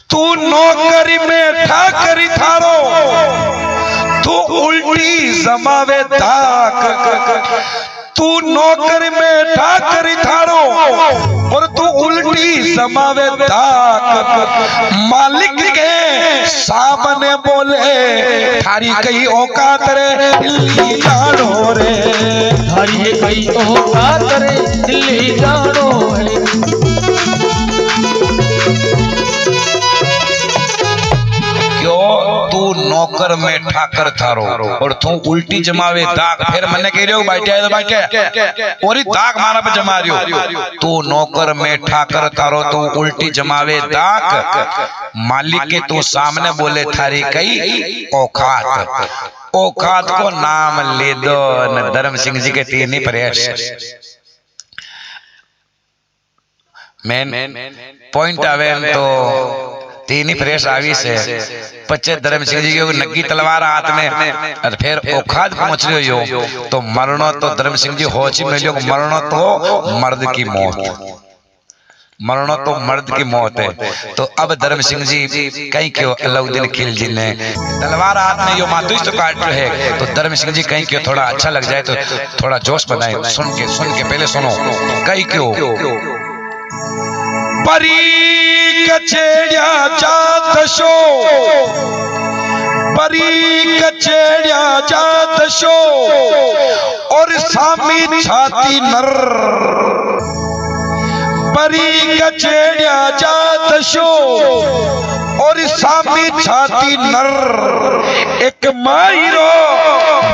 तू नौकरी में ठाकरी थारो, तू उल्टी जमावे ताक, तू नौकरी में ठाकरी थारो और तू उल्टी जमावे ताक, मालिक के सामने बोले थारी कई औकात रे दिल्ली जानो रे, थारी कई औकात रे दिल्ली जानो है। तू नौकर में ठाकर थारो और तू उल्टी जमावे दाग, फिर मैंने कह रहे हो बैठे है तो बैठे और दाग मारा पे जमा रही हो। तू नौकर में ठाकर थारो तू उल्टी जमावे दाग, मालिक के तू सामने बोले थारी कई औकात, औकात को नाम ले दो न धर्म सिंह जी के तीन ही प्रयास। मेन पॉइंट आवे तो तीन ही फ्रेश आवी से पच्चे धर्म सिंह जी की नग्गी तलवार हाथ में और फिर औकात पहुंच रही हो तो मरणो तो धर्म सिंह जी होची मिलियो, मरणो तो मर्द की मौत, मरणो तो मर्द की मौत है। तो अब धर्म सिंह जी कहीं क्यों अलाउद्दीन खिलजी ने तलवार हाथ में यो मातुष तो काट रहे हैं तो धर्म सिंह जी कहीं क्यों थोड़ा अच्छा लग जाए तो थोड़ा जोश बनाए, सुन के पहले सुनो कहीं क्यों परी कचेड़िया जादशो, परी कचेड़िया जादशो और सामी छाती नर, परी कचेड़िया जात शो और सामी छाती नर एक मायरो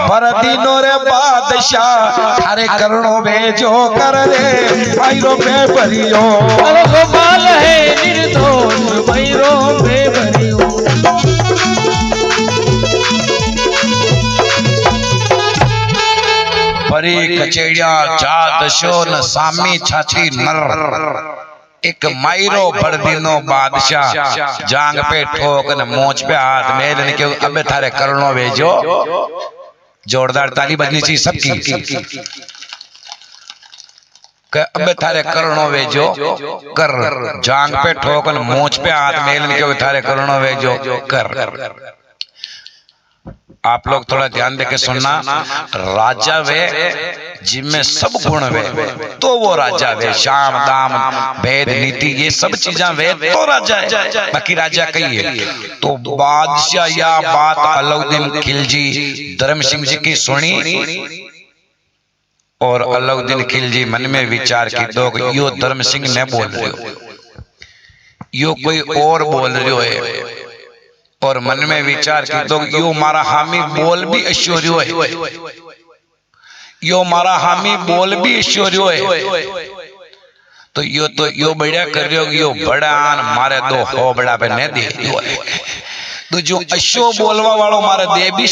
बरदीनो रे बादशाह थारे करणो भेजो कर रे मायरो पे भरियो गोपाल है निर्दोष मैरो पे भरियो परी कचेड़िया जात शो न सामी छाती नर एक मायरो बरदीनो बादशाह जांग पे ठोक न मोच पे हाथ मेल ने क्यों अबे थारे करणो भेजो जोरदार ताली बजनी चाहिए सबकी अबे थारे करणो भेजो कर जांग पे ठोक न मोच पे हाथ मेल ने क्यों थारे करणो भेजो कर। आप लोग थोड़ा ध्यान देके सुनना, राजा वे जिनमें सब गुण वे तो वो राजा वे, शाम दाम भेद नीति ये सब चीजा वे तो राजा है, बाकी राजा कही है। तो बादशाह या बात अलाउद्दीन खिलजी धर्म सिंह जी की सुनी और अलाउद्दीन खिलजी मन में विचार की दो यो धर्म सिंह ने बोल रहे हो, यो कोई और बोल रहे है, और मन में विचार की तो यो मारा हामी बोल भी ऐश्वर्यो है, यो मारा हामी बोल भी ऐश्वर्यो है, तो यो बढ़िया कर रहे हो, यो बड़ा मारे दो हो बड़ा पे ने दे दियो है, तो जो अश्यो बोलवा वालों मारे दे भी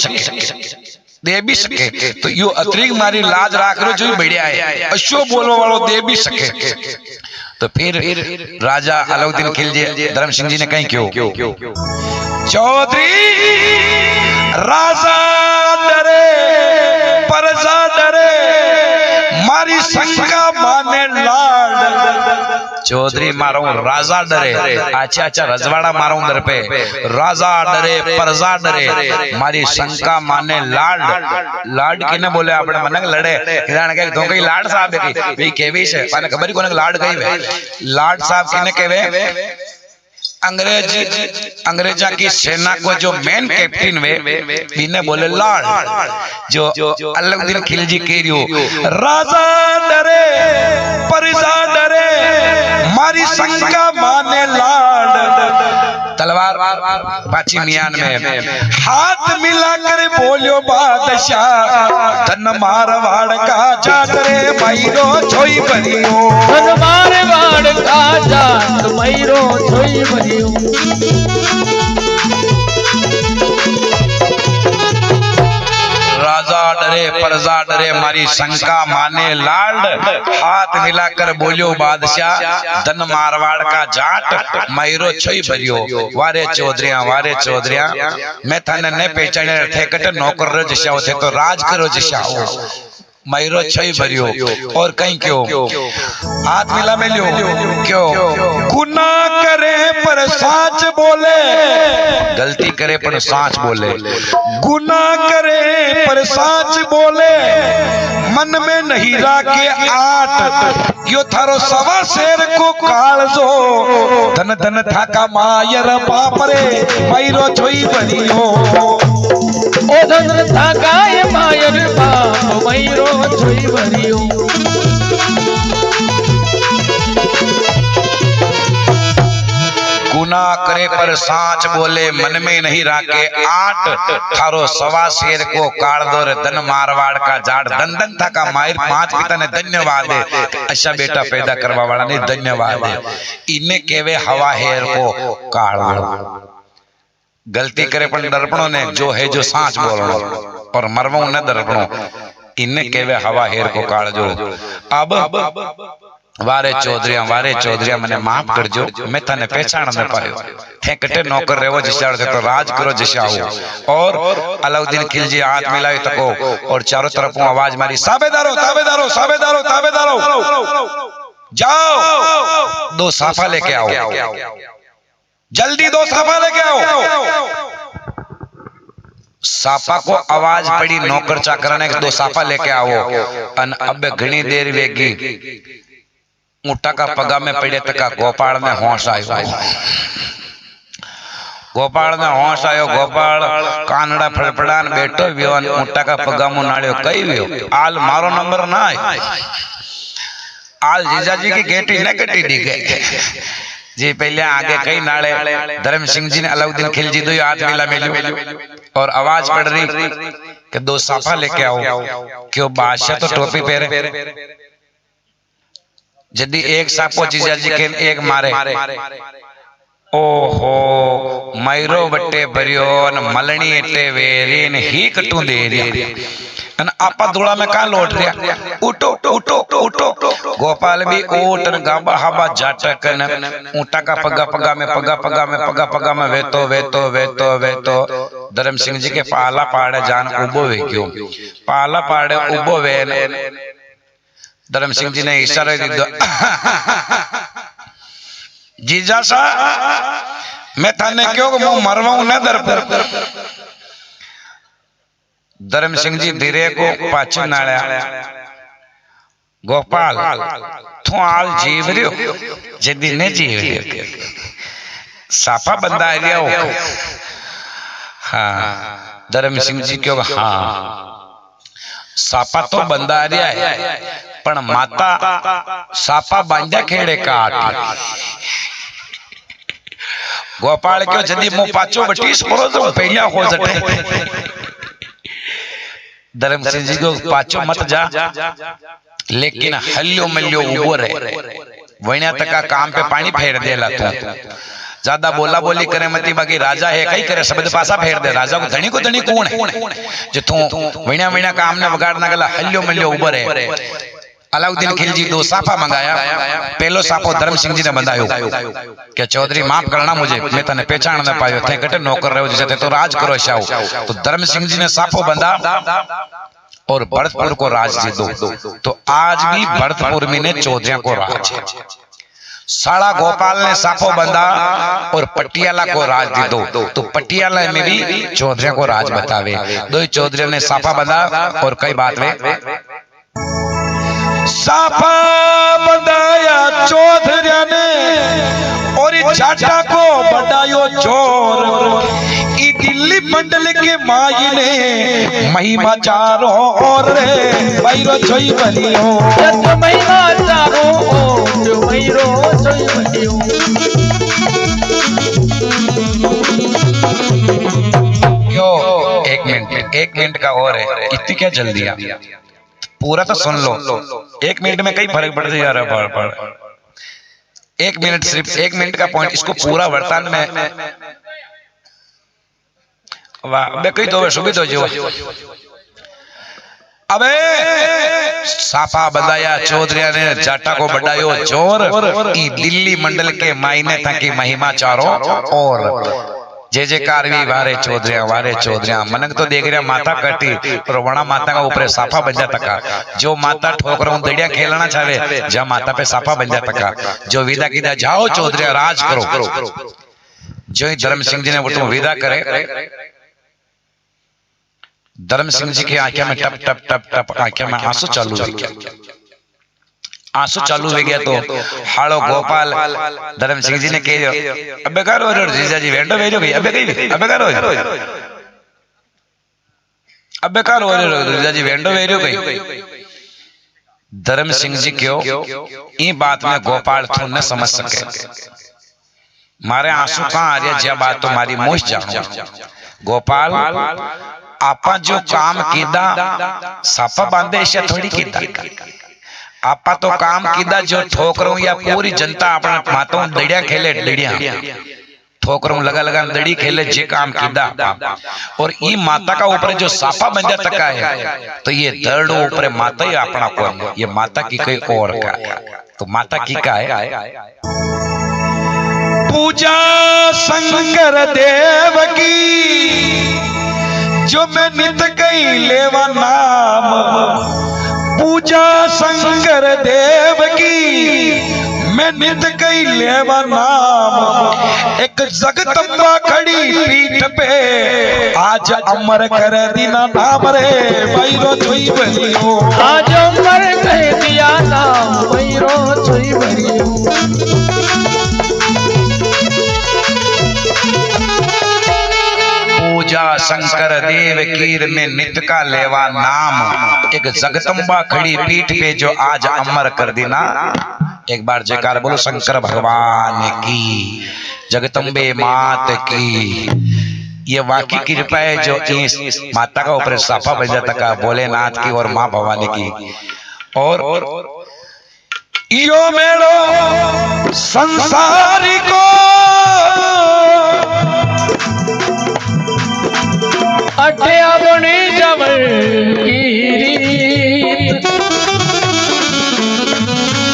सके तो यो अतिरिक्त मारी लाज राख रो जो बढ़िया है, अश्यो बोलवा वालों दे भी सके। तो फिर राजा अलाउद्दीन खिलजी धर्म सिंह जी ने कहीं क्यों चौधरी राजा डरे प्रजा डरे मारी शंका माने लाड। चौधरी मारो राजा डरे, अच्छा अच्छा रजवाड़ा मारो दर पे, राजा डरे प्रजा डरे मारी शंका माने लाड। लाड किने बोले अपने मन लड़े किरण के तो कई लाड साहब है भाई केवी से पाने खबर कोने लाड कही वे, लाड साहब किने कहवे अंग्रेजा की सेना को जो मेन कैप्टन वे बिने बोले लाड। जो अलाउद्दीन खिलजी कह रियो राजा डरे प्रजा डरे मारी शंका माने लाड। तलवार पाची मियान में हाथ मिलाकर बोलियो बादशाह धन मारवाड़ का जागरे मैरो छोई बनियो, धन मारवाड़ का जात मैरो छोई बनियो। राजा डरे प्रजा डरे मारी शंका माने लाड, हाथ मिलाकर बोलियो बादशाह धन मारवाड़ का जाट मैरो छोई भरियो। वारे चौधरिया मैं थाने ने पहचाने थे कटे नौकर रो जैसा होते तो राज करो जैसा हो, मैरो छोई भरियो। और कहीं क्यों हाथ मिला में लियो क्यों गुना करे पर साच बोले, गलती करे पर साच बोले, गुना करे पर साच बोले मन में नहीं राखे आठ। यो थारो सवा शेर को काल जो धन धन थाका मायर बाप रे मैरो छोई बनियो, ओ धन थाका मायर बाप मैरो छोई बनियो। गुना करे पर साच बोले मन में नहीं राखे आठ, थारो सवा शेर को काल दो रे धन मारवाड़ का जाट। धन धन था का मायर पांच पिता ने धन्यवाद है, अच्छा बेटा पैदा करवा वाला ने धन्यवाद है। इन्हें केवे हवा हेर को काल दो, गलती करे पर दर्पणों ने जो है जो सांच बोलनो और मरवों ने दर्पणों, इन्हें केवे हवा हेर को काल जो। अब वारे चौधरिया मैंने माफ कर जो, मैं तने पहचान न पायो, थे कटे नौकर रेवो जिसा तो राज करो जिसा हो। और अलाउद्दीन खिलजी हाथ मिलाए तको और चारों तरफ आवाज मारी साबेदारो ताबेदारो साबेदारो ताबेदारो जाओ दो साफा लेके आओ, जल्दी दो साफा लेके आओ। साफा को आवाज पड़ी नौकर चाकर ने दो साफा लेके आओ। अन अब घनी देर वेगी ऊँटा का पगा में पड़े तका गोपाल में होश आयो, गोपाल में होश आयो। गोपाल कानड़ा फड़फड़ान बैठो वियोन ऊँटा का पगा मुँह नाड़ियो कई वियो आल मारो नंबर ना आए। आल जीजा जी की गेटी न कटी दी गई जी। पहले आगे कई नाले धर्म सिंह जी ने अलाउद्दीन खिलजी दो हाथ मिला मिलो और आवाज पड़ रही कि दो साफा लेके आओ। क्यों बादशाह तो टोपी पहने, यदि एक सापो जीजा जी के एक मारे, ओहो मैरो बट्टे भरियो न मलनी एटे वेरीन ही कटू दे रही अन आपा धूड़ा में कहा लौट रहा। उठो उठो उठो गोपाल भी ऊट न गाबा हाबा जाटक न ऊंटा का पगा पगा में पगा पगा में पगा पगा में वेतो वेतो वेतो वेतो धर्म सिंह जी के पाला पाड़े जान उबो वे क्यों पाला पाड़े उबो वे धर्म सिंह जी ने इशारा दीदो जीजा सा मैं थाने क्यों मुंह मरवाऊं न दर पर। धर्म सिंह जी धीरे को पाछे नाड़ा गोपाल तू आल जीव रियो जदी ने जीव रियो साफा बंदा आ गया हो। हाँ धर्म सिंह जी क्यों हाँ सापा तो बंदा आ रहा है पण माता सापा बांधा खेड़े काट। गोपाल क्यों जदी मुंह पाछो बटीस परो तो पहला हो जटे। धर्म सिंह जी को पाछो मत जा लेकिन हल्यो मल्यो उबो रहे वणिया तक काम पे पानी फेर देला तू ज्यादा बोला बोली करे मती बाकी राजा है कई करे शब्द पासा फेर दे। राजा को धनी कौन है जो तू वणिया वणिया काम ने वगाड़ना गला हल्यो मल्यो उबो रहे। अलाउद्दीन खिलजी दो साफा मंगाया। पहलो साफो धर्म सिंह जी ने बंधायो कि चौधरी माफ करना मुझे मैं तने पहचान न पायो थे कटे नौकर रहो जैसे तो राज करो शाह। तो धर्म सिंह जी ने साफो बंधा और भरतपुर को राज दे दो। तो आज भी भरतपुर में ने चौधरिया को राज है। साड़ा गोपाल ने साफो बंधा और पटियाला को राज दे दो। तो पटियाला में भी चौधरिया को राज बतावे। दो चौधरी ने साफा बंधा और कई बात वे साफा बंधाया चौधरिया ने और जाटा को बढ़ायो जोर। ई दिल्ली मंडल के माई ने महिमा चारो और रे भैरो छोई बलियो जत महिमा चारो जो भैरो छोई बलियो। यो एक मिनट का और है इतनी क्या जल्दी आ पूरा तो सुन लो। एक मिनट में कई फर्क पड़ जा रहा है। एक मिनट सिर्फ एक मिनट का पॉइंट इसको पूरा वर्तमान में वाह बे कई तो सुविधा जो अबे साफा बंधाया चौधरिया ने जाटा को बढ़ायो जोर। ई दिल्ली मंडल के मायने था कि महिमा चारो और जे जे कारवी वारे चौधरिया मनक तो देख रहा माता कटी और वणा माता का ऊपर साफा बन जा तका। जो माता ठोकरों दड़िया खेलना चाहे जा माता पे साफा बन जा तका। जो विदा कीदा जाओ चौधरिया राज करो। जो ही धर्म सिंह जी ने वो विदा करे धर्म सिंह जी की आंखें में टप टप टप टप आंखें में आंसू चालू हो गया। आंसू चालू हो गया तो हाड़ो गोपाल धर्म सिंह जी ने कह अबे करो जीजा जी वेंडो भेजो गई अबे कही अबे करो जीजा जी वेंडो भेजो गई। धर्म सिंह जी क्यों ये बात में गोपाल थू न समझ सके। मारे आंसू कहां आ रहे जब बात तुम्हारी मुझ जानो गोपाल आपा जो काम कीदा साफा बांधे ऐसा थोड़ी कीदा। आपा तो काम कीदा जो ठोकरों या पूरी जनता अपना मातों दड़िया खेले दड़िया ठोकरों लगा लगा दड़ी खेले जे काम कीदा। और ई माता का ऊपर जो साफा बंजा तका है तो ये दर्दों ऊपर माता ही अपना को ये माता की कोई और का तो माता की का है पूजा शंकर देव की जो मैं नित गई लेवा नाम। पूजा शंकर देव की मैं नित गई लेवा नाम। एक जगदम्बा खड़ी पीठ पे आज अमर कर दीना नाम रे भैरो छुई बलियो। आज अमर कर दिया नाम भैरो छुई बलियो। पूजा शंकर देव कीर में नित का लेवा नाम। एक जगदम्बा खड़ी पीठ पे जो आज अमर कर देना। एक बार जयकार बोलो शंकर भगवान की, जगदम्बे मात की। ये वाकई कृपा है जो इस माता का ऊपर साफा बजा तक भोलेनाथ की और माँ भवानी की। और यो मेलो संसारी को अठे अपने जमल की रीत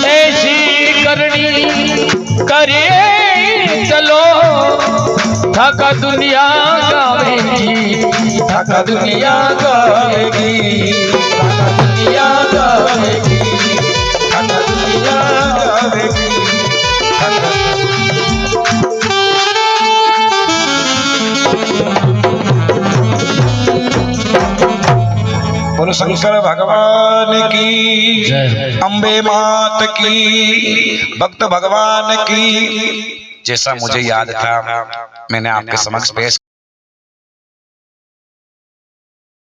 ऐसी करनी करे चलो। थका दुनिया गावेगी, थका दुनिया गावेगी, थका दुनिया गावेगी, थका दुनिया गावेगी। बोलो शंकर भगवान की, अम्बे मात की, भक्त भगवान की। जैसा मुझे याद था मैंने आपके समक्ष पेश